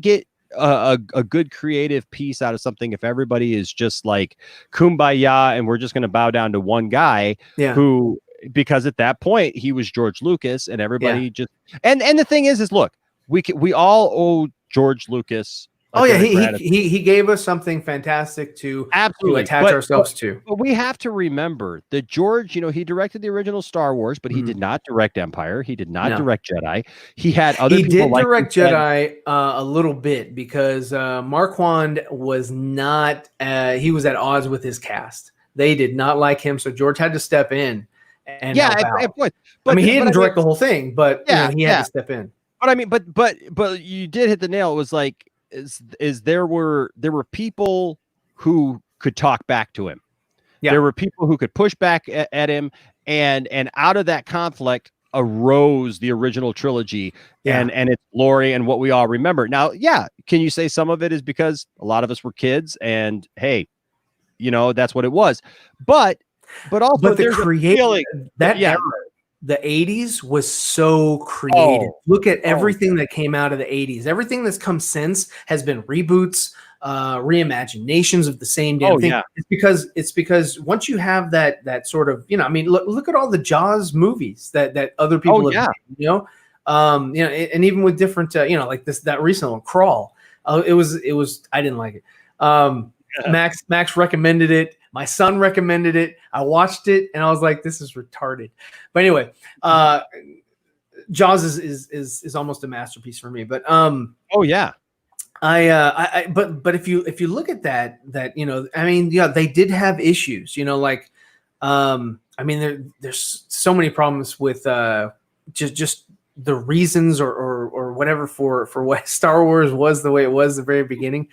get a good creative piece out of something if everybody is just like kumbaya and we're just going to bow down to one guy who, because at that point he was George Lucas and everybody just and the thing is look, we all owe George Lucas. He gave us something fantastic to attach ourselves to. But we have to remember that George, he directed the original Star Wars, but he did not direct Empire. He did not direct Jedi. He had other people. He did direct Jedi a little bit because Marquand was not. He was at odds with his cast. They did not like him, so George had to step in. And he didn't direct the whole thing, but he had to step in. But I mean, but you did hit the nail. It was like. Is there were people who could talk back to him. Yeah. There were people who could push back at him, and out of that conflict arose the original trilogy and its glory and what we all remember. Now, can you say some of it is because a lot of us were kids and hey, that's what it was. But also the creative era. The 80s was so creative. Look at everything that came out of the 80s. Everything that's come since has been reboots, reimaginations of the same damn thing. Yeah. It's because once you have that sort of, look at all the Jaws movies that other people have made, and even with different, that recent one, Crawl. It was I didn't like it. Max recommended it. My son recommended it. I watched it and I was like, this is retarded. But anyway, Jaws is almost a masterpiece for me. But but if you look at that, they did have issues, there's so many problems with just the reasons or whatever for what Star Wars was the way it was at the very beginning.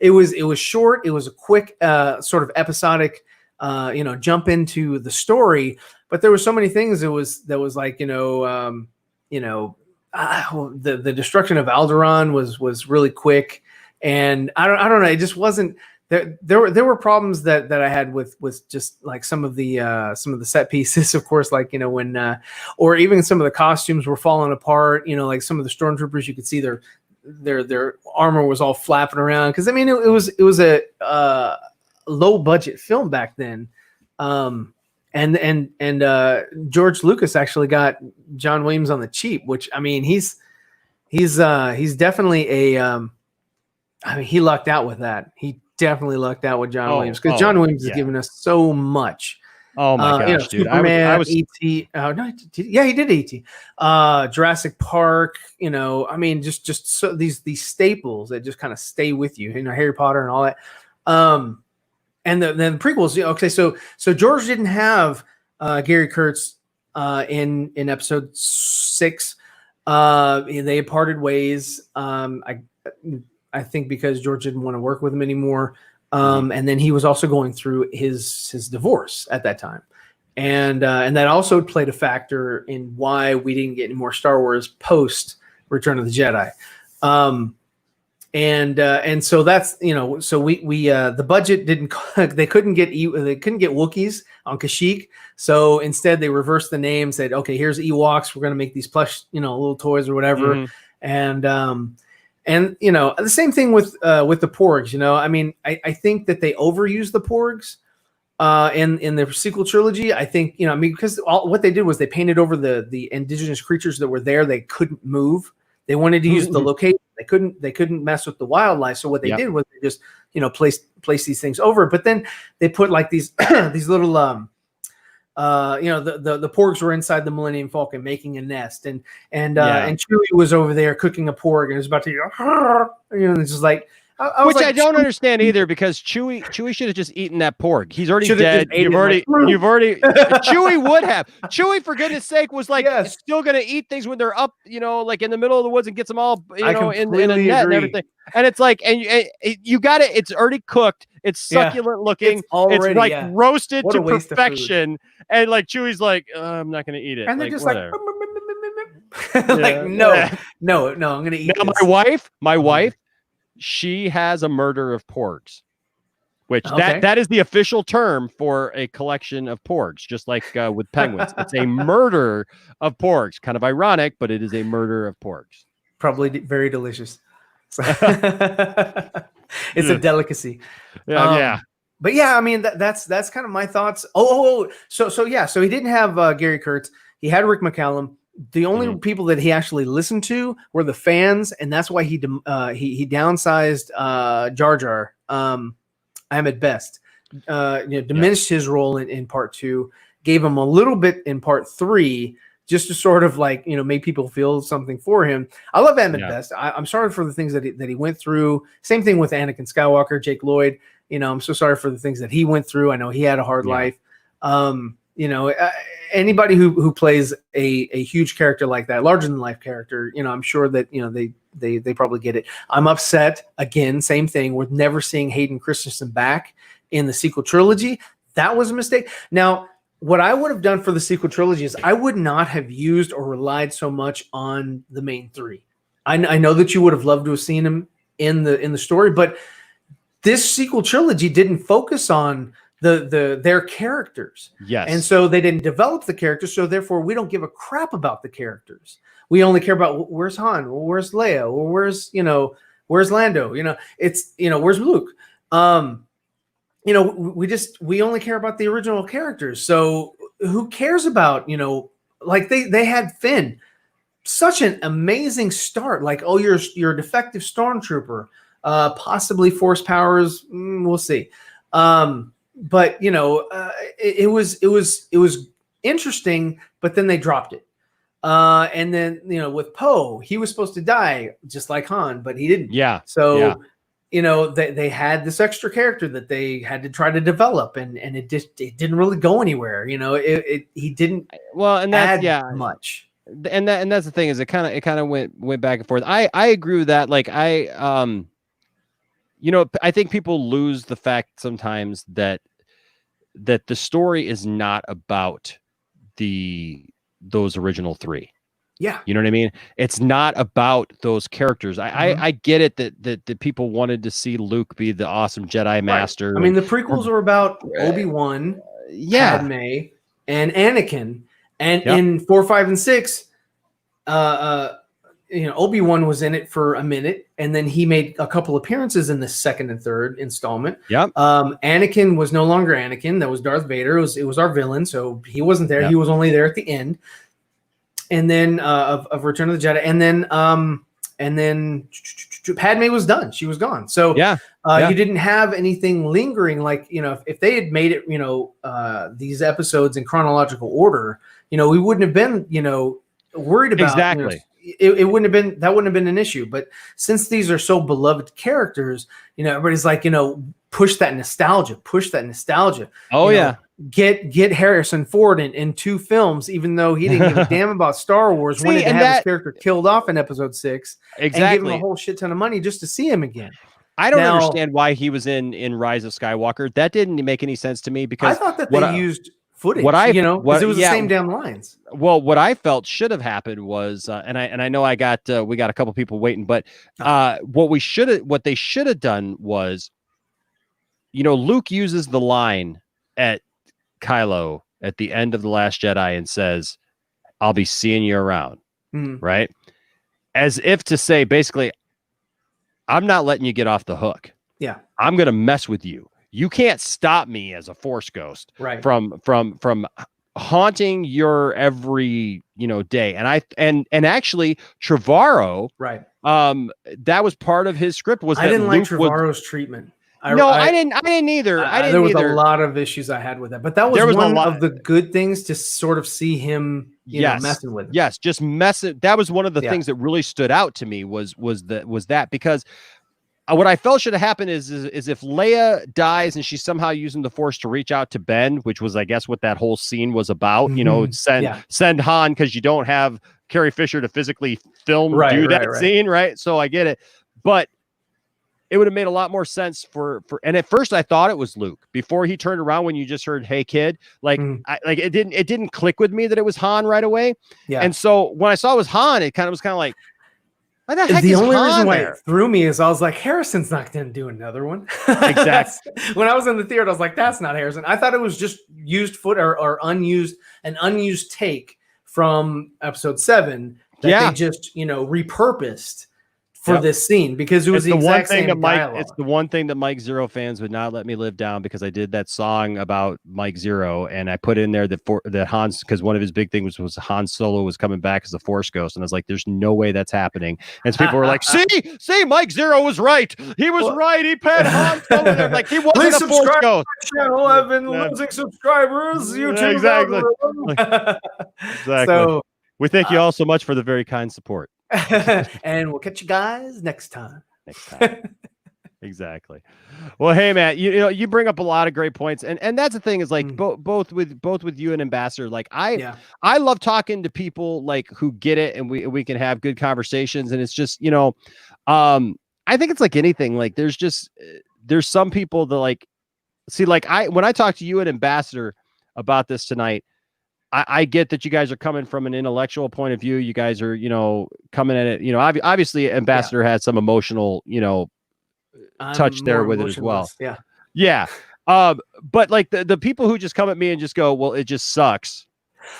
It was short. It was a quick sort of episodic, jump into the story. But there were so many things. That was like the destruction of Alderaan was really quick, and I don't know. It just wasn't there. There were problems that I had with just like some of the set pieces, of course, like when or even some of the costumes were falling apart. Like some of the stormtroopers, you could see their armor was all flapping around because it was a low budget film back then, and and George Lucas actually got John Williams on the cheap, which I mean he's definitely a I mean he lucked out with that. He definitely lucked out with John Williams because John Williams has given us so much. Oh my gosh, dude! Superman, I was E.T. No, yeah, he did E.T. Jurassic Park. You know, I mean, just so these staples that just kind of stay with you. You know, Harry Potter and all that. And then the prequels. Okay, so George didn't have Gary Kurtz in episode 6. They parted ways. I think because George didn't want to work with him anymore. And then he was also going through his divorce at that time. And that also played a factor in why we didn't get any more Star Wars post Return of the Jedi. And so that's, you know, so we the budget they couldn't get Wookiees on Kashyyyk. So instead they reversed the name, said, okay, here's Ewoks. We're going to make these plush, you know, little toys or whatever. And you know, the same thing with the Porgs. You know, I mean, I think that they overused the Porgs in the sequel trilogy. I think, you know, I mean, because what they did was they painted over the indigenous creatures that were there. They couldn't move. They wanted to use the location. They couldn't mess with the wildlife. So what they did was they just, you know, place these things over. But then they put like these these little you know, the Porgs were inside the Millennium Falcon making a nest, and Chewie was over there cooking a Porg and was about to, you know, it's just like, which I don't understand either, because Chewie should have just eaten that Porg. He's already dead. You've already Chewie would have. Chewie, for goodness sake, was like still gonna eat things when they're up, you know, like in the middle of the woods and gets them all, you know, in a net and everything. And it's like, and you got it. It's already cooked. It's succulent looking. It's like roasted to perfection. And like Chewie's like, I'm not gonna eat it. And they're like, just whatever. like, no, I'm gonna eat. Now, my wife, she has a murder of porgs, which that is the official term for a collection of porgs, just like with penguins. It's a murder of porgs. Kind of ironic, but it is a murder of porgs. Probably very delicious. It's a delicacy. Yeah. But yeah, I mean that's kind of my thoughts. So he didn't have Gary Kurtz. He had Rick McCallum. The only people that he actually listened to were the fans, and that's why he downsized Jar Jar. Ahmed Best, diminished his role in part 2, gave him a little bit in part 3, just to sort of like, you know, make people feel something for him. I love Ahmed Best. I'm sorry for the things that he went through. Same thing with Anakin Skywalker, Jake Lloyd. You know, I'm so sorry for the things that he went through. I know he had a hard life. You know, anybody who plays a huge character like that, larger than life character, you know, I'm sure that, you know, they probably get it. I'm upset again, same thing, with never seeing Hayden Christensen back in the sequel trilogy. That was a mistake. Now, what I would have done for the sequel trilogy is I would not have used or relied so much on the main 3. I know that you would have loved to have seen him in the story, but this sequel trilogy didn't focus on their characters. Yes. And so they didn't develop the characters, so therefore we don't give a crap about the characters. We only care about where's Han, where's Leia, or where's Lando, you know, it's, you know, where's Luke. You know, we only care about the original characters. So who cares about, you know, like they had Finn, such an amazing start. Like, oh, you're a defective stormtrooper, possibly force powers. We'll see. But you know, it was interesting, but then they dropped it. And then, you know, with Poe, he was supposed to die just like Han, but he didn't. Yeah. So, you know, they had this extra character that they had to try to develop, and it didn't really go anywhere. You know, he didn't add much. And that's the thing, is it kind of went back and forth. I agree with that. Like you know, I think people lose the fact sometimes that the story is not about those original 3. Yeah. You know what I mean? It's not about those characters. I get it that people wanted to see Luke be the awesome Jedi Master. I mean, the prequels were about Obi-Wan, Padme, and Anakin. And in 4, 5, and 6, Obi-Wan was in it for a minute, and then he made a couple appearances in the second and third installment. Yep. Anakin was no longer Anakin. That was Darth Vader. It was our villain, so he wasn't there. Yep. He was only there at the end. And then of Return of the Jedi, and then Padme was done. She was gone. So you didn't have anything lingering. Like, if they had made it, these episodes in chronological order, we wouldn't have been, worried about. Exactly. It wouldn't have been an issue. But since these are so beloved characters, everybody's like, push that nostalgia. Oh, yeah. Get Harrison Ford in 2 films, even though he didn't give a damn about Star Wars. Wanted to have his character killed off in Episode 6, exactly, and give him a whole shit ton of money just to see him again. I don't understand why he was in Rise of Skywalker. That didn't make any sense to me, because I thought that they used footage. Because it was the same damn lines. Well, what I felt should have happened was, and I know we got a couple people waiting, but what they should have done was, Luke uses the line at Kylo at the end of The Last Jedi and says, "I'll be seeing you around," right? As if to say, basically, I'm not letting you get off the hook. Yeah, I'm gonna mess with you. You can't stop me as a Force ghost, right? From haunting your every day. And actually, Trevorrow, right? That was part of his script. I didn't like Trevorrow's treatment. I didn't either. There was a lot of issues I had with that, but that was one of the good things to sort of see him, messing with him. Yes, just messing. That was one of the things that really stood out to me was that, because what I felt should have happened is if Leia dies and she's somehow using the Force to reach out to Ben, which was, I guess, what that whole scene was about. Send Han, because you don't have Carrie Fisher to physically do that scene, right? So I get it, but it would have made a lot more sense for. And at first I thought it was Luke before he turned around, when you just heard, "Hey kid," it didn't click with me that it was Han right away. Yeah. And so when I saw it was Han, it was kind of like, why the heck the is only Han reason why there? it threw me is I was like, Harrison's not going to do another one. Exactly. When I was in the theater, I was like, that's not Harrison. I thought it was just used or an unused take from Episode 7 that they just repurposed for this scene, because it was the exact same dialogue. It's the one thing that Mike Zero fans would not let me live down, because I did that song about Mike Zero, and I put in there that Hans, because one of his big things was Han Solo was coming back as a Force ghost, and I was like, "There's no way that's happening." And so people were like, "See, Mike Zero was right. He was right. He put Han Solo there. Like, he wasn't a Force ghost." Channel, I've been losing subscribers. YouTube exactly. Exactly. So we thank you all so much for the very kind support. And we'll catch you guys next time. Exactly. Well, hey man, you bring up a lot of great points, and that's the thing is, like, both with you and Ambassador, like I love talking to people like who get it, and we can have good conversations, and it's just I think it's like anything, like there's some people that, like, see, like when I talk to you and Ambassador about this tonight, I get that you guys are coming from an intellectual point of view. You guys are, coming at it. Obviously, Ambassador had some emotional, touch there with it as well. Yeah. Yeah. But like the people who just come at me and just go, "Well, it just sucks."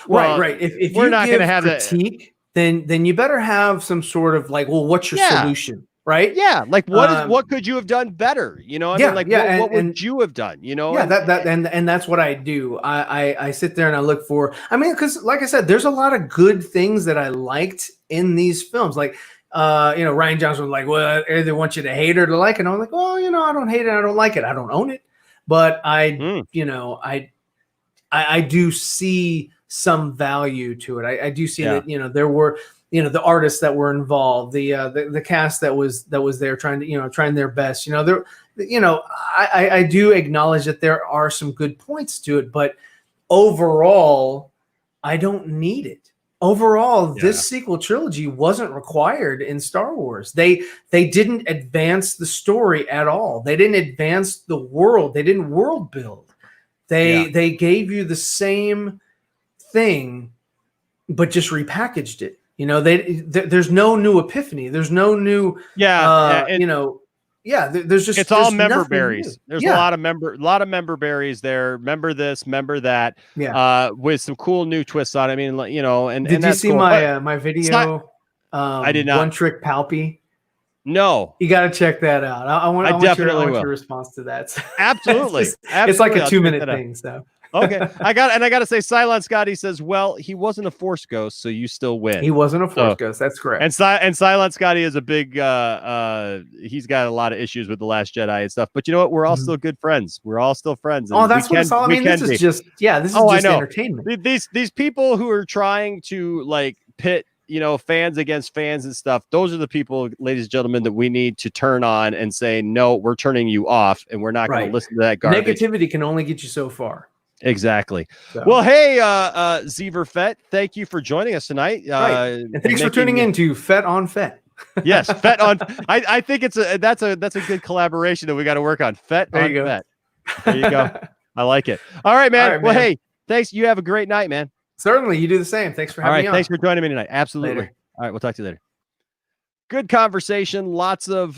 Well, right. If we're not going to have critique, then you better have some sort of like, well, what's your solution? Right? Yeah. Like what could you have done better? What would you have done? And that's what I do. I sit there and I look for, because like I said, there's a lot of good things that I liked in these films. Like, Ryan Johnson was like, well, I either want you to hate or to like it. And I'm like, well, I don't hate it. I don't like it. I don't own it. But I do see some value to it. I do see that, there were, the artists that were involved, the cast that was there trying their best. I do acknowledge that there are some good points to it, but overall, I don't need it. Overall, this sequel trilogy wasn't required in Star Wars. They didn't advance the story at all. They didn't advance the world. They didn't world build. They gave you the same thing, but just repackaged it. There's no new epiphany. There's no new, there's just, it's all member berries. There's a lot of member berries there. Remember this, remember that, with some cool new twists on it. I mean, and did you see cool. my video I did not. One Trick Palpy. No, You got to check that out. I want definitely your will. response to that. Absolutely. It's like a I'll check 2-minute that out. thing. So Okay. I got to say, Silent Scotty says, well, he wasn't a Force ghost, so you still win. he wasn't a Force ghost. That's correct. And Silent Scotty is a big he's got a lot of issues with The Last Jedi and stuff. But you know what? We're all still good friends. We're all still friends. Oh, that's what it's all. I mean, this is just entertainment. These people who are trying to like pit, you know, fans against fans and stuff. Those are the people, ladies and gentlemen, that we need to turn on and say, no, we're turning you off, and we're not going to listen to that garbage. Negativity can only get you so far. Exactly. So. Well, hey, Zever Fett, thank you for joining us tonight. And thanks for tuning in to Fett on Fett. Yes, Fett on. I think that's a good collaboration that we got to work on. Fett on Fett. There you go. I like it. All right, man. Well, hey, thanks. You have a great night, man. Certainly, you do the same. Thanks for having me on. Thanks for joining me tonight. Absolutely. Later. All right, we'll talk to you later. Good conversation. Lots of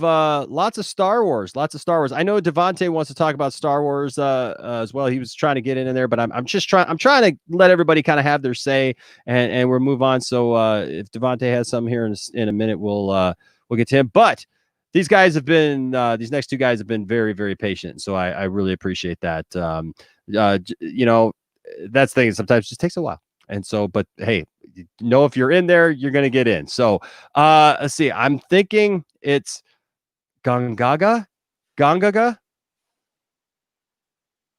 Star Wars. I know Devontae wants to talk about Star Wars as well. He was trying to get in there, but I'm trying to let everybody kind of have their say, and we'll move on. So if Devontae has something here in a minute, we'll get to him. But these guys have been these next two guys have been very, very patient. So I really appreciate that. You know, that's the thing. Sometimes it just takes a while. And so, but hey, you know, if you're in there, you're going to get in. So let's see. I'm thinking it's Gongaga.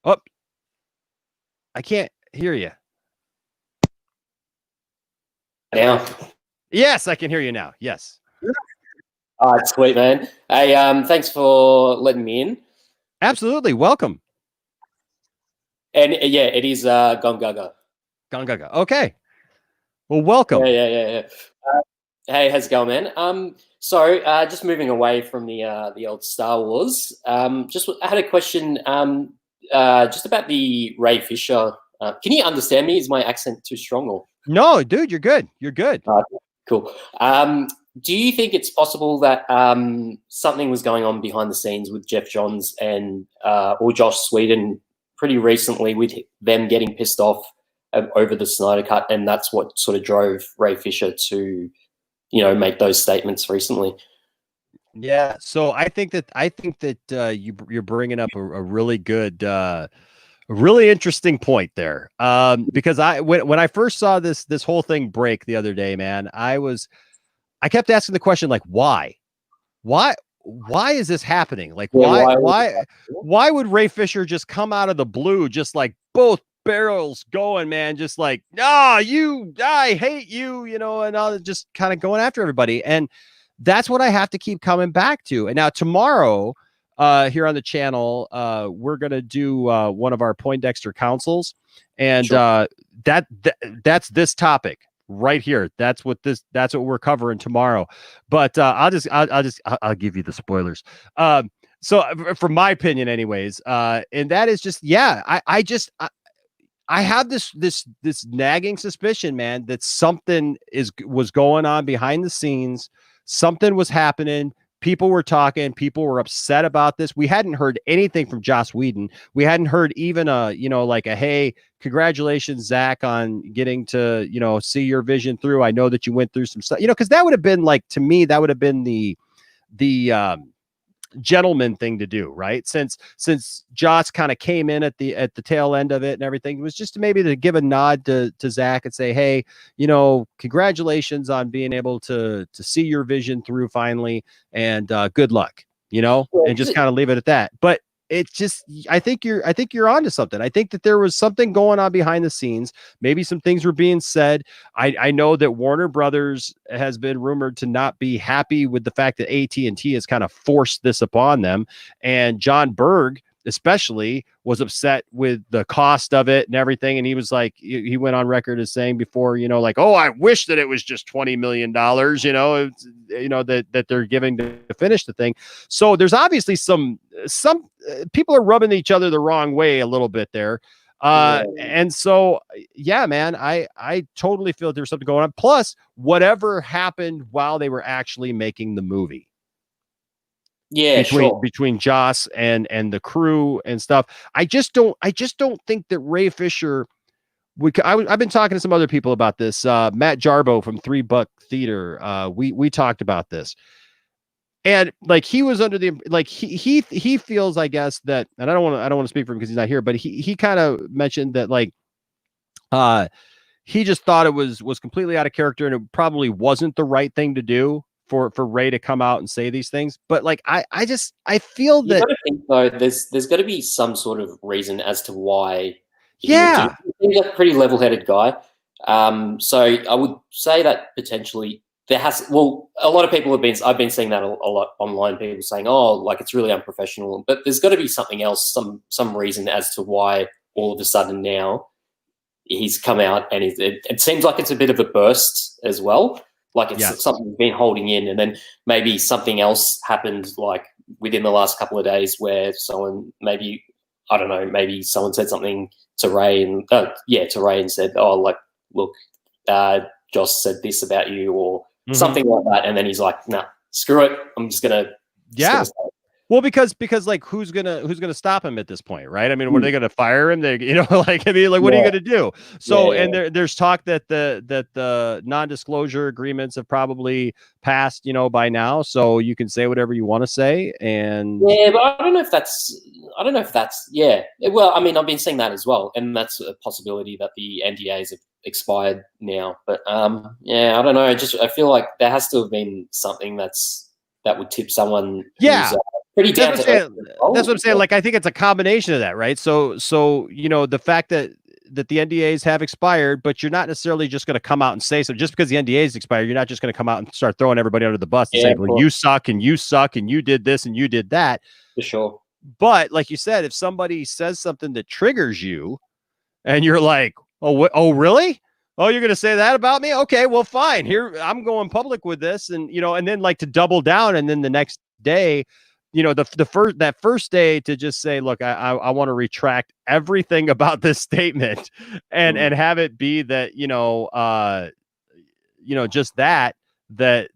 Oh, I can't hear you. Now? Yes, I can hear you now. Yes. All right, sweet, man. Hey, thanks for letting me in. Absolutely. Welcome. And yeah, it is Gongaga. Gongaga. Okay. Well, welcome. Yeah. Hey, how's it going, man? So just moving away from the old Star Wars. I had a question just about the Ray Fisher. Can you understand me? Is my accent too strong? Or no, dude, you're good. You're good. Cool. Do you think it's possible that something was going on behind the scenes with Jeff Johns and or Josh Sweden pretty recently, with them getting pissed off over the Snyder Cut, and that's what sort of drove Ray Fisher to, you know, make those statements recently? Yeah. So I think that you're bringing up a really good, really interesting point there. Because when I first saw this whole thing break the other day, man, I kept asking the question, like, why is this happening? Like, why would Ray Fisher just come out of the blue, just like both barrels going, man, just like, I hate you, you know, and all, just kind of going after everybody. And that's what I have to keep coming back to. And now tomorrow, here on the channel, we're gonna do one of our Poindexter councils, and sure. That's this topic right here. That's what we're covering tomorrow. But I'll give you the spoilers. So from my opinion, anyways, and that is just, yeah, I have this nagging suspicion, man, that something was going on behind the scenes. Something was happening. People were talking. People were upset about this. We hadn't heard anything from Joss Whedon. We hadn't heard even like a, hey, congratulations, Zach, on getting to, you know, see your vision through. I know that you went through some stuff, you know, because that would have been, like, to me, that would have been the gentleman thing to do, right? Since Joss kind of came in at the tail end of it and everything, it was just maybe to give a nod to Zach and say, hey, you know, congratulations on being able to see your vision through finally, and good luck, you know, and just kind of leave it at that. But it's just, I think you're onto something. I think that there was something going on behind the scenes. Maybe some things were being said. I know that Warner Brothers has been rumored to not be happy with the fact that AT&T has kind of forced this upon them. And John Berg especially was upset with the cost of it and everything. And he was like, he went on record as saying before, you know, like, oh, I wish that it was just $20 million, you know, that they're giving to finish the thing. So there's obviously some people are rubbing each other the wrong way a little bit there. And so, yeah, man, I totally feel there's something going on. Plus whatever happened while they were actually making the movie. Yeah, between Joss and the crew and stuff. I just don't think that Ray Fisher I've been talking to some other people about this. Matt Jarbo from $3 Theater. We talked about this, and like he was under the like he feels, I guess, that, and I don't want to speak for him because he's not here, but he kind of mentioned that like he just thought it was completely out of character, and it probably wasn't the right thing to do for Ray to come out and say these things. But like I feel You that, got to think though. There's got to be some sort of reason as to why. yeah. He's a pretty level-headed guy. So I would say that potentially there has. Well, a lot of people I've been seeing that a lot online. People saying, "Oh, like it's really unprofessional." But there's got to be something else, some reason as to why all of a sudden now he's come out, and it seems like it's a bit of a burst as well. Like it's something he's been holding in, and then maybe something else happened like within the last couple of days where someone maybe, I don't know, maybe someone said something to Ray and said, "Oh, like, look, Josh said this about you," or something like that. And then he's like, "Nah, screw it. I'm just gonna." Well, because like who's gonna stop him at this point, right? I mean, what are they gonna fire him? They, like, I mean, like, what are you gonna do? So, and there's talk that the non-disclosure agreements have probably passed, by now, so you can say whatever you want to say. And yeah, but I don't know if that's yeah. Well, I mean, I've been seeing that as well, and that's a possibility that the NDAs have expired now. But yeah, I don't know. I feel like there has to have been something that would tip someone. Yeah. Who's, pretty down to earth. That's what I'm saying. Like, I think it's a combination of that, right? So the fact that the NDAs have expired, but you're not necessarily just going to come out and say so. Just because the NDAs expired, you're not just going to come out and start throwing everybody under the bus and saying, "Well, you suck and you did this and you did that." For sure. But like you said, if somebody says something that triggers you, and you're like, "Oh, really? Oh, you're going to say that about me? Okay, well, fine. Here, I'm going public with this," and and then like to double down, and then the next day, that first day to just say, "Look, I want to retract everything about this statement," and have it be that just that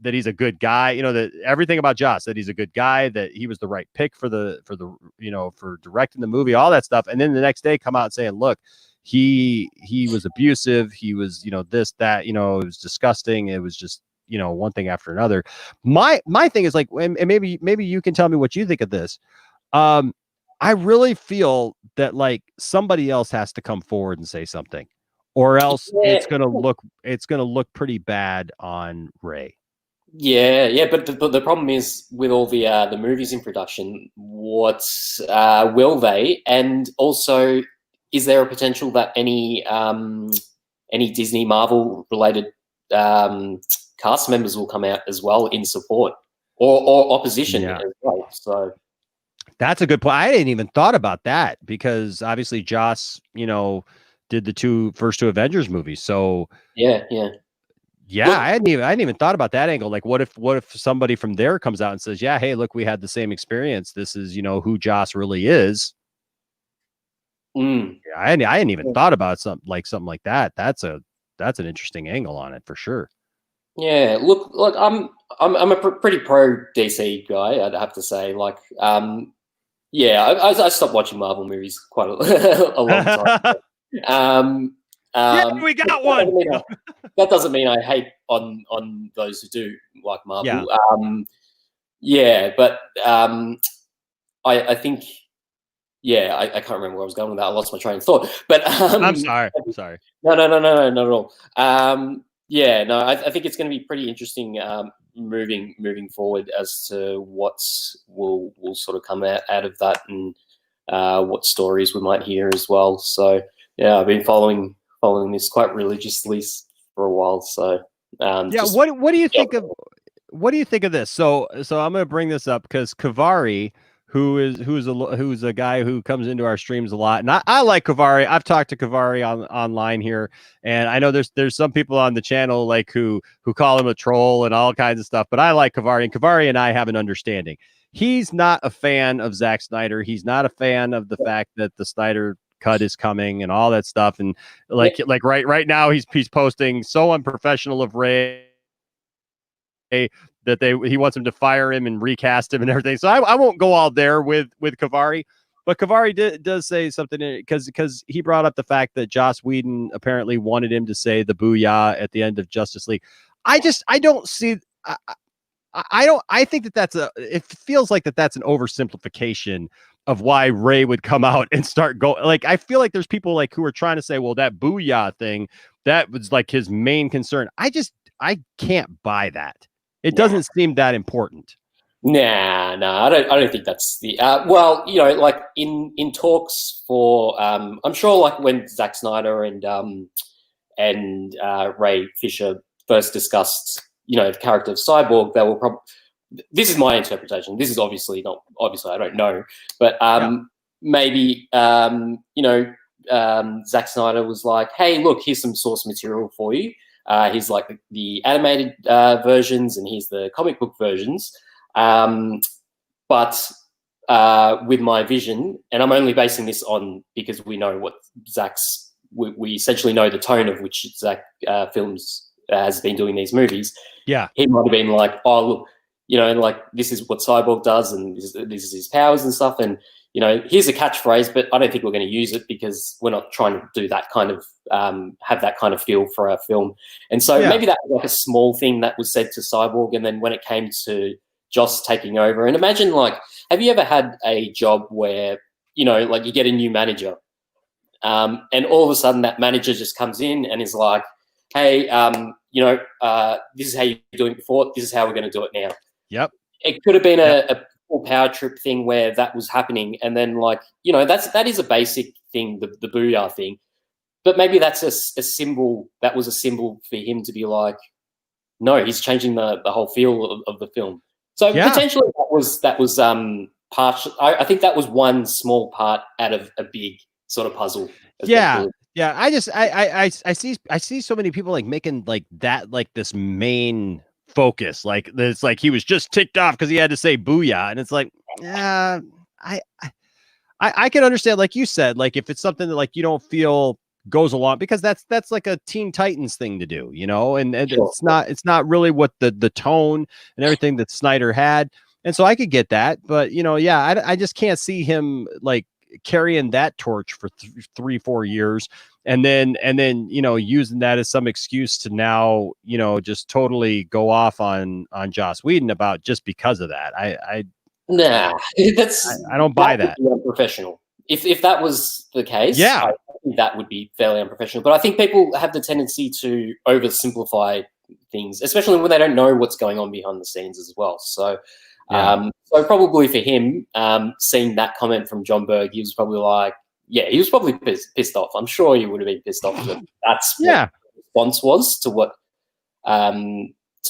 he's a good guy, that everything about Joss, that he's a good guy, that he was the right pick for for directing the movie, all that stuff, and then the next day come out and saying, "Look, he was abusive, he was this, that, it was disgusting, it was just." One thing after another. My thing is like, and maybe you can tell me what you think of this. I really feel that like somebody else has to come forward and say something, or else it's gonna look pretty bad on Ray. Yeah, but the problem is with all the movies in production, what will they? And also, is there a potential that any Disney Marvel related cast members will come out as well in support or opposition as well? So that's a good point. I didn't even thought about that, because obviously Joss, did the first two Avengers movies. So yeah. Well, I hadn't even thought about that angle. Like, what if somebody from there comes out and says, "Yeah, hey, look, we had the same experience. This is, who Joss really is." Yeah, I hadn't even thought about something like that. That's an interesting angle on it for sure. Yeah, look, I'm a pretty pro DC guy, I'd have to say. Like, I stopped watching Marvel movies quite a long time. We got one. That doesn't mean I hate on those who do like Marvel. But I think. Yeah, I can't remember where I was going with that. I lost my train of thought. But I'm sorry. No, not at all. I think it's going to be pretty interesting moving forward as to what will sort of come out of that, and what stories we might hear as well. So yeah, I've been following this quite religiously for a while. So what do you think of this? So I'm going to bring this up because Kavari, who's a guy who comes into our streams a lot, and I like Kavari. I've talked to Kavari online here, and I know there's some people on the channel like who call him a troll and all kinds of stuff, but I like Kavari, and Kavari and I have an understanding. He's not a fan of Zack Snyder. He's not a fan of the fact that the Snyder cut is coming and all that stuff, and like right now he's posting so unprofessional of Ray that he wants him to fire him and recast him and everything. So I won't go all there with Kavari, But Kavari does say something because he brought up the fact that Joss Whedon apparently wanted him to say the booyah at the end of Justice League. I don't see. I think it feels like that's an oversimplification of why Ray would come out and start going. Like, I feel like there's people like who are trying to say, well, that booyah thing, that was like his main concern. I can't buy that. It doesn't seem that important. Nah, I don't think that's the well, you know, like in talks for I'm sure like when Zack Snyder and Ray Fisher first discussed, you know, the character of Cyborg, they will probably, this is my interpretation, this is obviously I don't know, but maybe you know, Zack Snyder was like, hey, look, here's some source material for you. Here's like the animated versions and here's the comic book versions. But with my vision, and I'm only basing this on because we know what Zach's, we essentially know the tone of which Zach Films has been doing these movies. Yeah. He might have been like, oh, look, you know, like this is what Cyborg does and this is his powers and stuff. And, you know, here's a catchphrase, but I don't think we're going to use it because we're not trying to do that kind of, have that kind of feel for our film. And so maybe that was like a small thing that was said to Cyborg. And then when it came to Joss taking over, and imagine, like, have you ever had a job where, you know, like you get a new manager and all of a sudden that manager just comes in and is like, hey, you know, this is how you were doing it before, this is how we're going to do it now. Yep. It could have been a full power trip thing where that was happening. And then, like, you know, that is a basic thing, the booyah thing. But maybe that's a symbol, that was a symbol for him to be like, no, he's changing the whole feel of the film. So potentially that was partial. I think that was one small part out of a big sort of puzzle. Yeah. I see so many people like making like that, like this main focus, like it's like he was just ticked off because he had to say booyah, and it's like, I can understand, like you said, like if it's something that like you don't feel goes along, because that's like a Teen Titans thing to do, you know, and Sure. it's not really what the tone and everything that Snyder had, and so I could get that, but you know, I just can't see him like carrying that torch for 3-4 years and then you know, using that as some excuse to now, you know, just totally go off on Joss Whedon about just because of that. I don't buy that. Unprofessional. If that was the case, yeah, I think that would be fairly unprofessional. But I think people have the tendency to oversimplify things, especially when they don't know what's going on behind the scenes as well. So, so probably for him, seeing that comment from John Berg, he was probably like, he was probably pissed off. I'm sure he would have been pissed off. That that's what the response was to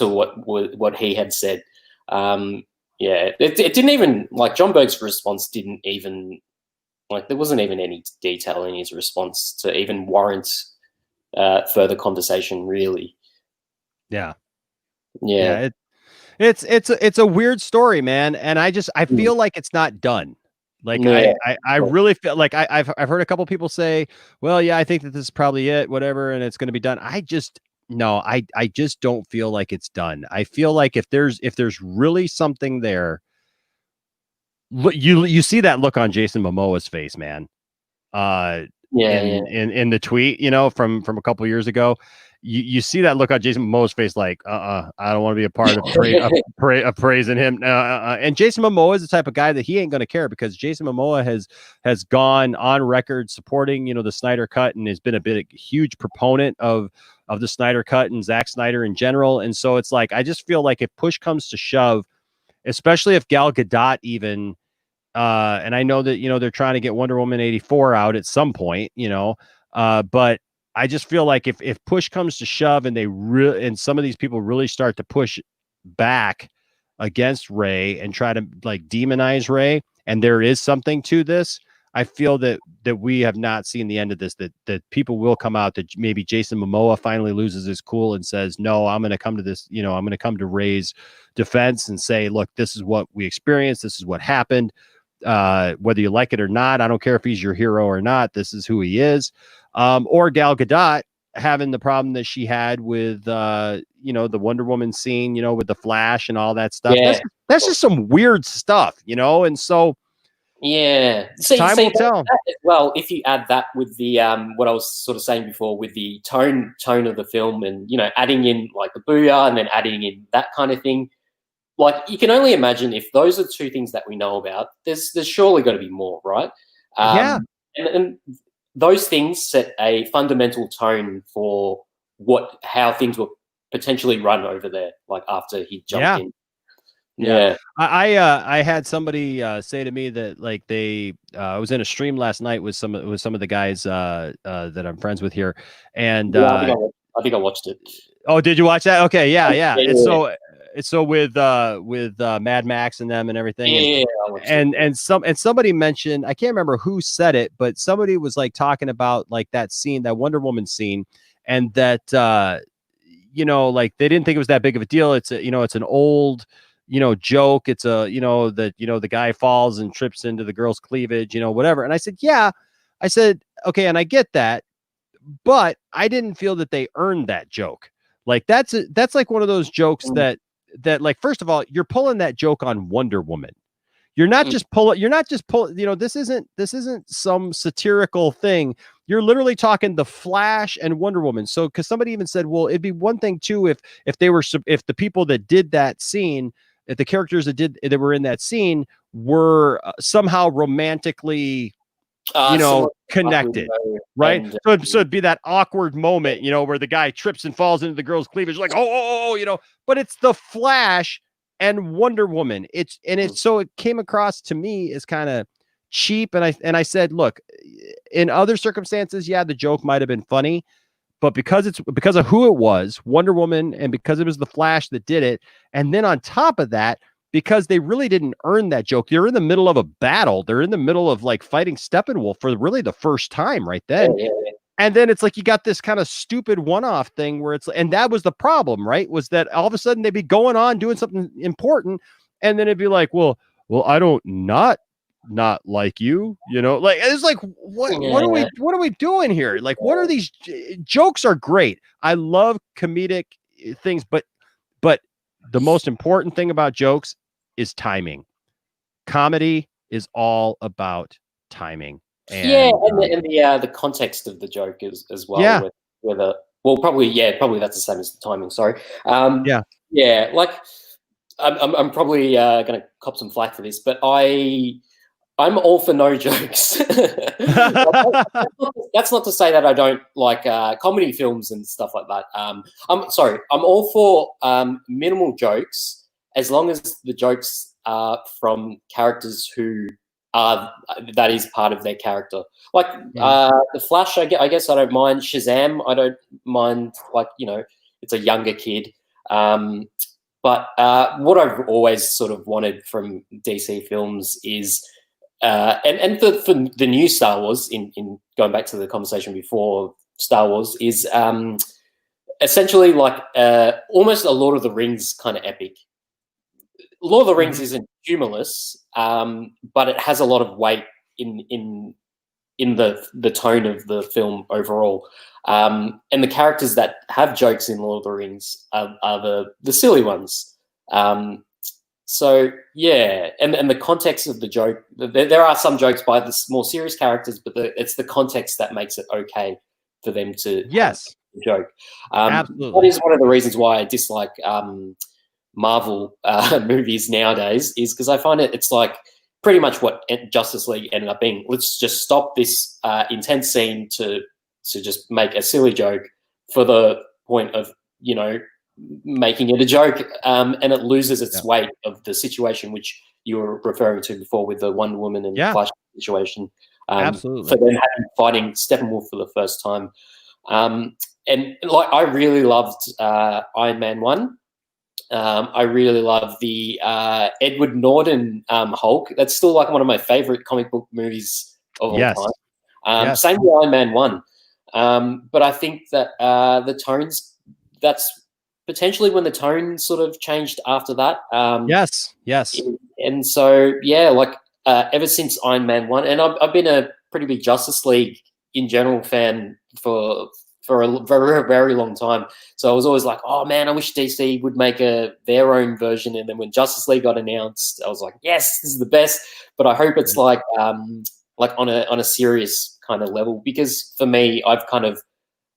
what he had said. It didn't even, like, John Berg's response didn't even, like, there wasn't even any detail in his response to even warrant further conversation, really. It's a weird story, man, and I feel like it's not done. Like, I really feel like I've heard a couple people say, well, I think that this is probably it, whatever, and it's going to be done. I just don't feel like it's done. I feel like if there's really something there, you see that look on Jason Momoa's face, man. In the tweet, you know, from a couple years ago, you see that look on Jason Momoa's face, like, I don't want to be a part of praising him. And Jason Momoa is the type of guy that he ain't going to care, because Jason Momoa has gone on record supporting, you know, the Snyder Cut, and has been a huge proponent of the Snyder Cut and Zack Snyder in general. And so it's like, I just feel like if push comes to shove, especially if Gal Gadot even, and I know that, you know, they're trying to get Wonder Woman 84 out at some point, you know, but I just feel like if push comes to shove and and some of these people really start to push back against Ray and try to like demonize Ray, and there is something to this, I feel that we have not seen the end of this, that people will come out, that maybe Jason Momoa finally loses his cool and says, no, I'm going to come to this, you know, I'm going to come to Ray's defense and say, look, this is what we experienced. This is what happened. Whether you like it or not, I don't care if he's your hero or not. This is who he is. Or Gal Gadot having the problem that she had with, you know, the Wonder Woman scene, you know, with the Flash and all that stuff. That's just some weird stuff, you know? And so Yeah. Time will tell. Well, if you add that with the what I was sort of saying before, with the tone of the film, and adding in like the booyah and then adding in that kind of thing, like you can only imagine if those are two things that we know about. There's surely got to be more, right? Yeah. And those things set a fundamental tone for how things were potentially run over there, like after he jumped in. Yeah. I had somebody say to me that like I was in a stream last night with some of the guys that I'm friends with here, and I think I watched it. Oh, did you watch that? Okay, yeah. Yeah. It's so with Mad Max and them and everything. Yeah, and somebody mentioned, I can't remember who said it, but somebody was like talking about like that scene, that Wonder Woman scene, and that like they didn't think it was that big of a deal. It's it's an old joke. It's the guy falls and trips into the girl's cleavage, whatever. And I said, okay, and I get that, but I didn't feel that they earned that joke. Like that's like one of those jokes that like, first of all, you're pulling that joke on Wonder Woman. You're not just pulling, this isn't some satirical thing. You're literally talking the Flash and Wonder Woman. So, because somebody even said, well, it'd be one thing too if the people that did that scene, if the characters that were in that scene were somehow romantically connected, right? So it'd be that awkward moment, where the guy trips and falls into the girl's cleavage, like, but it's the Flash and Wonder Woman. So it came across to me as kind of cheap. And I said, look, in other circumstances, yeah, the joke might have been funny, but because of who it was, Wonder Woman, and because it was the Flash that did it, and then on top of that, because they really didn't earn that joke. They're in the middle of a battle. They're in the middle of like fighting Steppenwolf for really the first time right then. Yeah. And then it's like you got this kind of stupid one-off thing where and that was the problem, right? Was that all of a sudden they'd be going on doing something important, and then it'd be like, well, I don't not like you, like it's like what are we doing here? Like, what are these jokes? Are great. I love comedic things, but the most important thing about jokes is timing. Comedy is all about timing. And the context of the joke is as well. Yeah. Probably that's the same as the timing. Sorry. Like I'm probably going to cop some flack for this, but I'm all for no jokes. That's not to say that I don't like comedy films and stuff like that. I'm all for minimal jokes, as long as the jokes are from characters who that is part of their character. Like the Flash, I guess I don't mind. Shazam, I don't mind. Like, it's a younger kid. But what I've always sort of wanted from DC films is, and for the new Star Wars, in going back to the conversation before Star Wars, is essentially like almost a Lord of the Rings kind of epic. Lord of the Rings isn't humorless, but it has a lot of weight in the tone of the film overall. And the characters that have jokes in Lord of the Rings are the silly ones. So yeah, and the context of the joke. There are some jokes by the more serious characters, but it's the context that makes it okay for them to joke. Absolutely. That is one of the reasons why I dislike Marvel movies nowadays, is because I find it's like pretty much what Justice League ended up being. Let's just stop this intense scene to just make a silly joke for the point of making it a joke, and it loses its weight of the situation which you were referring to before with the Wonder Woman and Flash situation. Absolutely. For them fighting Steppenwolf for the first time, and like I really loved Iron Man 1. I really love the Edward Norton Hulk. That's still like one of my favorite comic book movies of all time. Same with Iron Man 1. But I think that the tones, that's potentially when the tone sort of changed after that. Yes. And so, like ever since Iron Man 1, and I've been a pretty big Justice League in general fan for for a very, very long time. So I was always like, oh man, I wish DC would make their own version. And then when Justice League got announced, I was like, yes, this is the best. But I hope it's like on a serious kind of level, because for me, I've kind of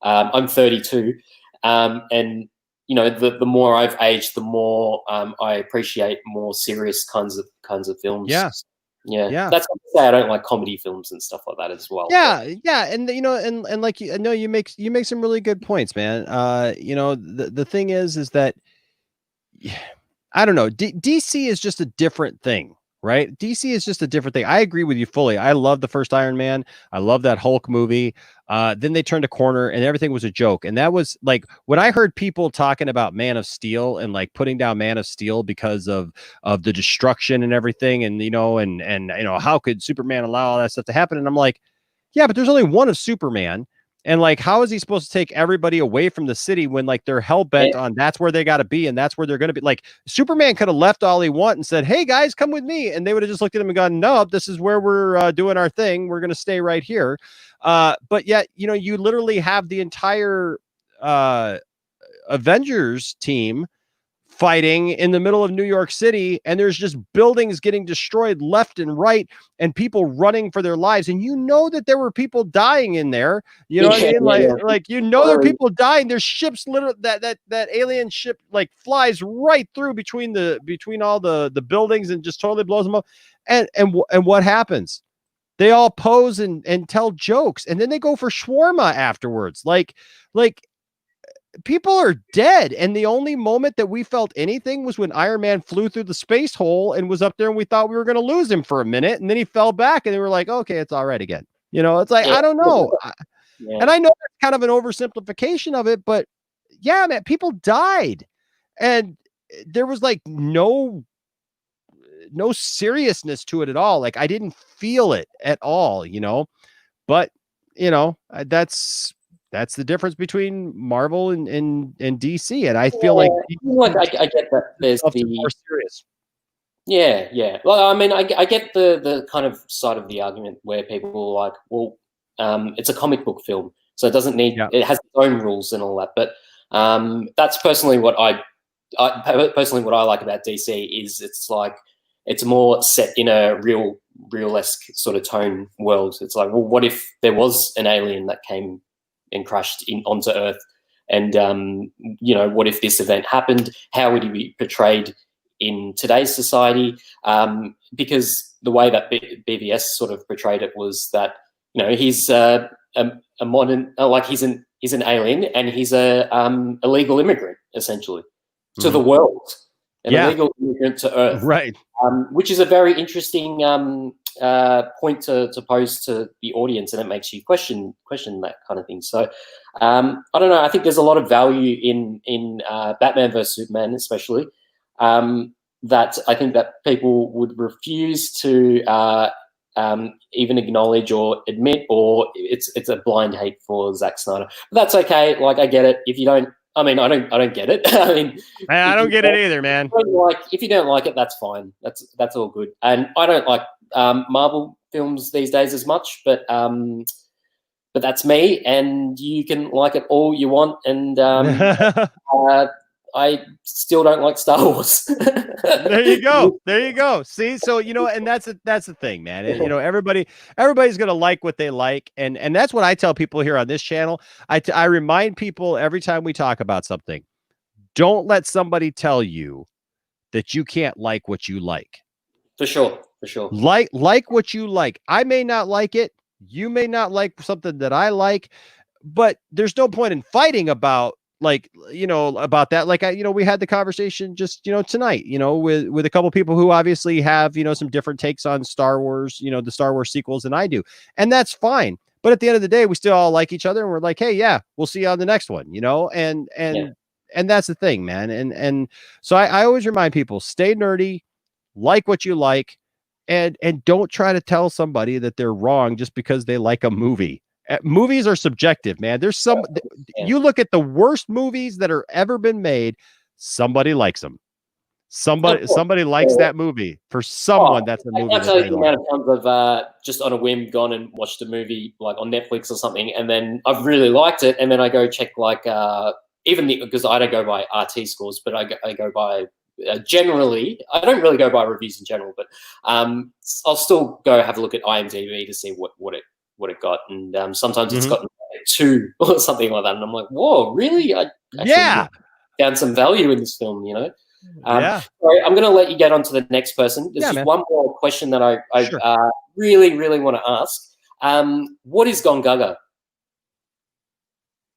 I'm 32, and you know, the more I've aged, the more I appreciate more serious kinds of films. Yeah. That's not to say I don't like comedy films and stuff like that as well. Yeah, and you know, and like I know you make some really good points, man. You know, the thing is that I don't know, DC is just a different thing, right? DC is just a different thing. I agree with you fully. I love the first Iron Man. I love that Hulk movie. Then they turned a corner and everything was a joke. And that was like when I heard people talking about Man of Steel and like putting down Man of Steel because of the destruction and everything, and you know, and you know, how could Superman allow all that stuff to happen? And I'm like, yeah, but there's only one of Superman. And like, how is he supposed to take everybody away from the city when like they're hell bent on that's where they got to be and that's where they're going to be? Like, Superman could have left all he want and said, "Hey guys, come with me," and they would have just looked at him and gone, "No, this is where we're doing our thing. We're going to stay right here." But yet, you know, you literally have the entire Avengers team fighting in the middle of New York City, and there's just buildings getting destroyed left and right and people running for their lives. And you know that there were people dying in there. You know what I mean? Like you know, there are people dying. There's ships literally that alien ship like flies right through between all the buildings and just totally blows them up. And what happens? They all pose and tell jokes, and then they go for shawarma afterwards. Like people are dead. And the only moment that we felt anything was when Iron Man flew through the space hole and was up there, and we thought we were going to lose him for a minute. And then he fell back and they were like, okay, it's all right again. You know, it's like, I don't know. And I know that's kind of an oversimplification of it, but yeah, man, people died and there was like no seriousness to it at all. Like I didn't feel it at all, you know, but you know, that's the difference between Marvel and DC. And I feel like I get that there's more serious. Yeah. Well, I mean, I get the kind of side of the argument where people are like, well, it's a comic book film, so it doesn't need, it has its own rules and all that. But that's personally what I like about DC is it's like, it's more set in a real-esque sort of tone world. It's like, well, what if there was an alien that came and crashed onto Earth? And, you know, what if this event happened? How would he be portrayed in today's society? Because the way that BVS sort of portrayed it was that, you know, he's a modern, like he's an alien and he's a illegal immigrant, essentially, to the world. An illegal immigrant to Earth. Right. Which is a very interesting point to pose to the audience, and it makes you question that kind of thing. So I don't know. I think there's a lot of value in Batman vs Superman, especially that I think that people would refuse to even acknowledge or admit, or it's a blind hate for Zack Snyder. But that's okay. Like I get it. If you don't. I mean, I don't get it. I mean, I don't get it either, man. If you don't like it, that's fine. That's all good. And I don't like Marvel films these days as much, but that's me. And you can like it all you want. And I still don't like Star Wars. There you go. See, so you know, and that's the thing, man. And, you know, everybody's gonna like what they like, and that's what I tell people here on this channel. I remind people every time we talk about something, don't let somebody tell you that you can't like what you like. For sure. Like what you like. I may not like it. You may not like something that I like, but there's no point in fighting about. Like, you know, about that. Like, we had the conversation just, you know, tonight, you know, with a couple people who obviously have, you know, some different takes on Star Wars, you know, the Star Wars sequels than I do. And that's fine. But at the end of the day, we still all like each other and we're like, hey, yeah, we'll see you on the next one, you know, and that's the thing, man. And so I always remind people, stay nerdy, like what you like, and don't try to tell somebody that they're wrong just because they like a movie. Movies are subjective, man. There's you look at the worst movies that are ever been made, somebody likes them. Somebody likes that movie. For someone, that's a movie. I tell you the amount of times I've just on a whim gone and watched a movie like on Netflix or something, and then I've really liked it, and then I go check like because I don't go by RT scores, but I go by generally. I don't really go by reviews in general, but I'll still go have a look at IMDb to see what it got, and sometimes it's gotten 2 or something like that, and I'm like, whoa, really? I found some value in this film, you know. Sorry, I'm going to let you get on to the next person. There's just one more question that I really, really want to ask. What is Gone Gaga?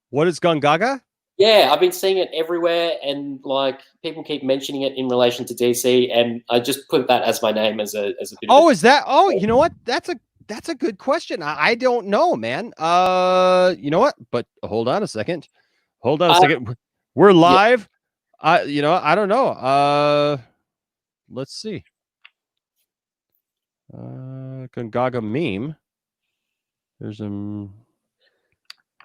What is Gone Gaga? Yeah, I've been seeing it everywhere, and like people keep mentioning it in relation to DC, and I just put that as my name as a bit. Oh, is that? Oh, you know what? That's a good question. I don't know, man. You know what? But hold on a second. We're live. I don't know. Let's see. Gaga meme. There's I don't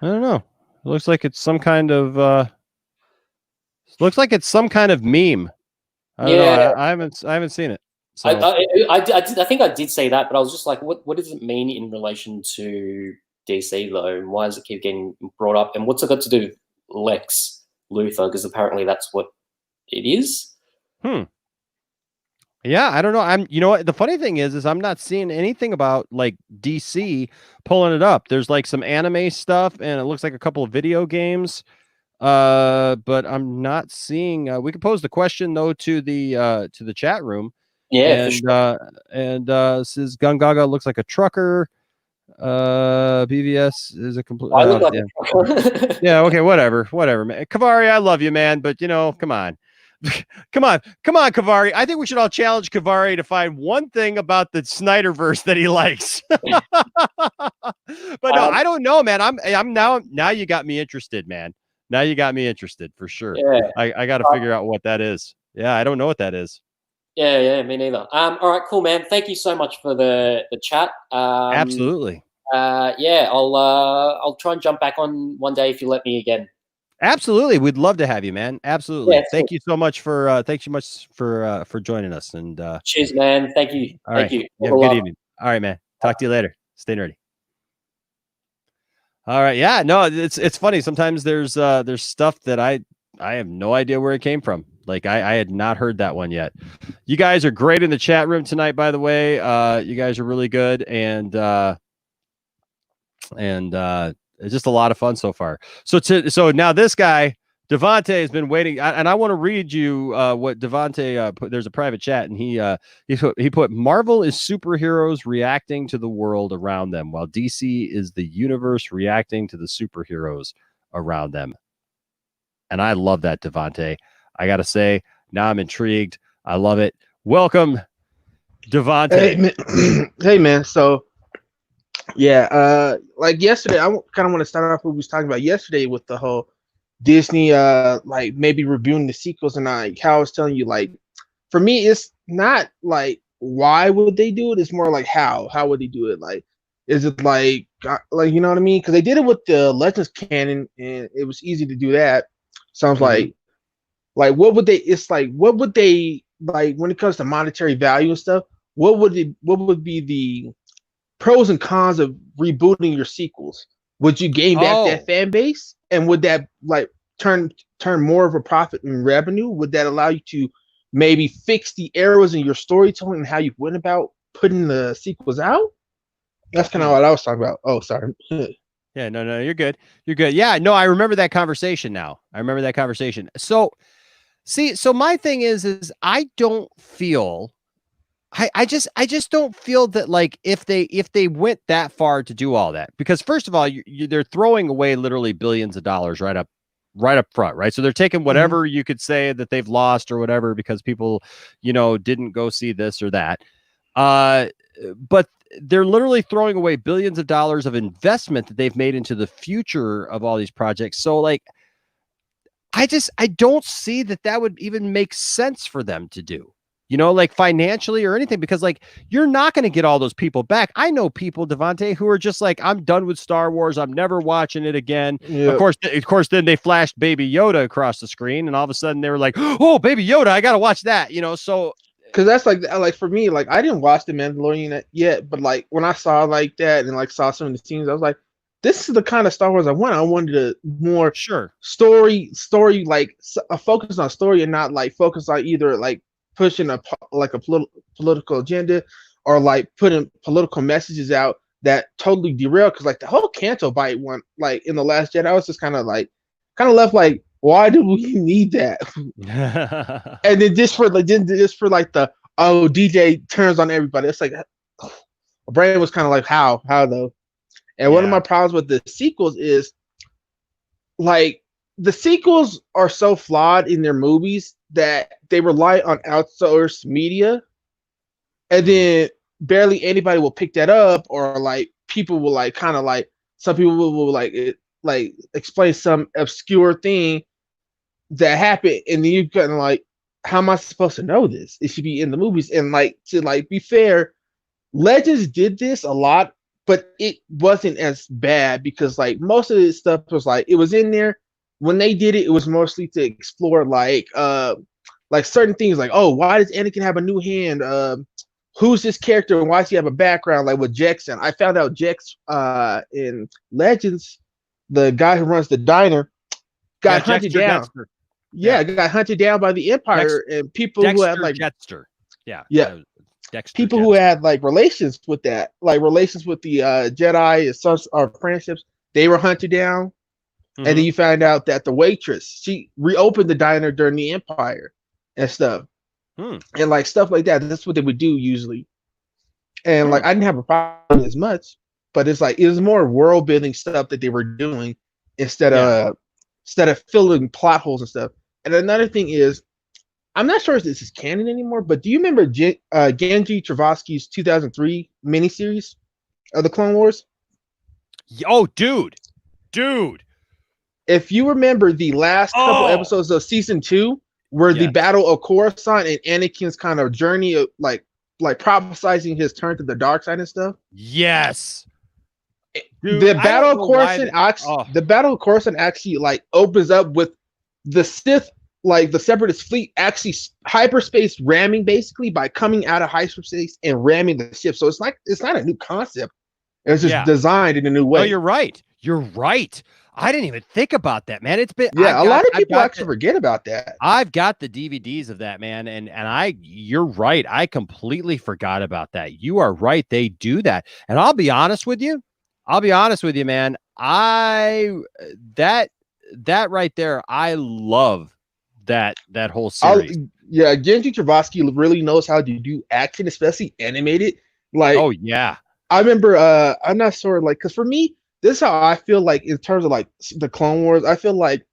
know. It looks like it's some kind of meme. I don't know. I haven't seen it. So. I think I did say that, but I was just like, what does it mean in relation to DC though? And why does it keep getting brought up? And what's it got to do with Lex Luthor? Because apparently that's what it is. Yeah, I don't know. You know what? The funny thing is I'm not seeing anything about like DC pulling it up. There's like some anime stuff, and it looks like a couple of video games. But I'm not seeing. We could pose the question though to the chat room. Yeah, and for sure. Says Gun Gaga looks like a trucker. BVS is a complete. I look like a trucker. Yeah. Okay. Whatever, man. Kavari, I love you, man, but come on. Come on, Kavari. I think we should all challenge Kavari to find one thing about the Snyderverse that he likes. But no, I don't know, man. I'm now you got me interested, man. Now you got me interested for sure. Yeah. I got to figure out what that is. Yeah, I don't know what that is. Yeah, me neither. All right, cool, man. Thank you so much for the chat. Absolutely. I'll try and jump back on one day if you let me again. Absolutely, we'd love to have you, man. Absolutely. Yeah, thank you so much for joining us. And cheers, man. Thank you. All right. Thank you. Have a good evening. All right, man. Talk to you later. Stay nerdy. All right. Yeah. No, it's funny. Sometimes there's stuff that I have no idea where it came from. Like I had not heard that one yet. You guys are great in the chat room tonight, by the way. You guys are really good, and it's just a lot of fun so far. So now this guy Devontae has been waiting, and I want to read you what Devontae put. There's a private chat, and he put Marvel is superheroes reacting to the world around them, while DC is the universe reacting to the superheroes around them. And I love that, Devontae. I gotta say, now I'm intrigued. I love it. Welcome, Devontae. Hey man. So yeah, like yesterday, I kind of want to start off what we was talking about yesterday with the whole Disney, like maybe reviewing the sequels, and how I was telling you, like, for me, it's not like why would they do it? It's more like how would they do it? Like, is it like you know what I mean? Because they did it with the Legends canon, and it was easy to do that. Sounds like what would they? It's like what would they like when it comes to monetary value and stuff? What would be the pros and cons of rebooting your sequels? Would you gain back that fan base, and would that like turn more of a profit in revenue? Would that allow you to maybe fix the errors in your storytelling and how you went about putting the sequels out? That's kind of what I was talking about. Oh, sorry. Yeah, no, you're good. You're good. Yeah, no, I remember that conversation now. I remember that conversation. So, so my thing is I don't feel. I just don't feel that like if they went that far to do all that, because first of all, they're throwing away literally billions of dollars right up front, right? So they're taking whatever you could say that they've lost or whatever because people, didn't go see this or that. But they're literally throwing away billions of dollars of investment that they've made into the future of all these projects. So like, I don't see that would even make sense for them to do. you know, like financially or anything, because like you're not going to get all those people back. I know people, Devontae, who are just like, I'm done with Star Wars. I'm never watching it again. Yeah. Of course, then they flashed Baby Yoda across the screen, and all of a sudden they were like, oh, Baby Yoda, I got to watch that, you know. So because that's like for me, like I didn't watch The Mandalorian yet, but like when I saw like that and like saw some of the scenes, I was like, this is the kind of Star Wars I want. I wanted a more story, like a focus on story and not like focus on either like pushing a political agenda or like putting political messages out that totally derail. Because like the whole Canto Bite one, like in The Last Jedi, I was just kind of left like, why do we need that? And then just for like the DJ turns on everybody. It's like my brain was kind of like, how though? And one of my problems with the sequels is like the sequels are so flawed in their movies that they rely on outsourced media, and then barely anybody will pick that up, or like people will like kind of like some people will like explain some obscure thing that happened, and then you kind of like, how am I supposed to know this? It should be in the movies. And like to like be fair, Legends did this a lot, but it wasn't as bad because like most of this stuff was like it was in there. When they did it, it was mostly to explore like certain things like, oh, why does Anakin have a new hand? Who's this character and why does he have a background? Like with Jackson, I found out Jex in Legends, the guy who runs the diner, got hunted down. Got hunted down by the Empire and people who had like Jetster. Dexter people Jetster. who had like relations with that, like relations with the Jedi and some friendships, they were hunted down. And then you find out that the waitress, she reopened the diner during the Empire and stuff. And like stuff like that. That's what they would do usually. And like I didn't have a problem as much, but it's like it was more world building stuff that they were doing instead of filling plot holes and stuff. And another thing is, I'm not sure if this is canon anymore, but do you remember Genji Travasky's 2003 miniseries of the Clone Wars? Oh, dude. If you remember the last couple episodes of season 2, where the Battle of Coruscant and Anakin's kind of journey of like prophesizing his turn to the dark side and stuff. Yes. Dude, the Battle of Coruscant actually like opens up with the Sith, like the Separatist fleet, actually hyperspace ramming basically by coming out of hyperspace and ramming the ship. So it's not a new concept. It's just designed in a new way. No, you're right. I didn't even think about that, man. It's been a lot of people actually forget about that. I've got the DVDs of that, man, and you're right. I completely forgot about that. You are right. They do that, and I'll be honest with you, man. That right there, I love that whole series. Genji Travasky really knows how to do action, especially animated. Like, oh yeah, I remember. I'm not sure, like, because for me, this is how I feel like in terms of like the Clone Wars. I feel like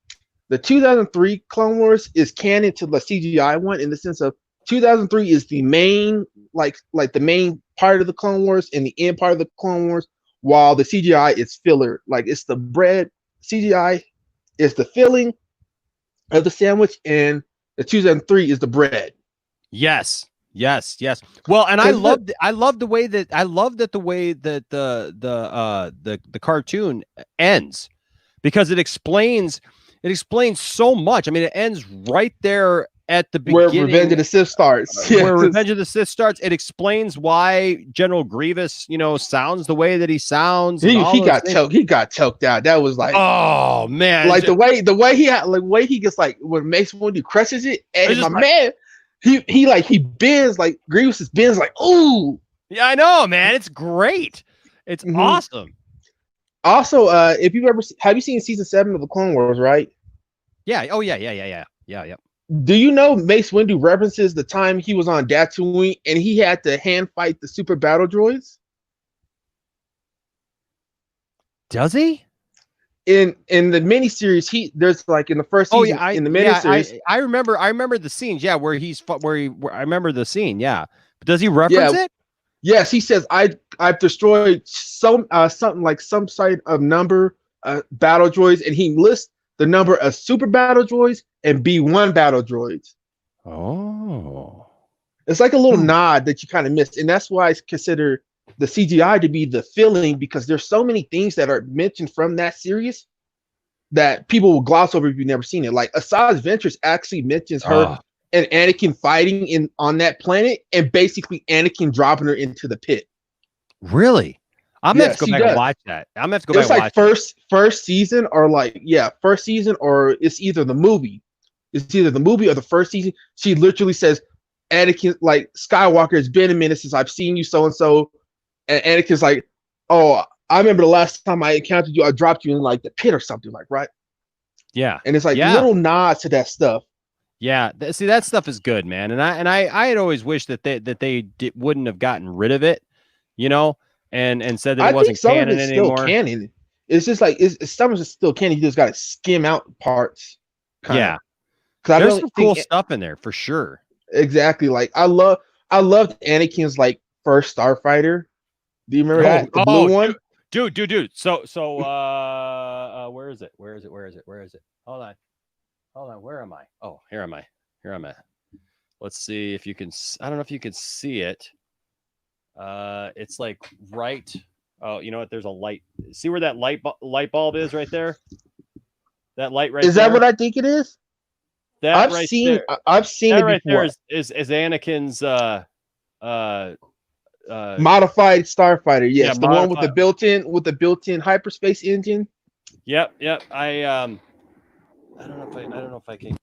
the 2003 Clone Wars is canon to the CGI one in the sense of 2003 is the main like the main part of the Clone Wars and the end part of the Clone Wars, while the CGI is filler. Like it's the bread. CGI is the filling of the sandwich, and the 2003 is the bread. Yes. Well, and I love the way that the cartoon ends, because it explains so much. I mean, it ends right there at the beginning where Revenge of the Sith starts. Where Revenge of the Sith starts. It explains why General Grievous, sounds the way that he sounds. He got choked out. That was like, oh man, like the way he gets like when Mace Windu crushes it, and my man. He bends like Grievous bends like, ooh. Yeah, I know, man. It's great. It's awesome. Also, if you've ever have you seen season 7 of the Clone Wars, right? Yeah. Oh yeah. Do you know Mace Windu references the time he was on Tatooine and he had to hand fight the super battle droids? Does he? In the miniseries, there's like in the first season in the miniseries. I remember the scenes. Yeah, where I remember the scene. Yeah, but does he reference it? Yes, he says I've destroyed something like some sort of number battle droids, and he lists the number of super battle droids and B1 battle droids. Oh, It's like a little nod that you kind of missed, and that's why I consider the CGI to be the filling, because there's so many things that are mentioned from that series that people will gloss over if you've never seen it. Like Asajj Ventress actually mentions her and Anakin fighting on that planet, and basically Anakin dropping her into the pit. Really? I'm gonna have to go back and watch that. I'm gonna have to go back and watch first season, or first season, or it's either the movie. It's either the movie or the first season. She literally says, Anakin, like, Skywalker, it's been a minute since I've seen you, so and so. And Anakin's like, oh, I remember the last time I encountered you, I dropped you in like the pit or something, like, right? Yeah. And it's like little nods to that stuff. Yeah. See, that stuff is good, man. And I had always wished that they wouldn't have gotten rid of it, you know, and said that it wasn't canon anymore. Still canon. It's just like some of it's still canon. You just got to skim out parts. Yeah. There's some cool stuff in there for sure. Exactly. Like I loved Anakin's like first starfighter. Do you remember that? The blue one? Dude. So where is it? Hold on. Where am I? Oh, here am I. Let's see if you can. I don't know if you can see it. It's like right. Oh, you know what? There's a light. See where that light bulb is right there? That light right there. Is that what I think it is? I've seen that it right before. There is Anakin's modified starfighter. Yes, the one with the built-in hyperspace engine. Yep. I don't know if I can.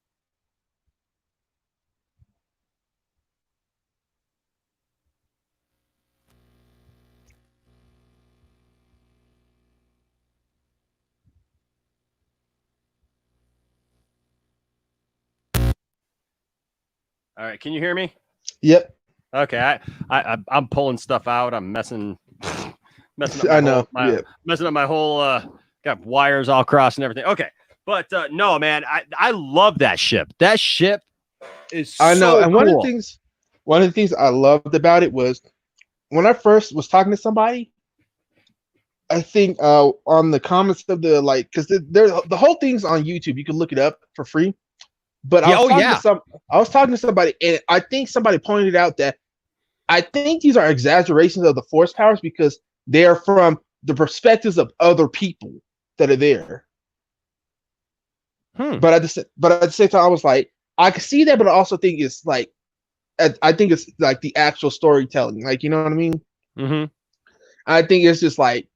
All right, can you hear me? Yep. Okay, I'm pulling stuff out. I'm messing up messing up my whole got wires all crossed and everything. Okay, but no, man, I love that ship. That ship is so and cool. one of the things I loved about it was when I first was talking to somebody. I think on the comments of the because the whole thing's on YouTube. You can look it up for free. But I was talking to somebody, and I think somebody pointed out that I think these are exaggerations of the force powers because they are from the perspectives of other people that are there. But at the same time, I was like, I can see that, but I also think it's like, I think it's like the actual storytelling, like, you know what I mean? Mm-hmm. I think it's just like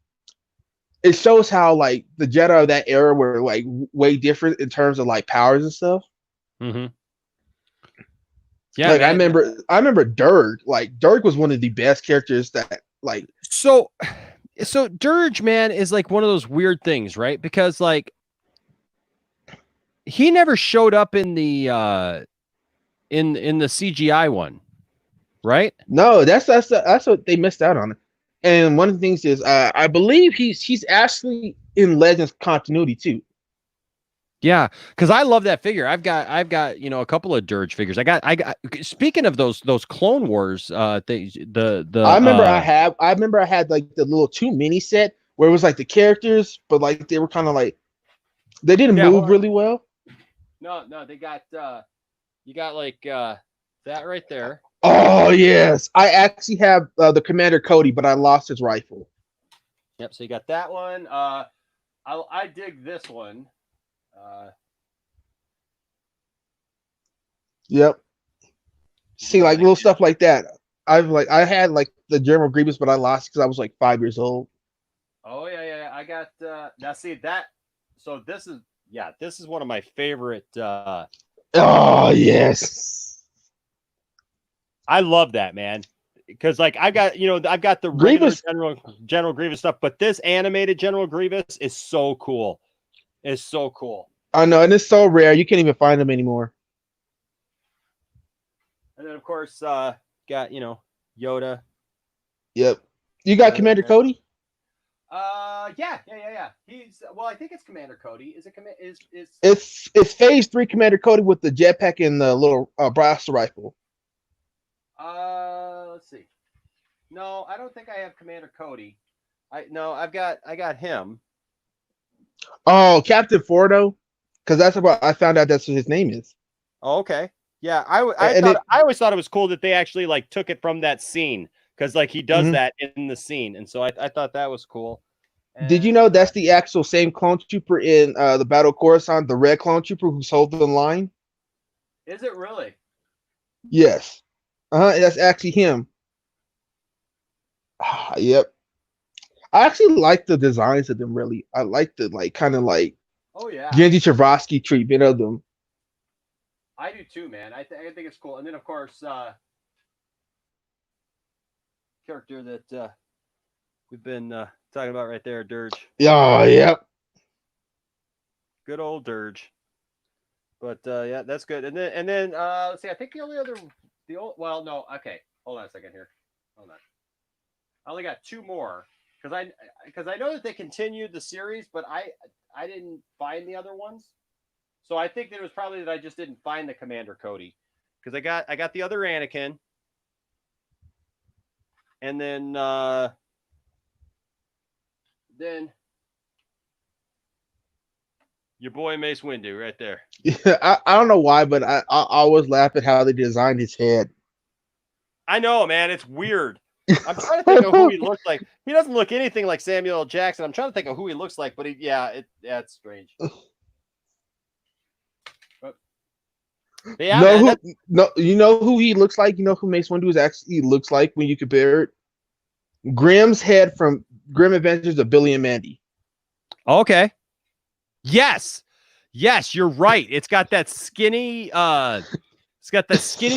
it shows how like the Jedi of that era were like way different in terms of like powers and stuff. Mm-hmm. Yeah, like man. I remember Dirge. Like Dirge was one of the best characters that like. So Dirge, man, is like one of those weird things, right? Because like he never showed up in the in the CGI one, right? No, that's what they missed out on. And one of the things is, I believe he's actually in Legends continuity too. Yeah, because I love that figure. I've got a couple of Dirge figures. I got. Speaking of those Clone Wars things, I remember I had like the little 2 mini set where it was like the characters, but like they were kind of like they didn't move really well. No, they got you got like that right there. Oh yes, I actually have the Commander Cody, but I lost his rifle. Yep. So you got that one. I dig this one. Yep. See, like little stuff like that. I had like the General Grievous, but I lost because I was like 5 years old. Oh yeah. I got now. See that. So this is one of my favorite. Oh yes. I love that, man. Because like I've got the regular General Grievous stuff, but this animated General Grievous is so cool. It's so cool. I know, and it's so rare. You can't even find them anymore. And then of course, got Yoda. Yep. You got Commander Cody? Yeah. He's I think it's Commander Cody. Is it It's Phase 3 Commander Cody with the jetpack and the little blaster rifle. Let's see. No, I don't think I have Commander Cody. I got him. Oh, Captain Fordo, because that's what I found out. That's what his name is. Oh, okay. Yeah, I And thought it- I always thought it was cool that they actually like took it from that scene because like he does Mhm. that in the scene, and so I thought that was cool. Did you And, know that's the actual same clone trooper in the Battle of Coruscant, the red clone trooper who's holding the line? is it really? Yes. That's actually him. Yep. I actually like the designs of them. Really, I like the like kind of like Oh yeah, Genji Chavarsky treatment of them. I do too, man. I think it's cool. And then of course, character that we've been talking about right there, Dirge. Yeah, yep. Good old Dirge. But yeah, that's good. And then let's see. I think well, no, okay. Hold on a second here. Hold on. I only got two more because I know that they continued the series, but I didn't find the other ones. So I think that it was probably that I just didn't find the Commander Cody because I got the other Anakin, and then your boy Mace Windu right there. Yeah, I don't know why, but I always laugh at how they designed his head. I know, man. It's weird. I'm trying to think of who he looks like. He doesn't look anything like Samuel L. Jackson. I'm trying to think of who he looks like, but it's strange. But yeah, man, You know who he looks like? You know who Mace Windu actually looks like when you compare it? Grimm's head from Grim Adventures of Billy and Mandy. okay. Yes, you're right. It's got that skinny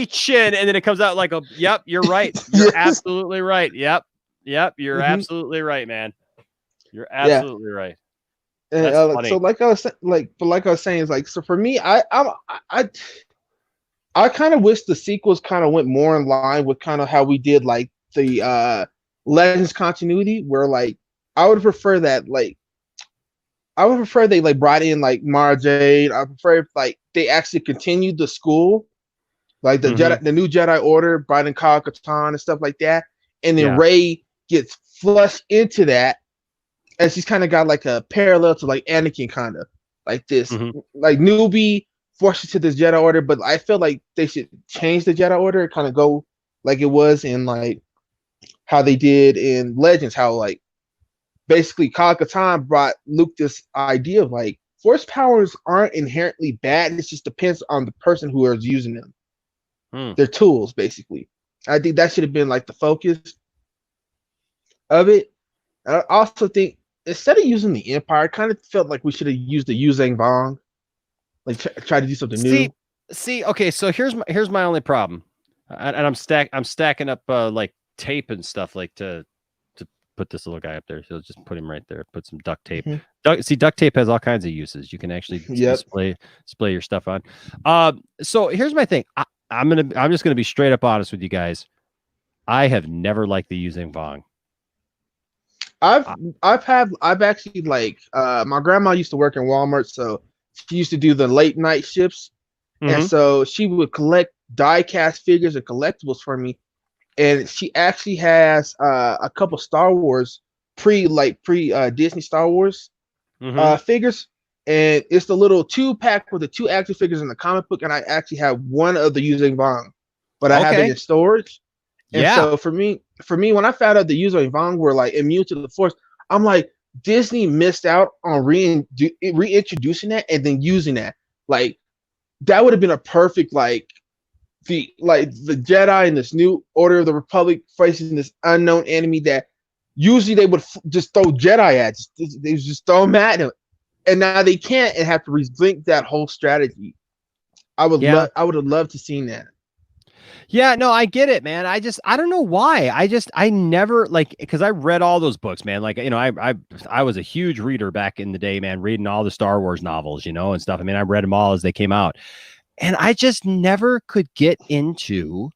chin, and then it comes out like a. Yep, you're right. You're Yes. absolutely right. Yep, you're Mhm. absolutely right, man. You're absolutely right. And That's funny. so, like I was saying, is like so for me, I kind of wish the sequels kind of went more in line with kind of how we did like the Legends continuity, where like I would prefer that like. I would prefer they like brought in like Mara Jade. I prefer if like they actually continued the school, like the Jedi, the new Jedi Order, brought in Kyle Katarn and stuff like that, and then Yeah. Rey gets flushed into that, and she's kind of got like a parallel to like Anakin, kind of like this, like newbie forced to this Jedi Order. But I feel like they should change the Jedi Order, kind of go like it was in like how they did in Legends, how like. Basically, Kyle Katarn brought Luke this idea of like force powers aren't inherently bad. It just depends on the person who is using them. They're tools, basically. I think that should have been like the focus of it. I also think instead of using the Empire, I kind of felt like we should have used the Yuzhang Vong, like try to do something new. See, okay, so here's my only problem, and I'm stacking up like tape and stuff like to put this little guy up there. So just put him right there. Put some duct tape. Duct tape has all kinds of uses. You can actually display your stuff on. So here's my thing. I'm just gonna be straight up honest with you guys. I have never liked the Yuzhang Vong. I've actually like my grandma used to work in Walmart, so she used to do the late night shifts, and so she would collect die cast figures and collectibles for me. And she actually has a couple Star Wars pre Disney Star Wars figures, and it's the little 2-pack with the 2 action figures in the comic book. And I actually have one of the Yuzhang Vong, but I have it in storage. And so for me, when I found out the Yuzhang Vong were like immune to the Force, I'm like, Disney missed out on reintroducing that and then using that. Like that would have been a perfect the Jedi and this new Order of the Republic facing this unknown enemy that usually they would just throw Jedi at. They just throw them at him, and now they can't and have to rethink that whole strategy. I would have loved to seen that. Yeah, no, I get it, man. I don't know why. I never because I read all those books, man. Like, you know, I was a huge reader back in the day, man, reading all the Star Wars novels, you know, and stuff. I mean, I read them all as they came out. And I just never could get into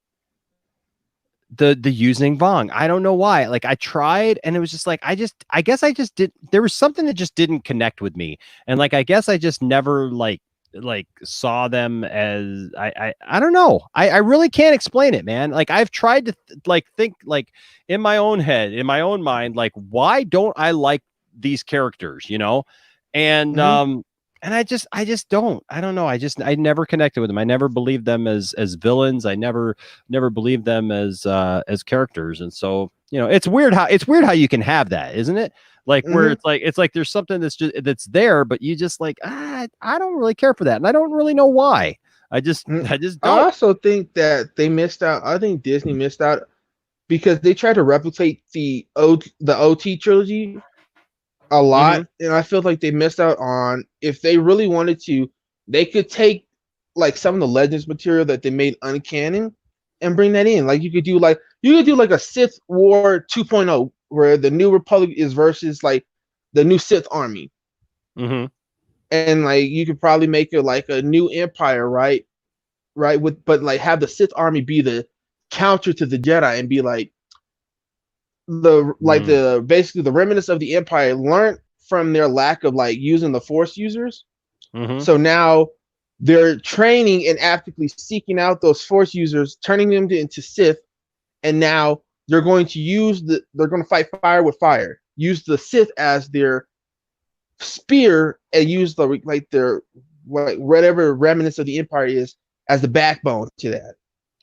the Yuzhang Vong. I don't know why. Like I tried and it was just like, I guess I just did. There was something that just didn't connect with me. And like, I guess I just never like saw them as I don't know. I really can't explain it, man. Like I've tried to think like in my own head, in my own mind, like why don't I like these characters, you know? And and I just don't. I don't know. I never connected with them. I never believed them as villains. I never believed them as characters. And so, it's weird how you can have that, isn't it? Like where it's like there's something that's there, but you just like, I don't really care for that, and I don't really know why. I just don't. I also think that they missed out. I think Disney missed out because they tried to replicate the OT trilogy a lot, and I feel like they missed out on, if they really wanted to, they could take like some of the Legends material that they made uncanon and bring that in. Like you could do like a Sith War 2.0 where the New Republic is versus like the new Sith army. And like you could probably make it like a new Empire, right? But like have the Sith army be the counter to the Jedi and be like basically the remnants of the Empire learned from their lack of like using the Force users. So now they're training and actively seeking out those Force users, turning them into Sith, and now they're going to fight fire with fire. Use the Sith as their spear and use their whatever remnants of the Empire is as the backbone to that.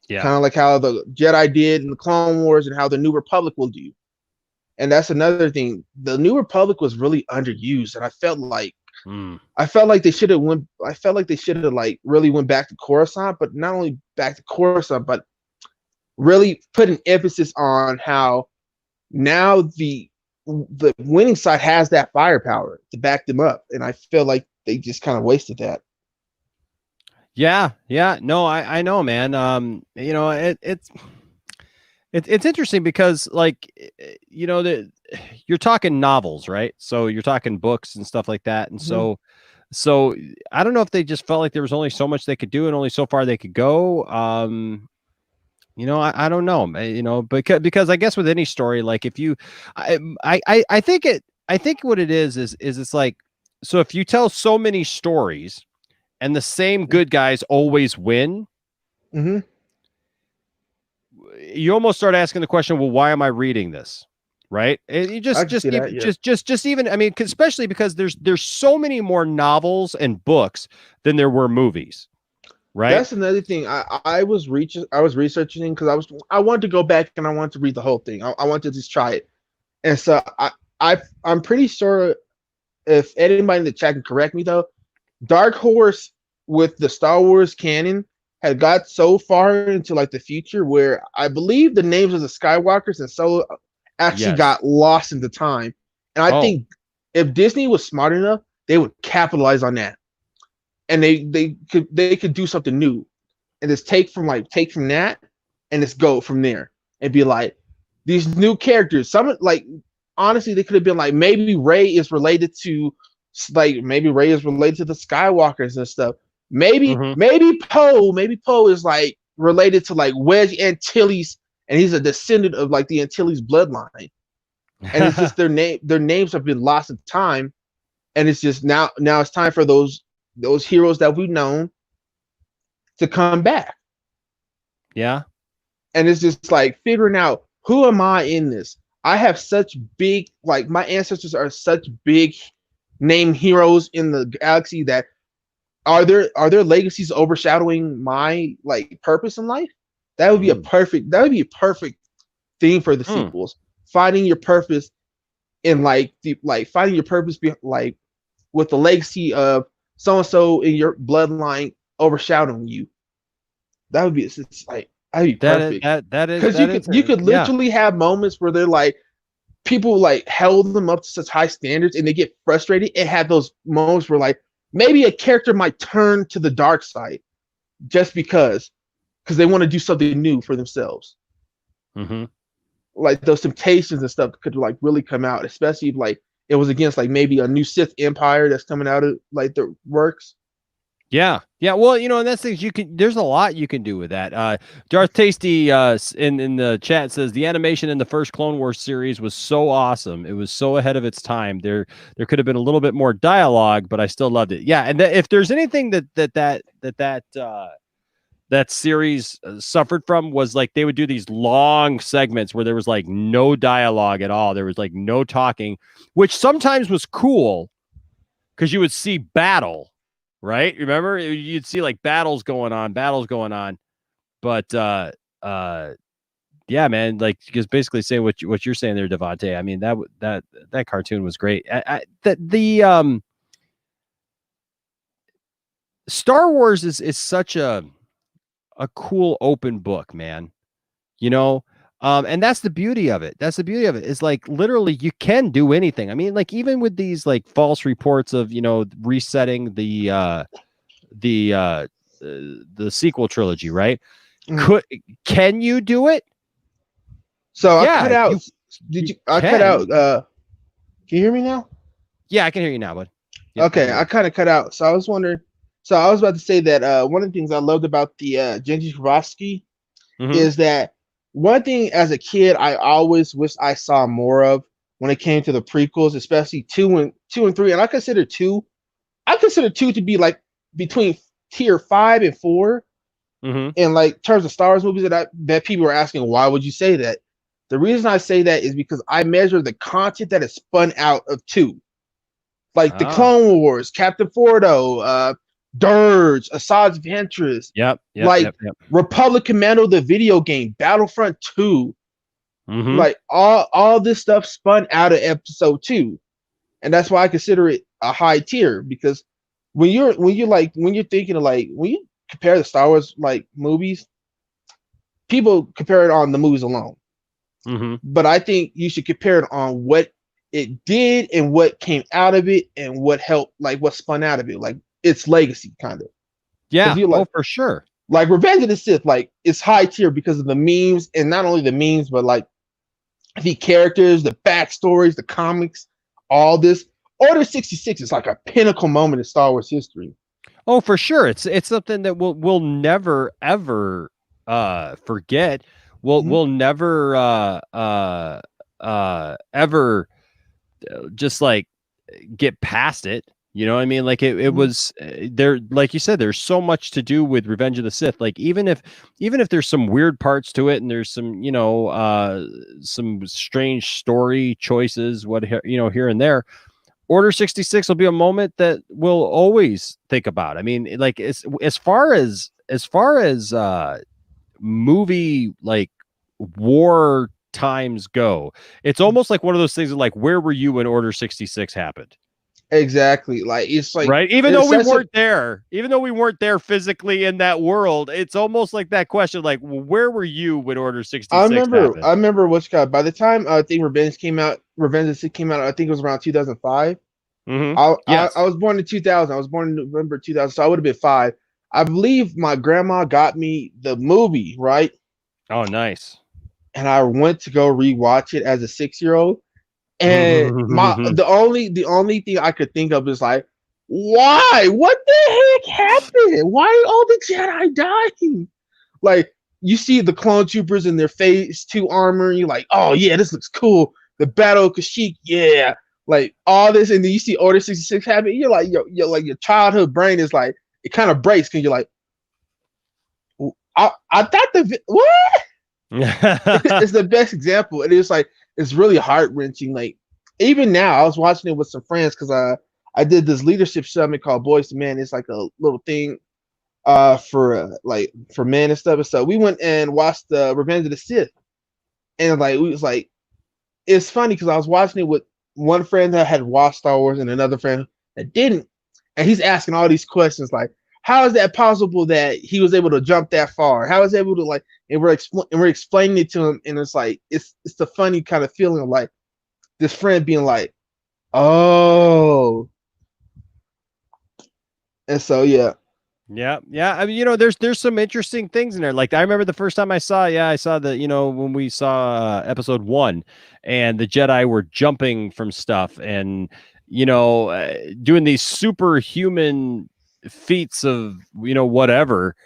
Yeah. Kind of like how the Jedi did in the Clone Wars and how the New Republic will do. And that's another thing. The New Republic was really underused, and I felt like they should have like really went back to Coruscant, but not only back to Coruscant, but really put an emphasis on how now the winning side has that firepower to back them up, and I feel like they just kind of wasted that. Yeah. No, I know, man. It's interesting because like, you're talking novels, right? So you're talking books and stuff like that. And so I don't know if they just felt like there was only so much they could do and only so far they could go. I don't know, because I guess with any story, like if you, I think what it is it's like, so if you tell so many stories and the same good guys always win, you almost start asking the question, well, why am I reading this? Right. And you just even, I mean, especially because there's so many more novels and books than there were movies. Right. That's another thing. I was researching because I wanted to go back and I wanted to read the whole thing. I wanted to just try it. And so I'm pretty sure, if anybody in the chat can correct me though, Dark Horse with the Star Wars canon had got so far into like the future where I believe the names of the Skywalkers and Solo actually got lost in the time. And I think if Disney was smart enough, they would capitalize on that. And they could do something new and just take from that and just go from there and be like, these new characters, some like, honestly, they could have been like, maybe Rey is related to the Skywalkers and stuff. Maybe Poe is like related to like Wedge Antilles, and he's a descendant of like the Antilles bloodline. And it's just their names have been lost in time, and it's just now it's time for those heroes that we've known to come back. Yeah. And it's just like figuring out, who am I in this? I have such big, like my ancestors are such big name heroes in the galaxy that are there legacies overshadowing my like purpose in life? That would be a perfect thing for the sequels. Finding your purpose in finding your purpose like with the legacy of so and so in your bloodline overshadowing you. That would be perfect. That is because you could literally have moments where they're like, people like held them up to such high standards and they get frustrated, and have those moments where like maybe a character might turn to the dark side just because they want to do something new for themselves. Like those temptations and stuff could like really come out, especially if like it was against like maybe a new Sith Empire that's coming out of like the works. Yeah. Well, and that's things there's a lot you can do with that. Darth Tasty in the chat says the animation in the first Clone Wars series was so awesome. It was so ahead of its time. There could have been a little bit more dialogue, but I still loved it. Yeah, and if there's anything that series suffered from, was like they would do these long segments where there was like no dialogue at all. There was like no talking, which sometimes was cool. because you would see battle, right? Remember, you'd see like battles going on. But yeah, man, like just basically saying what you're saying there, Devontae. I mean, that cartoon was great. The Star Wars is such a cool open book, man. You know, and that's the beauty of it. Is like literally you can do anything. I mean, like even with these like false reports of resetting the sequel trilogy, right? Can you do it? So Yeah, I cut out. I cut out. Can you hear me now? Yeah, I can hear you now, bud. Yep, Okay, I kind of cut out. So I was wondering. So I was about to say that one of the things I loved about the Genji Kravosky is that one thing as a kid I always wish I saw more of when it came to the prequels, especially 2 and 3. And I consider 2 to be like between tier 5 and 4. In like terms of Star Wars movies that people are asking, why would you say that? The reason I say that is because I measure the content that is spun out of 2. Like the Clone Wars, Captain Fordo, Dirge, Asajj Ventress. Yep. Republic Commando, the video game, Battlefront 2. Like all this stuff spun out of episode 2. And that's why I consider it a high tier, because when you're thinking of like when you compare the Star Wars like movies, people compare it on the movies alone. But I think you should compare it on what it did and what came out of it and what helped, like what spun out of it, like its legacy, kind of. Yeah, like, for sure. Like Revenge of the Sith, like it's high tier because of the memes, and not only the memes, but like the characters, the backstories, the comics, all this. Order 66 is like a pinnacle moment in Star Wars history. Oh, for sure. It's something that we'll never ever forget. We'll never ever just like get past it. You know what I mean? Like it was there, like you said, there's so much to do with Revenge of the Sith. Like even if there's some weird parts to it and there's some, some strange story choices, here and there, Order 66 will be a moment that we'll always think about. I mean, like as far as movie like war times go, it's almost like one of those things of like, where were you when Order 66 happened? Exactly. Like it's like, right. Even though we weren't there physically in that world, it's almost like that question, like, well, where were you when Order 66 happened? I remember by the time I think Revenge of the Sith came out, I think it was around 2005. I was born in 2000. I was born in November 2000, so I would have been 5. I believe my grandma got me the movie, right? Oh, nice. And I went to go rewatch it as a 6-year-old. And the only thing I could think of is like, why? What the heck happened? Why are all the Jedi dying? Like, you see the clone troopers in their phase 2 armor, and you're like, oh yeah, this looks cool. The Battle of Kashyyyk, yeah. Like all this, and then you see Order 66 happen. You're like, your childhood brain is like, it kind of breaks because you're like, I thought what? It's the best example. And it's like, it's really heart-wrenching. Like even now, I was watching it with some friends because I did this leadership summit called Boys to Men. It's like a little thing for men and stuff. And so we went and watched the Revenge of the Sith, and like we was like, it's funny because I was watching it with one friend that had watched Star Wars and another friend that didn't, and he's asking all these questions like, how is that possible that he was able to jump that far? How is he able to like? And we're explaining it to him, and it's like it's the funny kind of feeling of like this friend being like, oh, and so yeah. I mean, there's some interesting things in there. Like I remember the first time I saw the, when we saw episode 1 and the Jedi were jumping from stuff and, doing these superhuman feats of, whatever.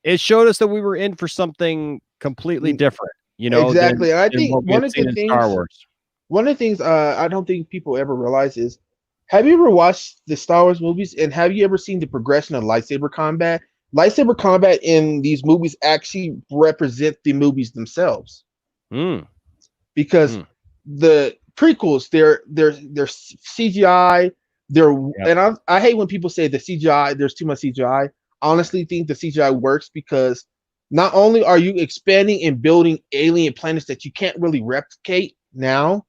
It showed us that we were in for something completely different, exactly. And I think one of the things I don't think people ever realize is, have you ever watched the Star Wars movies and have you ever seen the progression of lightsaber combat? Lightsaber combat in these movies actually represent the movies themselves. Because the prequels, they're CGI, and I hate when people say the CGI, there's too much CGI. I honestly think the CGI works because not only are you expanding and building alien planets that you can't really replicate now,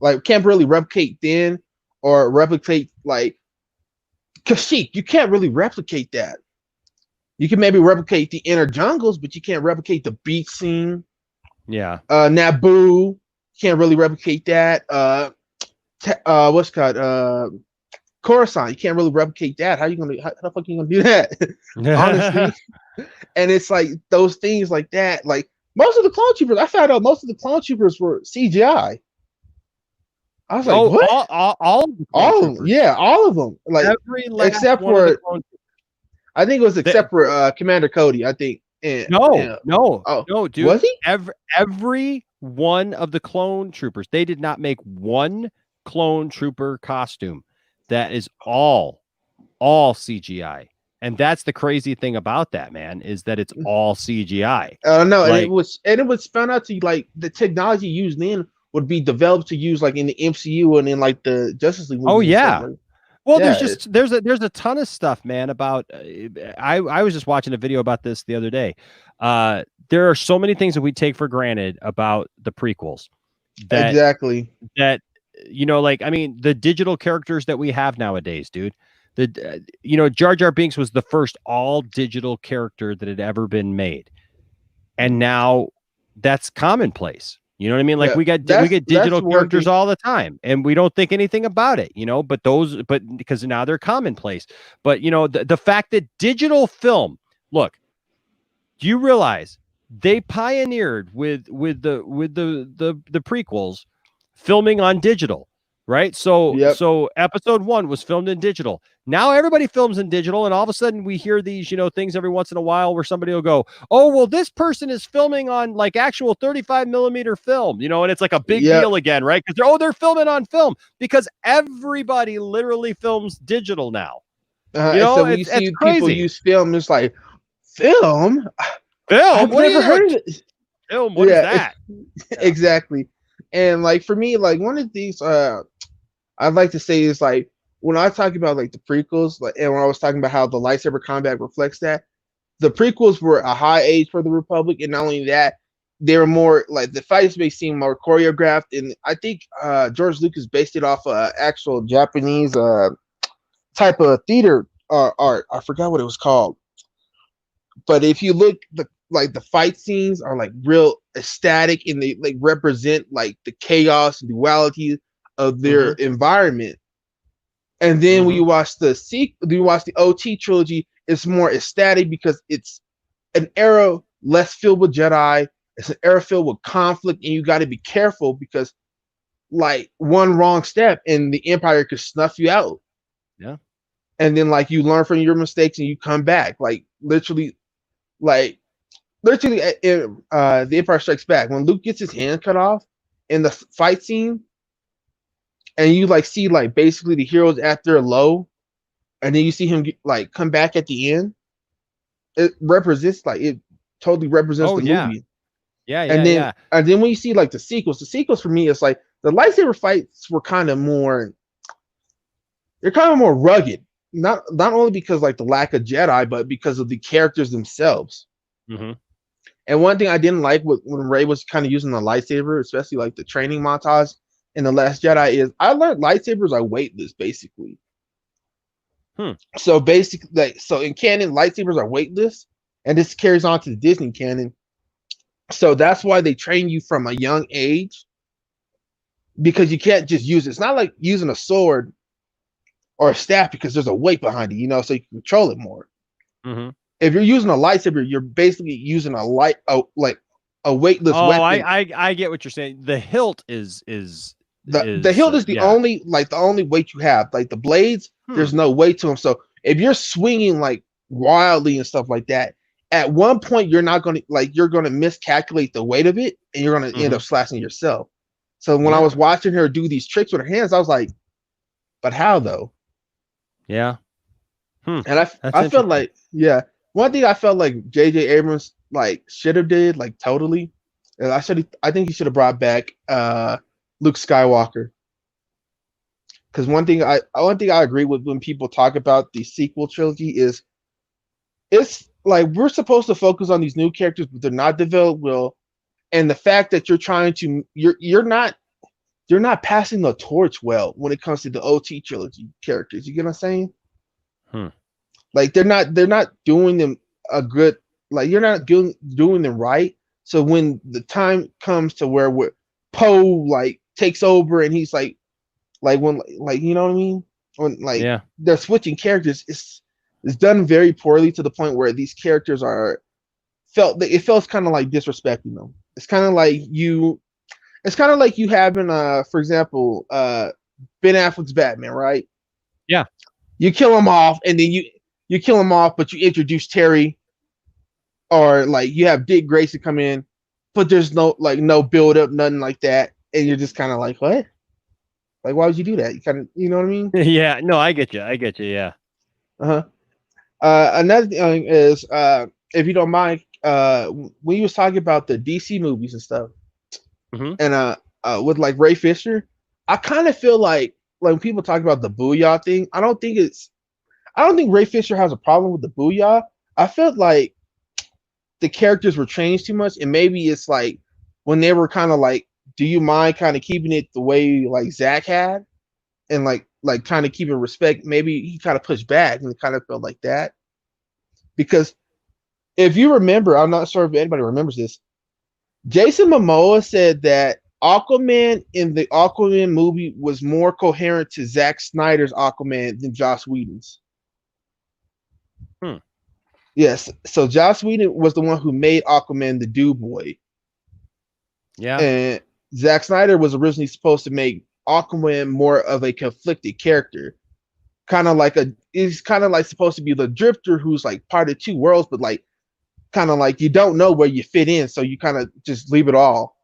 like can't really replicate then, or replicate like Kashyyyk, you can't really replicate that. You can maybe replicate the inner jungles, but you can't replicate the beach scene. Yeah. Naboo, can't really replicate that. What's called Coruscant, you can't really replicate that. How the fuck you gonna do that? Honestly. And it's like those things like that. Like most of the clone troopers, I found out most of the clone troopers were CGI. I was like, what? All of them, yeah, all of them. Like except for I think it was except for Commander Cody. I think. No, dude. Was he? Every one of the clone troopers, they did not make one clone trooper costume. That is all CGI. And that's the crazy thing about that, man, is that it's all CGI. No, like, and it was found out to like the technology used then would be developed to use like in the MCU and in like the Justice League movie. Oh yeah. Well, yeah, there's a ton of stuff, man, about I was just watching a video about this the other day. There are so many things that we take for granted about the prequels. Exactly. That like, I mean, the digital characters that we have nowadays, dude. Jar Jar Binks was the first all digital character that had ever been made. And now that's commonplace. You know what I mean? Like we get digital characters all the time and we don't think anything about it, but because now they're commonplace. But the fact that digital film, look, do you realize they pioneered with the prequels filming on digital, right? So episode 1 was filmed in digital. Now everybody films in digital, and all of a sudden we hear these, things every once in a while where somebody will go, "Oh, well, this person is filming on like actual 35 millimeter film," and it's like a big deal again, right? Because they're filming on film because everybody literally films digital now. So when you see people use film, it's like film. I've never heard of it. Film. What is that? Exactly. And like for me, like one of the things I'd like to say is like when I talk about like the prequels, like and when I was talking about how the lightsaber combat reflects that, the prequels were a high age for the Republic, and not only that, they were more like the fights may seem more choreographed, and I think George Lucas based it off actual Japanese type of theater art. I forgot what it was called, but if you look the fight scenes are like real ecstatic and they like represent like the chaos and duality of their environment. And then when you watch the OT trilogy, it's more ecstatic because it's an era less filled with Jedi. It's an era filled with conflict, and you got to be careful because like one wrong step and the Empire could snuff you out. Yeah. And then like you learn from your mistakes and you come back. Like literally, The Empire Strikes Back, when Luke gets his hand cut off in the fight scene, and you like see like basically the heroes at their low, and then you see him like come back at the end. It totally represents the movie. Yeah, and then when you see like the sequels for me, it's like the lightsaber fights were kind of more. They're kind of more rugged, not only because like the lack of Jedi, but because of the characters themselves. Mm-hmm. And one thing I didn't like when Rey was kind of using the lightsaber, especially like the training montage in The Last Jedi, is I learned lightsabers are weightless, basically. So basically, so in canon, lightsabers are weightless, and this carries on to the Disney canon. So that's why they train you from a young age, because you can't just use it. It's not like using a sword or a staff because there's a weight behind it, so you can control it more. Mm-hmm. If you're using a lightsaber, you're basically using a weightless weapon. I get what you're saying. The hilt is the hilt is the only weight you have. Like the blades, there's no weight to them. So if you're swinging like wildly and stuff like that, at one point you're gonna miscalculate the weight of it, and you're gonna end up slashing yourself. So when I was watching her do these tricks with her hands, I was like, but how though? Yeah. And I felt like, one thing I felt like J.J. Abrams like should have did like totally, and I think he should have brought back Luke Skywalker. because one thing I agree with when people talk about the sequel trilogy is it's like we're supposed to focus on these new characters, but they're not developed well, and the fact that you're not passing the torch well when it comes to the OT trilogy characters. You get what I'm saying? Like they're not doing them a good, like you're not doing them right. So when the time comes to where Poe like takes over and he's like when like you know what I mean? When like they're switching characters, it's done very poorly to the point where these characters it feels kind of like disrespecting them. It's kind of like you having for example Ben Affleck's Batman, right? Yeah. You kill him off and then you kill him off, but you introduce Terry, or like you have Dick Grayson come in, but there's no build up, nothing like that, and you're just kind of like, what? Like, why would you do that? You kind of, you know what I mean? Yeah, no, I get you. Yeah. Another thing is, if you don't mind, when you was talking about the DC movies and stuff, and with like Ray Fisher, I kind of feel like when people talk about the Booyah thing, I don't think Ray Fisher has a problem with the Booyah. I felt like the characters were changed too much, and maybe it's like when they were kind of like, do you mind kind of keeping it the way like Zach had, and like kind of keeping respect? Maybe he kind of pushed back, and it kind of felt like that. Because if you remember, I'm not sure if anybody remembers this, Jason Momoa said that Aquaman in the Aquaman movie was more coherent to Zack Snyder's Aquaman than Joss Whedon's. Yes, so Joss Whedon was the one who made Aquaman the Dude Boy. Yeah. And Zack Snyder was originally supposed to make Aquaman more of a conflicted character. He's kind of like supposed to be the drifter who's like part of two worlds, but like kind of like you don't know where you fit in, so you kind of just leave it all.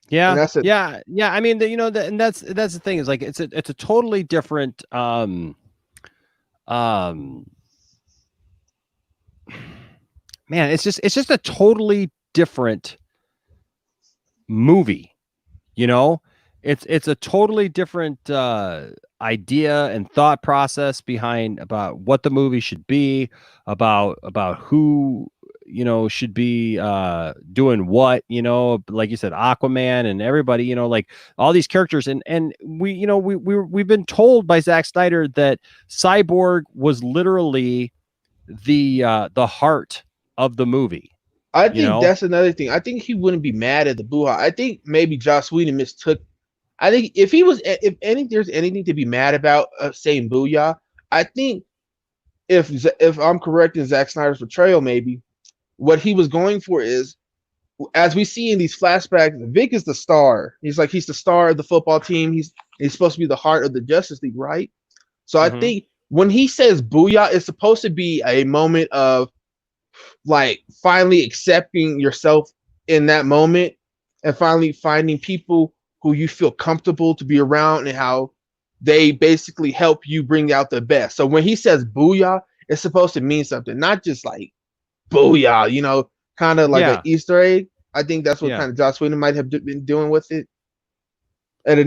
Yeah, and that's it. yeah. I mean, and that's the thing is like it's a totally different man. It's just a totally different movie. It's a totally different idea and thought process behind about what the movie should be, about who should be doing what, like you said, Aquaman and everybody, like all these characters, and we've been told by Zack Snyder that Cyborg was literally the heart of the movie. I think that's another thing. I think he wouldn't be mad at the Booyah. I think maybe Joss Whedon mistook. I think if there's anything to be mad about saying Booyah, I think if I'm correct in Zack Snyder's portrayal, maybe what he was going for is, as we see in these flashbacks, Vic is the star. He's the star of the football team. He's supposed to be the heart of the Justice League, right? So I think when he says Booyah, it's supposed to be a moment of like finally accepting yourself in that moment and finally finding people who you feel comfortable to be around and how they basically help you bring out the best. So when he says Booyah, it's supposed to mean something, not just like Booyah, kind of like an Easter egg. I think that's what kind of Joss Whedon might have been doing with it. And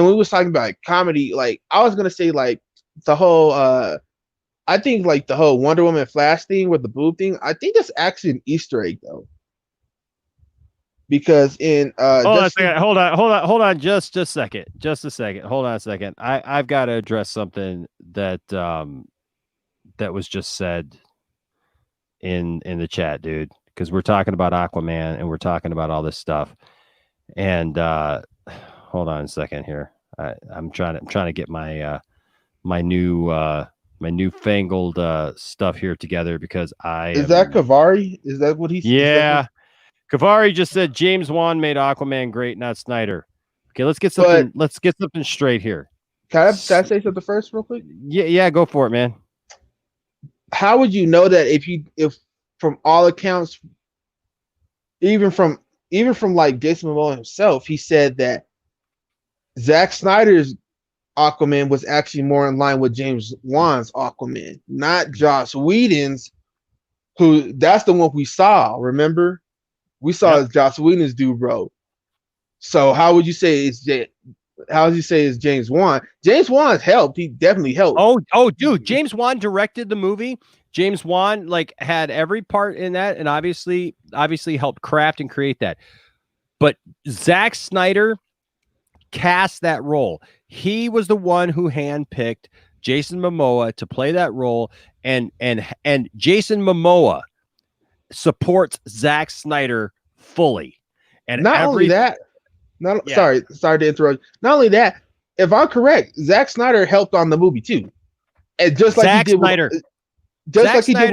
we was talking about like, comedy, like I was gonna say like the whole I think like the whole Wonder Woman Flash thing with the boob thing, I think that's actually an Easter egg though. Because in hold on just a second. Hold on a second. I've got to address something that was just said in the chat, dude, because we're talking about Aquaman and we're talking about all this stuff. And hold on a second here. I'm trying to get my my newfangled stuff here together, because is that Kavari? Is that what he said? Yeah. Kavari just said James Wan made Aquaman great, not Snyder. Okay, let's get something straight here. Can I say something first real quick? Yeah, go for it, man. How would you know that if from all accounts, even from like Jason Momoa himself, he said that Zack Snyder's Aquaman was actually more in line with James Wan's Aquaman, not Joss Whedon's, who that's the one we saw, remember? We saw Joss Whedon's dude, bro. So how would you say how does he say is James Wan? James Wan's helped. He definitely helped. Oh, dude, James Wan directed the movie. James Wan like had every part in that, and obviously helped craft and create that. But Zack Snyder cast that role. He was the one who handpicked Jason Momoa to play that role, and Jason Momoa supports Zack Snyder fully. And not only that, sorry to interrupt. Not only that, if I'm correct, Zack Snyder helped on the movie too, and just like Zack he did Snyder,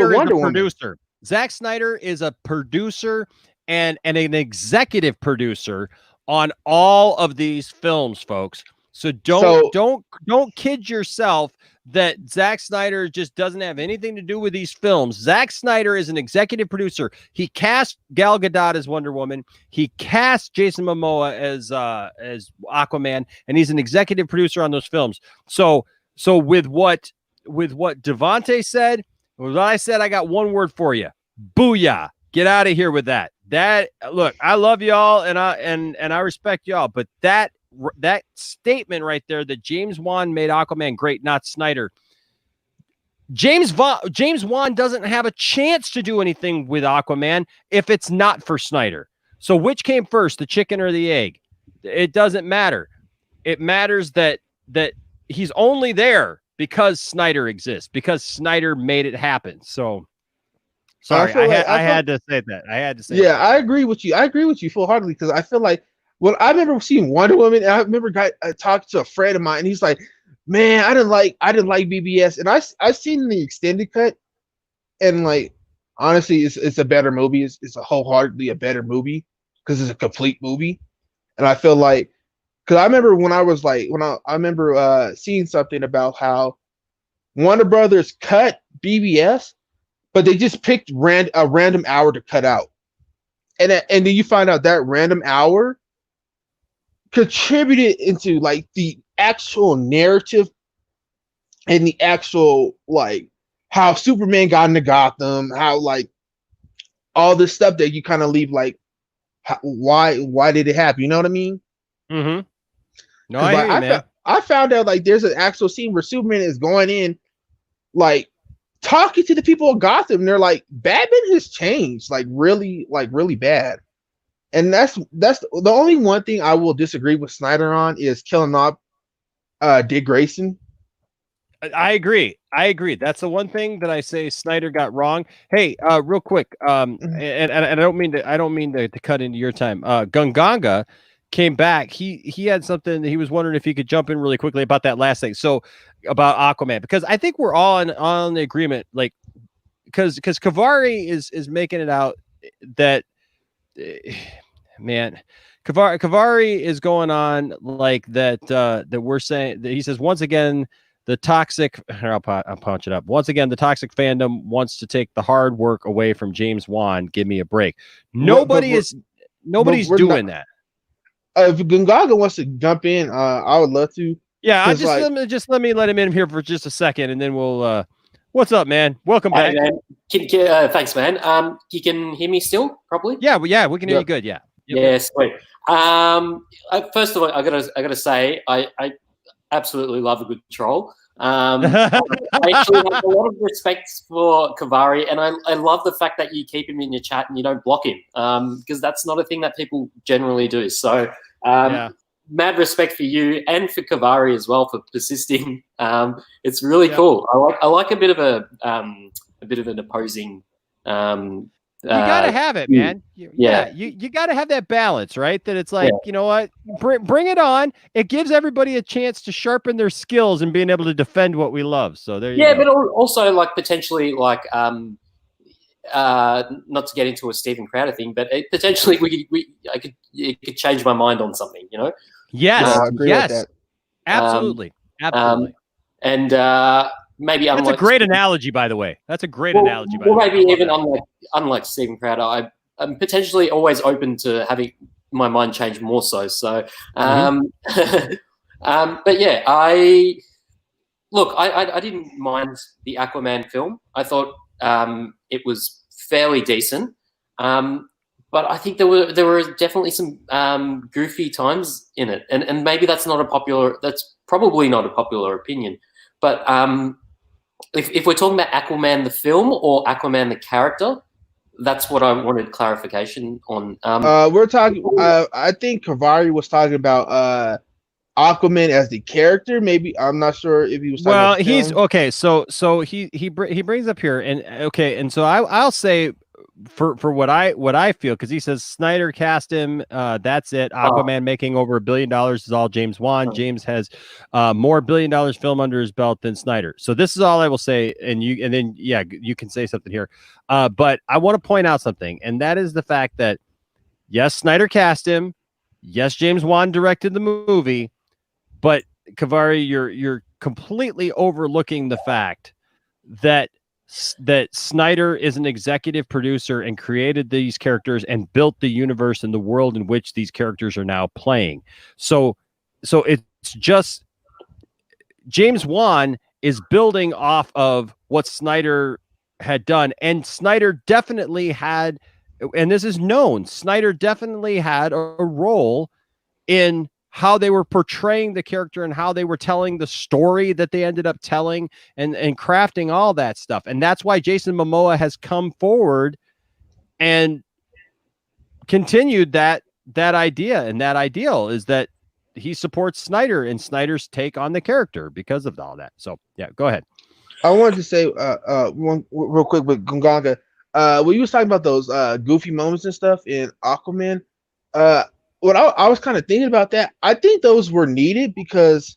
with Wonder Woman. Producer. Zack Snyder is a producer and an executive producer on all of these films, folks. So don't kid yourself that Zack Snyder just doesn't have anything to do with these films. Zack Snyder is an executive producer. He cast Gal Gadot as Wonder Woman. He cast Jason Momoa as Aquaman, and he's an executive producer on those films. So with what Devontae said, with what I said, I got one word for you: booyah! Get out of here with that. Look, I love y'all and I respect y'all, but that statement right there that James Wan made Aquaman great, not Snyder. James Wan doesn't have a chance to do anything with Aquaman if it's not for Snyder. So which came first, the chicken or the egg? It doesn't matter. It matters that he's only there because Snyder exists, because Snyder made it happen. So sorry, I had to say that. I had to say that. I agree with you. I agree with you full-heartedly because I feel like when I remember seeing Wonder Woman, and I remember talking to a friend of mine, and he's like, "Man, I didn't like BBS," and I seen the extended cut, and like honestly, it's a better movie. It's a wholeheartedly a better movie because it's a complete movie, and I feel like because I remember when I was like I remember seeing something about how Warner Brothers cut BBS, but they just picked a random hour to cut out, and then you find out that random hour contributed into like the actual narrative and the actual like how Superman got into Gotham, how like all this stuff that you kind of leave like why did it happen? You know what I mean? Mm-hmm. No, I hear you, man. I found out like there's an actual scene where Superman is going in, like talking to the people of Gotham, and they're like, Batman has changed, like really bad. And that's the only one thing I will disagree with Snyder on is killing off Dick Grayson. I agree. That's the one thing that I say Snyder got wrong. Hey, real quick, and I don't mean to cut into your time. Gunganga came back. He had something that he was wondering if he could jump in really quickly about that last thing. So about Aquaman, because I think we're all on the agreement, like because Kavari is making it out that. Man, Kavari is going on like that. That we're saying that he says once again the toxic. I'll punch it up. Once again, the toxic fandom wants to take the hard work away from James Wan. Give me a break. Nobody's doing that. If Gungaga wants to jump in, I would love to. Yeah, let me let him in here for just a second, and then we'll. What's up, man? Welcome back. Hey, thanks, man. You can hear me still properly? Yeah, we can hear you good. Yeah. Yeah, sweet. First of all, I gotta say, I absolutely love a good troll. I actually have a lot of respect for Kavari, and I love the fact that you keep him in your chat and you don't block him, because that's not a thing that people generally do. So, mad respect for you and for Kavari as well for persisting. It's really cool. I like a bit of an opposing. You gotta have it, man. You gotta have that balance, right? That it's like, you know what, bring it on. It gives everybody a chance to sharpen their skills and being able to defend what we love. So there you go. Yeah, but also like potentially like not to get into a Stephen Crowder thing, but potentially it could change my mind on something, you know? Yes, I agree with that. Absolutely. And maybe that's a great analogy, by the way. That's a great analogy. By the way. Maybe even unlike Stephen Crowder, I'm potentially always open to having my mind change more so. So, but yeah, I didn't mind the Aquaman film. I thought it was fairly decent. but I think there were definitely some goofy times in it, and maybe that's probably not a popular opinion, but if we're talking about Aquaman the film or Aquaman the character, that's what I wanted clarification on. We're talking. I think Kavari was talking about Aquaman as the character. Maybe I'm not sure if he was. Talking about the he's film. okay. So he brings up here, and okay, and so I'll say for what I feel, because he says Snyder cast him. That's it. Aquaman making over $1 billion is all James Wan. James has more $1 billion film under his belt than Snyder. So this is all I will say, and then you can say something here. But I want to point out something, and that is the fact that yes, Snyder cast him. Yes, James Wan directed the movie, but Kavari, you're completely overlooking the fact that Snyder is an executive producer and created these characters and built the universe and the world in which these characters are now playing. So it's just James Wan is building off of what Snyder had done, and Snyder definitely had, and this is known, Snyder definitely had a role in how they were portraying the character and how they were telling the story that they ended up telling and crafting all that stuff. And that's why Jason Momoa has come forward and continued that idea. And that ideal is that he supports Snyder and Snyder's take on the character because of all that. So yeah, go ahead. I wanted to say one real quick with Gungaga. When you was talking about those goofy moments and stuff in Aquaman, what I was kind of thinking about that, I think those were needed because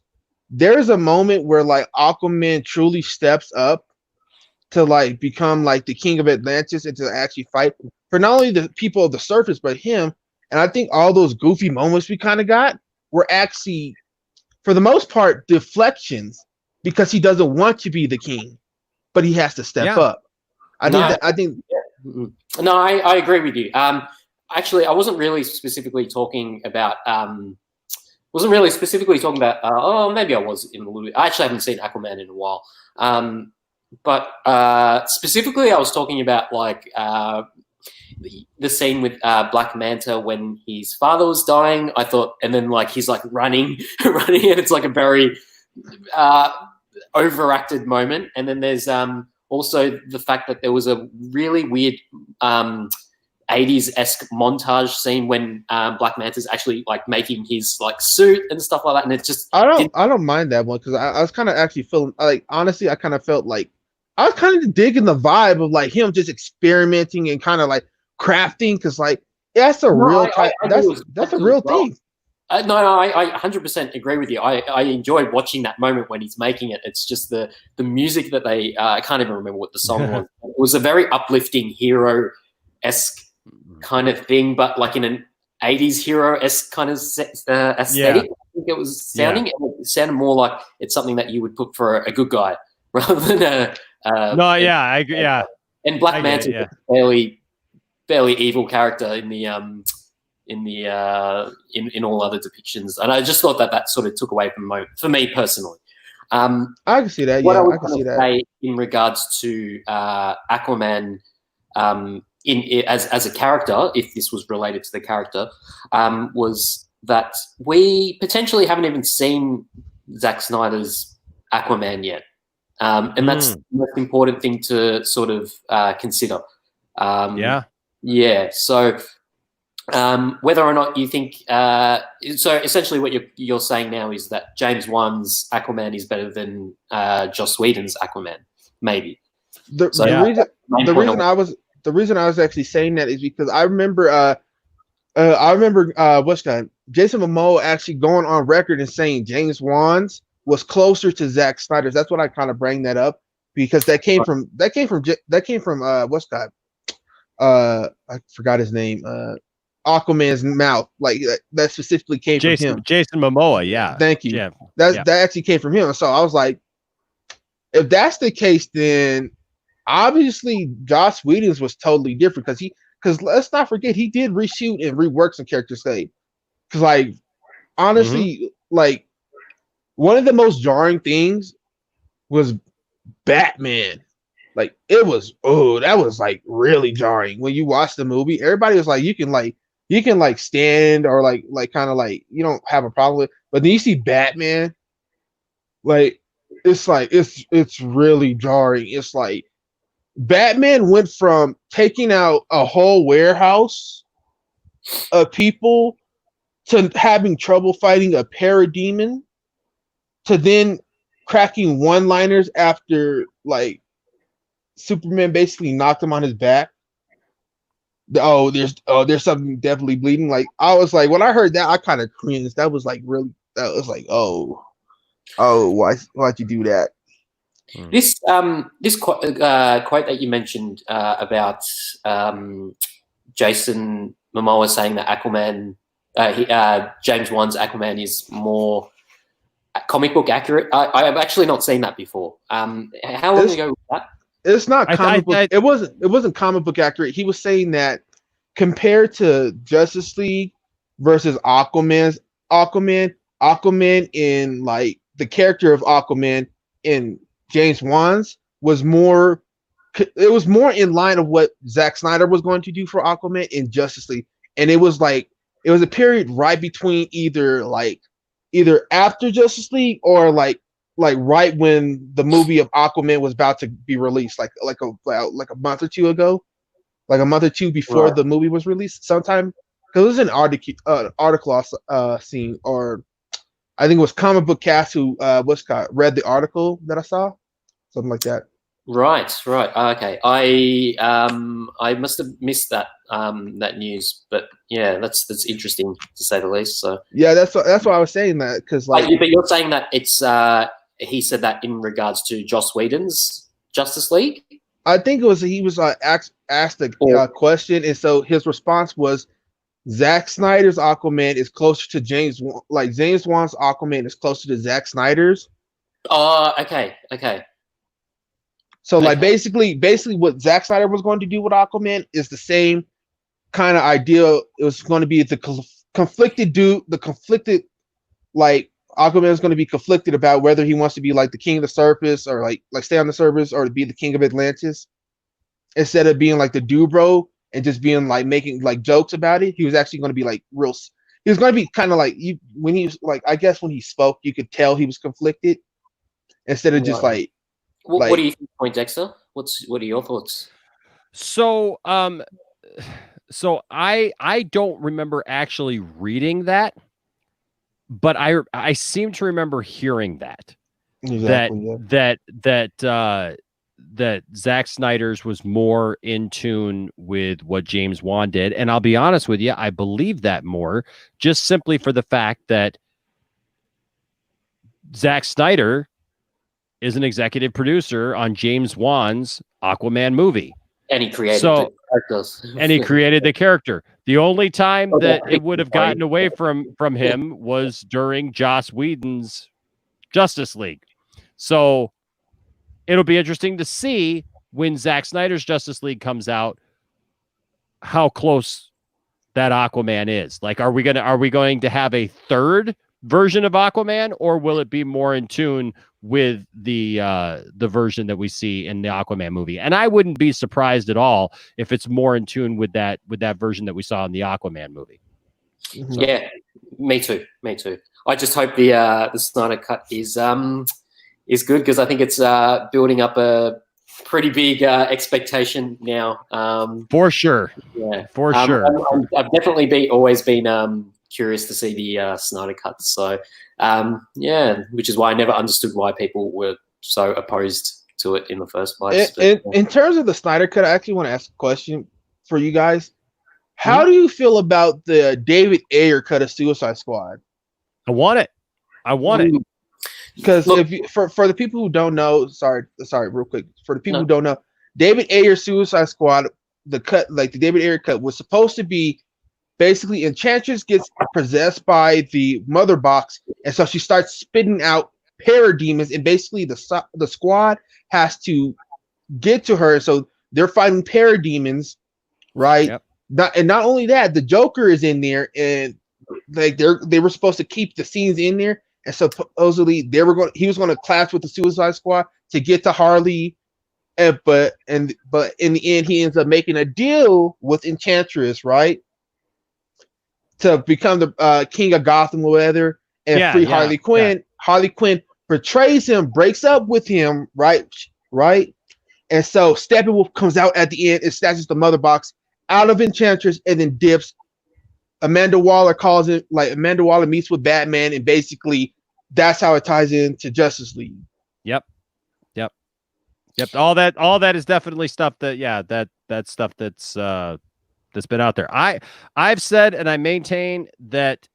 there's a moment where like Aquaman truly steps up to like become like the king of Atlantis and to actually fight for not only the people of the surface but him. And I think all those goofy moments we kind of got were actually, for the most part, deflections because he doesn't want to be the king, but he has to step up. I think. No, I agree with you. Actually, I wasn't really specifically talking about. Oh, maybe I was in a little bit. I actually haven't seen Aquaman in a while. But specifically, I was talking about like the scene with Black Manta when his father was dying. I thought, and then like he's like running, and it's like a very overacted moment. And then there's also the fact that there was a really weird 80s-esque montage scene when Black Manta's actually like making his like suit and stuff like that, and it's just I don't mind that one because I was kind of actually feeling like, honestly, I kind of felt like I was kind of digging the vibe of like him just experimenting and kind of like crafting because like that's a real thing. No, I 100% agree with you. I enjoyed watching that moment when he's making it. It's just the music that they I can't even remember what the song was. It was a very uplifting hero-esque kind of thing, but like in an 80s hero-esque kind of aesthetic. I think it was sounding. It sounded more like it's something that you would put for a good guy rather than I agree. Yeah, and Black Manta is a fairly evil character in the in all other depictions, and I just thought that sort of took away from for me personally. I can see that. What I was can see that. say in regards to Aquaman, as a character, if this was related to the character, was that we potentially haven't even seen Zack Snyder's Aquaman yet, and that's the most important thing to sort of consider. So. Whether or not you think so, essentially, what you're saying now is that James Wan's Aquaman is better than Joss Whedon's Aquaman, maybe. The reason I was actually saying that is because I remember Jason Momoa actually going on record and saying James Wan's was closer to Zack Snyder's. That's what I kind of bring that up because that came from what's that? I forgot his name. Aquaman's mouth, like that specifically came from him. Jason Momoa, yeah. Thank you. Yeah. That actually came from him. So I was like, if that's the case, then obviously Joss Whedon's was totally different because let's not forget he did reshoot and rework some characters. Because like honestly, like one of the most jarring things was Batman like it was that was like really jarring when you watch the movie. Everybody was like, you can like stand or like kind of like you don't have a problem with, but then you see Batman, like it's really jarring. It's like Batman went from taking out a whole warehouse of people to having trouble fighting a parademon to then cracking one-liners after like Superman basically knocked him on his back. There's something definitely bleeding. Like I was like, when I heard that, I kind of cringed. That was like really. That was like, why'd you do that? This quote that you mentioned about Jason Momoa saying that Aquaman, James Wan's Aquaman is more comic book accurate. I've actually not seen that before. How long ago was that? It's not comic book. It wasn't comic book accurate. He was saying that compared to Justice League versus Aquaman in like the character of Aquaman in James Wan's was more. It was more in line of what Zack Snyder was going to do for Aquaman in Justice League, and it was a period right between either after Justice League or like right when the movie of Aquaman was about to be released, like a month or two ago, like a month or two before the movie was released, sometime. Because it was an article seen, or I think it was Comic Book Cast who read the article that I saw, something like that. Right. Okay, I must have missed that that news, but yeah, that's interesting to say the least. So yeah, that's why I was saying that, because like, but you're saying that it's he said that in regards to Joss Whedon's Justice League. I think it was he was asked a question, and so his response was, Zack Snyder's Aquaman is closer to James Wan's Aquaman is closer to Zack Snyder's. Oh, okay. So like basically what Zack Snyder was going to do with Aquaman is the same kind of idea. It was going to be the conflicted like Aquaman is going to be conflicted about whether he wants to be like the king of the surface or like stay on the surface or to be the king of Atlantis instead of being like the Dubro and just being like making like jokes about it. He was actually going to be like real. He was going to be kind of like when he was like, I guess when he spoke, you could tell he was conflicted instead of just like. What do you think, Point Dexter? What are your thoughts? So, I don't remember actually reading that, but I seem to remember hearing that. Exactly, that Zack Snyder's was more in tune with what James Wan did, and I'll be honest with you, I believe that more, just simply for the fact that Zack Snyder is an executive producer on James Wan's Aquaman movie. And he created the characters. And he created the character. The only time that it would have gotten away from him was during Joss Whedon's Justice League. So it'll be interesting to see when Zack Snyder's Justice League comes out, how close that Aquaman is. Like, are we going to have a third version of Aquaman, or will it be more in tune with the version that we see in the Aquaman movie? And I wouldn't be surprised at all if it's more in tune with that version that we saw in the Aquaman movie. So. Yeah, me too. I just hope the Snyder cut is good, because I think it's building up a pretty big expectation now. For sure. Yeah, for sure. I've definitely always been curious to see the Snyder cut. So which is why I never understood why people were so opposed to it in the first place. In terms of the Snyder cut, I actually want to ask a question for you guys. How do you feel about the David Ayer cut of Suicide Squad? I want it. Because for the people who don't know, sorry, real quick. For the people who don't know, David Ayer Suicide Squad, the David Ayer cut was supposed to be basically Enchantress gets possessed by the mother box, and so she starts spitting out parademons, and basically the squad has to get to her. So they're fighting parademons, right? Yep. Not only that, the Joker is in there, and like they were supposed to keep the scenes in there, and supposedly he was going to clash with the Suicide Squad to get to Harley but in the end, he ends up making a deal with Enchantress, right, to become the king of Gotham or whatever, and free Harley Quinn. Harley Quinn betrays him, breaks up with him, right, and so Steppenwolf comes out at the end and snatches the mother box out of Enchantress and then dips. Amanda Waller calls it, like, Amanda Waller meets with Batman, and basically that's how it ties into Justice League. Yep. All that is definitely stuff that that's stuff that's been out there. I've said, and I maintain, that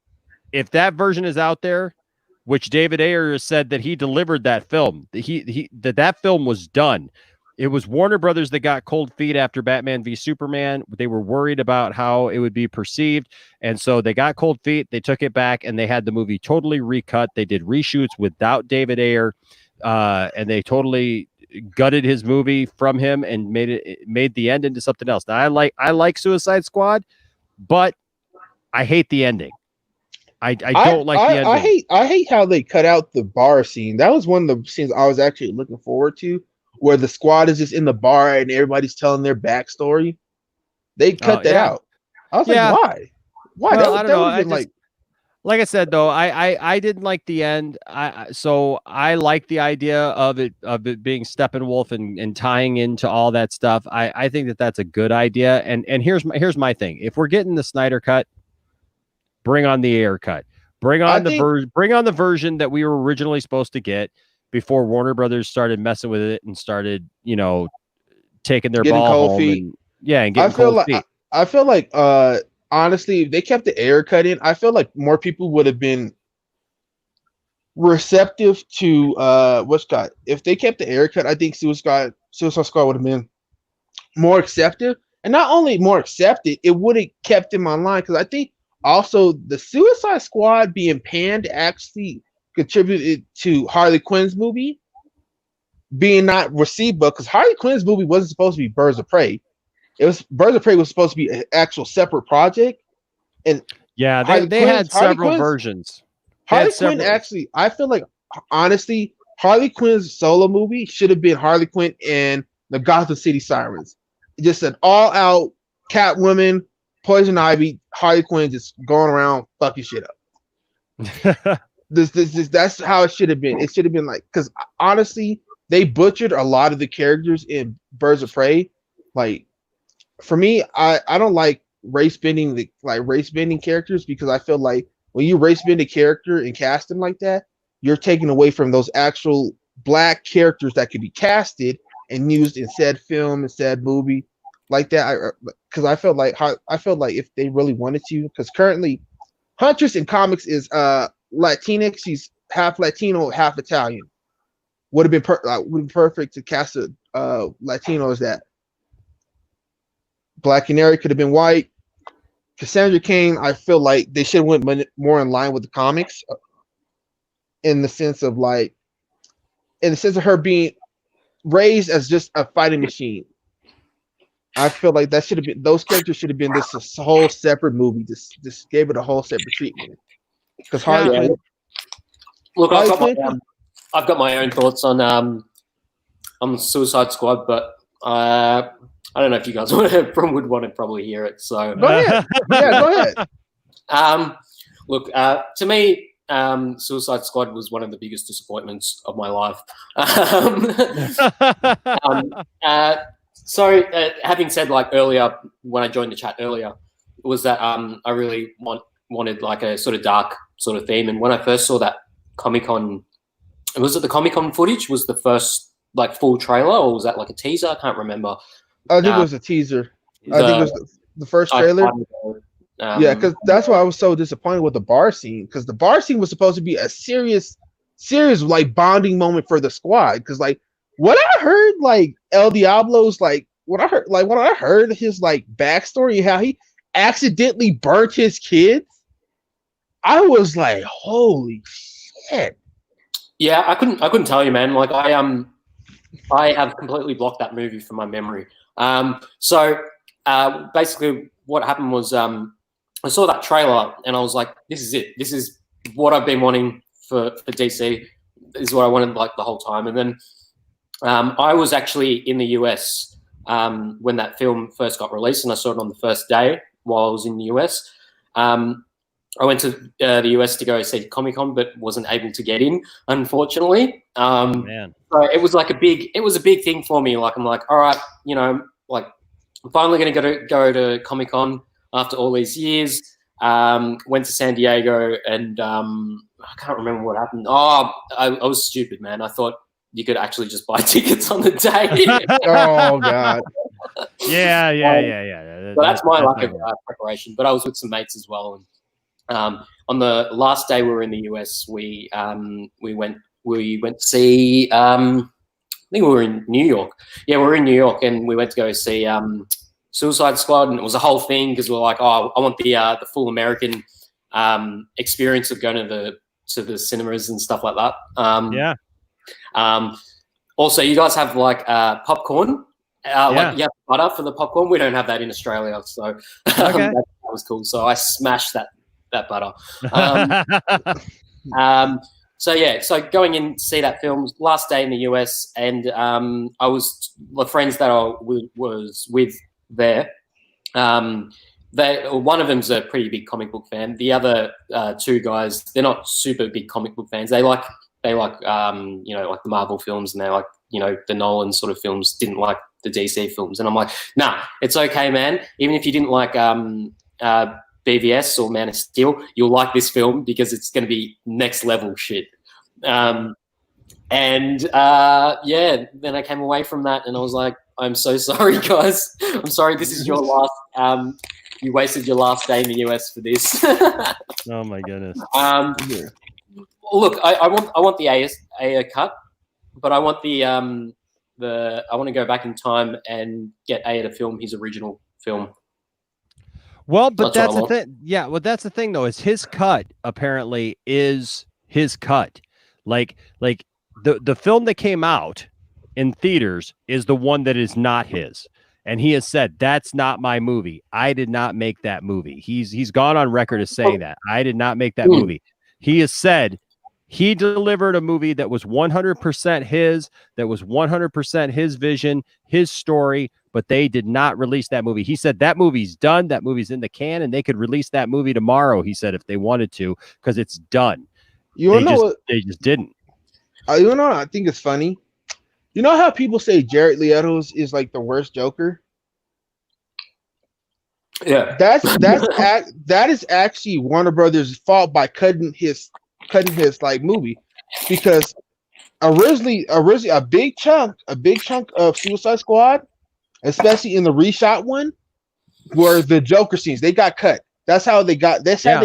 if that version is out there, which David Ayer has said that he delivered that film, that film was done. It was Warner Brothers that got cold feet after Batman v Superman. They were worried about how it would be perceived, and so they got cold feet. They took it back, and they had the movie totally recut. They did reshoots without David Ayer, and they totally gutted his movie from him and made the end into something else. Now, I like Suicide Squad, but I hate the ending. I don't like the ending. I hate how they cut out the bar scene. That was one of the scenes I was actually looking forward to, where the squad is just in the bar and everybody's telling their backstory. They cut that out. I was like, why? Well, I don't know. Like I said, though, I didn't like the end. So I like the idea of it being Steppenwolf and tying into all that stuff. I think that's a good idea. And here's my thing. If we're getting the Snyder cut, bring on the Ayer cut. Bring on the version that we were originally supposed to get before Warner Brothers started messing with it and started, taking their ball home and getting cold feet. I feel like honestly, if they kept the Ayer cut in, I feel like more people would have been receptive to if they kept the Ayer cut, I think Suicide Squad would have been more accepted. And not only more accepted, it would have kept him online, because I think also the Suicide Squad being panned actually contributed to Harley Quinn's movie being not received, because Harley Quinn's movie wasn't supposed to be Birds of Prey. Birds of Prey was supposed to be an actual separate project, and they had several versions. Harley Quinn actually, I feel like, honestly, Harley Quinn's solo movie should have been Harley Quinn and the Gotham City Sirens. Just an all-out Catwoman, Poison Ivy, Harley Quinn just going around fucking shit up. That's how it should have been. It should have been like, because honestly, they butchered a lot of the characters in Birds of Prey. Like, for me, I don't like race bending characters, because I feel like when you race bend a character and cast them like that, you're taking away from those actual black characters that could be casted and used in said film and said movie like that. Because I felt like if they really wanted to, because currently Huntress in comics is Latinx. She's half Latino, half Italian. Would have been perfect to cast a Latino as that. Black Canary could have been white. Cassandra Cain, I feel like they should have went more in line with the comics, in the sense of her being raised as just a fighting machine. I feel like that should have been, those characters should have been this whole separate movie. Just gave it a whole separate treatment. Because Harley Quinn. Look, I've got my own thoughts on Suicide Squad, but I don't know if you guys would want to probably hear it. So go ahead. Go ahead. Look, to me, Suicide Squad was one of the biggest disappointments of my life. So having said, like, earlier when I joined the chat earlier, was that I really wanted like a sort of dark sort of theme. And when I first saw that Comic-Con, was it the Comic-Con footage was the first like full trailer, or was that like a teaser? I can't remember. I think it was a teaser. I think it was the first trailer. Because that's why I was so disappointed with the bar scene, because the bar scene was supposed to be a serious like bonding moment for the squad. Because like what I heard, like El Diablo's like when I heard his like backstory, how he accidentally burnt his kids, I was like, holy shit. Yeah, I couldn't tell you, man. Like I have completely blocked that movie from my memory. So basically what happened was I saw that trailer and I was like, this is it. This is what I've been wanting for DC. This is what I wanted like the whole time. And then I was actually in the US when that film first got released, and I saw it on the first day while I was in the US. I went to the US to go see Comic-Con, but wasn't able to get in, unfortunately. Man. So it was like a big thing for me. Like, I'm like, all right, you know, like I'm finally going to go to Comic-Con after all these years. Went to San Diego, and I can't remember what happened. Oh, I was stupid, man. I thought you could actually just buy tickets on the day. Oh God. Yeah. So that's my lack of preparation. But I was with some mates as well. And on the last day we were in the US, we went to see. I think we were in New York. Yeah, we were in New York, and we went to go see Suicide Squad, and it was a whole thing because we were like, oh, I want the full American experience of going to the cinemas and stuff like that. Yeah. Also, you guys have like popcorn. Like you have butter for the popcorn. We don't have that in Australia, so that was cool. So I smashed that butter. So going in to see that film, last day in the US, and I was the friends that I was with there. One of them's a pretty big comic book fan. The other two guys, they're not super big comic book fans. They like you know, like the Marvel films, and they like, you know, the Nolan sort of films. Didn't like the DC films, and I'm like, nah, it's okay, man. Even if you didn't like BVS or Man of Steel, you'll like this film because it's going to be next level shit. Then I came away from that and I was like, I'm so sorry, guys. I'm sorry. This is your last. You wasted your last day in the US for this. Oh my goodness. Look, I want the A cut, but I want I want to go back in time and get A to film his original film. Well, but that's the thing. Yeah, well, that's the thing though, is his cut apparently is his cut. Like the film that came out in theaters is the one that is not his. And he has said, that's not my movie. I did not make that movie. He's gone on record as saying that. I did not make that movie. He has said he delivered a movie that was 100% his, that was 100% his vision, his story, but they did not release that movie. He said that movie's done, that movie's in the can, and they could release that movie tomorrow, he said, if they wanted to, because it's done. They just didn't. You know what I think is funny? You know how people say Jared Leto is like the worst Joker? Yeah. That is actually Warner Brothers' fault by cutting his like movie, because originally a big chunk of Suicide Squad, especially in the reshot one, were the Joker scenes. They got cut. That's how they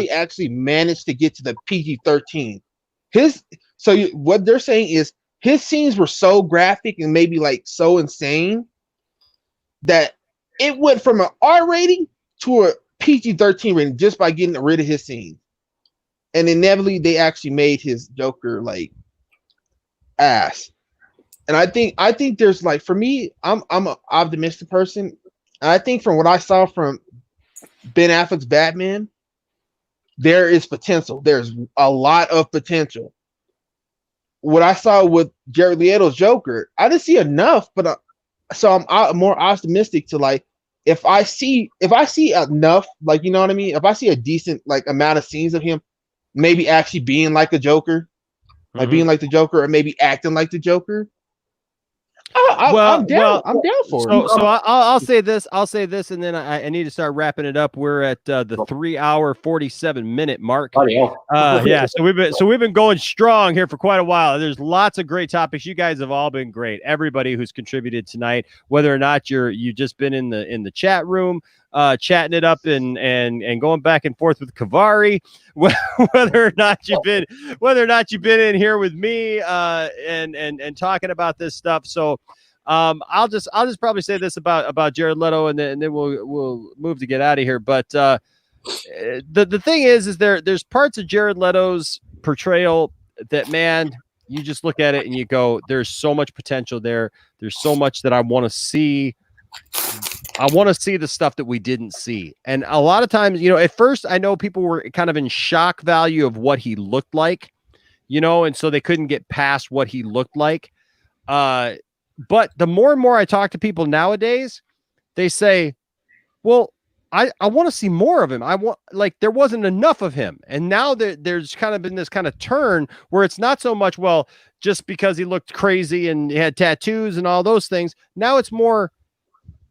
actually managed to get to the PG-13. What they're saying is his scenes were so graphic and maybe like so insane that it went from an R rating to a PG-13 rating just by getting rid of his scenes. And inevitably they actually made his Joker like ass. And I think there's like, for me, I'm an optimistic person. And I think from what I saw from Ben Affleck's Batman, there is potential. There's a lot of potential. What I saw with Jared Leto's Joker, I didn't see enough, but so I'm more optimistic to like, if I see enough, like, you know what I mean? If I see a decent like amount of scenes of him maybe actually being like a Joker, like being like the Joker, or maybe acting like the Joker, I'm down for it. So I'll say this. And then I need to start wrapping it up. We're at the 3 hour 47-minute mark. Yeah. So we've been going strong here for quite a while. There's lots of great topics. You guys have all been great. Everybody who's contributed tonight, whether or not you've just been in the chat room, chatting it up and going back and forth with Kavari, whether or not you've been in here with me and talking about this stuff. So I'll just probably say this about Jared Leto, and then we'll move to get out of here. But the thing is there's parts of Jared Leto's portrayal that, man, you just look at it and you go, there's so much potential there. There's so much that I want to see. I want to see the stuff that we didn't see. And a lot of times, you know, at first I know people were kind of in shock value of what he looked like, you know, and so they couldn't get past what he looked like. but the more and more I talk to people nowadays, they say, well, I want to see more of him. I want, like, there wasn't enough of him. And now there's kind of been this kind of turn where it's not so much, well, just because he looked crazy and he had tattoos and all those things. Now it's more,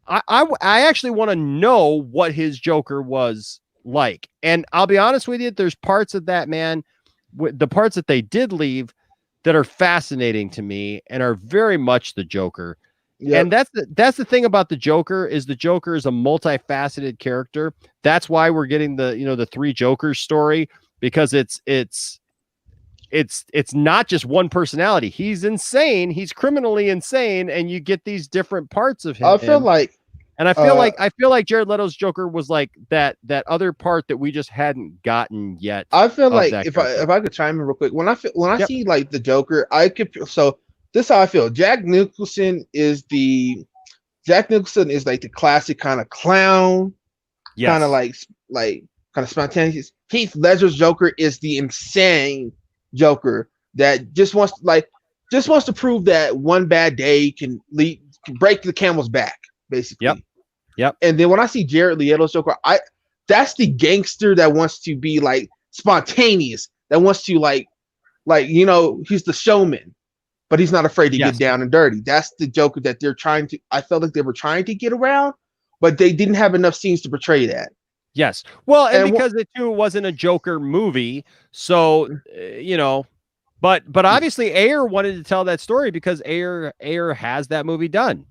I actually want to know what his Joker was like. And I'll be honest with you, there's parts of that, man, the parts that they did leave that are fascinating to me and are very much the Joker. Yep. And that's the thing about the Joker is the Joker is a multifaceted character. That's why we're getting the three Jokers story, because it's not just one personality. He's insane. He's criminally insane. And you get these different parts of him. I feel like Jared Leto's Joker was like that other part that we just hadn't gotten yet. I feel like if I could chime in real quick, when I see like the Joker, this is how I feel. Jack Nicholson is like the classic kind of clown, kind of like kind of spontaneous. Heath Ledger's Joker is the insane Joker that just wants to prove that one bad day can break the camel's back, basically. Yep. And then when I see Jared Leto's Joker, that's the gangster that wants to be like spontaneous, that wants to like he's the showman, but he's not afraid to get down and dirty. That's the Joker that I felt like they were trying to get around, but they didn't have enough scenes to portray that. Yes. Well, and because it too wasn't a Joker movie, so but obviously Ayer wanted to tell that story because Ayer has that movie done.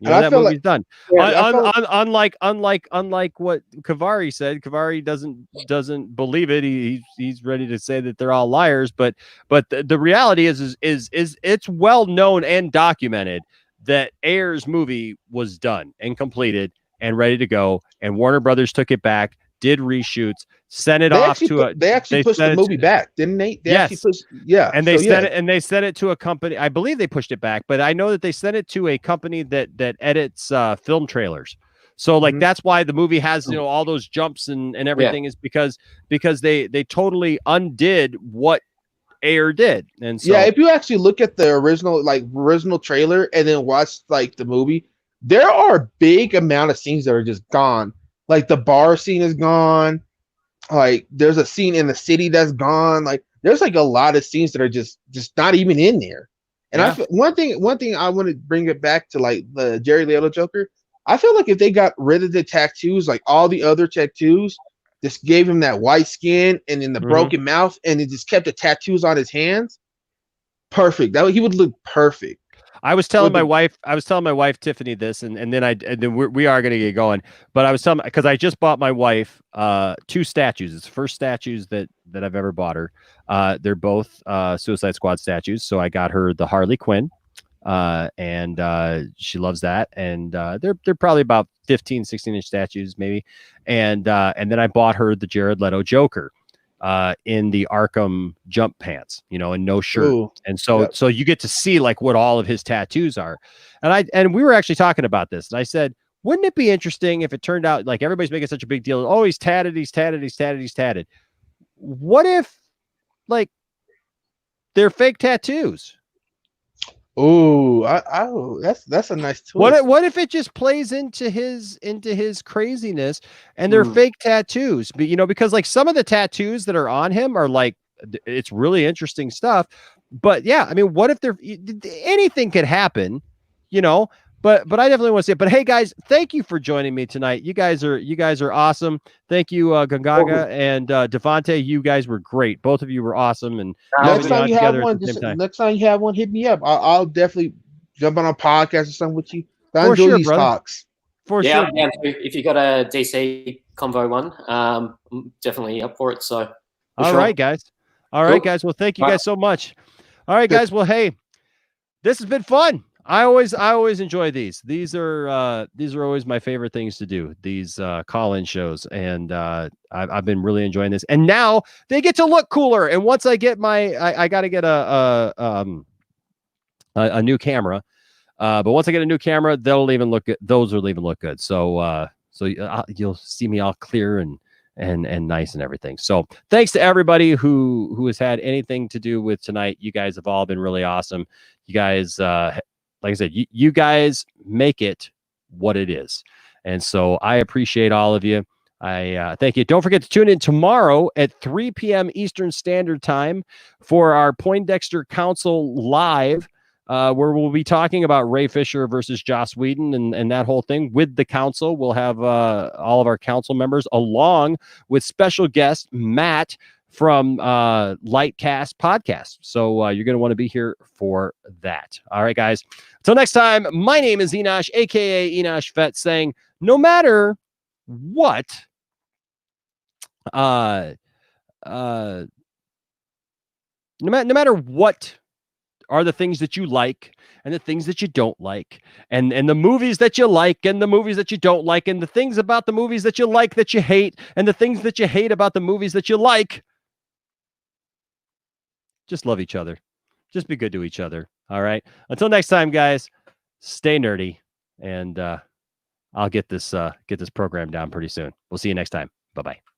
That movie's done. Yeah, unlike what Kavari said. Kavari doesn't believe it. He's ready to say that they're all liars. But the reality is it's well known and documented that Ayer's movie was done and completed and ready to go. And Warner Brothers took it back, did reshoots, sent it off to they actually pushed the movie back, didn't they? Yes. And they sent it to a company. I believe they pushed it back, but I know that they sent it to a company that edits film trailers. So like that's why the movie has all those jumps and everything is because they totally undid what Ayer did. And so if you actually look at the original trailer and then watch like the movie, there are a big amount of scenes that are just gone. Like the bar scene is gone. Like there's a scene in the city that's gone. Like there's like a lot of scenes that are just not even in there. And I feel, one thing I want to bring it back to like the Jared Leto Joker. I feel like if they got rid of the tattoos, like all the other tattoos, just gave him that white skin and then the broken mouth, and it just kept the tattoos on his hands. Perfect. He would look perfect. I was telling my wife Tiffany this, and then we are going to get going. But I was telling, because I just bought my wife 2 statues. It's the first statues that I've ever bought her. They're both Suicide Squad statues. So I got her the Harley Quinn, and she loves that. And they're probably about 15, 16-inch statues maybe. And then I bought her the Jared Leto Joker. In the Arkham jump pants, and no shirt. Ooh, and so you get to see like what all of his tattoos are. And we were actually talking about this. And I said, wouldn't it be interesting if it turned out like everybody's making such a big deal? Oh, he's tatted. What if like they're fake tattoos? Oh, that's a nice twist. What if it just plays into his craziness and they're fake tattoos? But because like some of the tattoos that are on him are like, it's really interesting stuff. But yeah, I mean, what if anything could happen, But I definitely want to see it. But hey, guys, thank you for joining me tonight. You guys are awesome. Thank you, Gangaga and Devontae. You guys were great. Both of you were awesome. And next time you have one, hit me up. I'll definitely jump on a podcast or something with you. I enjoy these talks. For sure. Yeah, if you got a DC convo one, I'm definitely up for it. So, all right, guys. All right, guys. Well, thank you guys so much. All right, guys. Well, hey, this has been fun. I always enjoy these. These are always my favorite things to do. These call-in shows, and I've been really enjoying this. And now they get to look cooler. And once I get I got to get a new camera. But once I get a new camera, they'll even look good. Those will even look good. So you'll see me all clear and nice and everything. So thanks to everybody who has had anything to do with tonight. You guys have all been really awesome. You guys like I said, you guys make it what it is. And so I appreciate all of you. I thank you. Don't forget to tune in tomorrow at 3 p.m. Eastern Standard Time for our Poindexter Council Live, where we'll be talking about Ray Fisher versus Joss Whedon and that whole thing with the council. We'll have all of our council members along with special guest Matt from Lightcast Podcast. So you're going to want to be here for that. All right, guys. Until next time, my name is Enosh, a.k.a. Enosh Fett, saying no matter what no matter what are the things that you like and the things that you don't like, and the movies that you like and the movies that you don't like, and the things about the movies that you like that you hate, and the things that you hate about the movies that you like, just love each other. Just be good to each other. All right. Until next time, guys, stay nerdy, and I'll get this program down pretty soon. We'll see you next time. Bye-bye.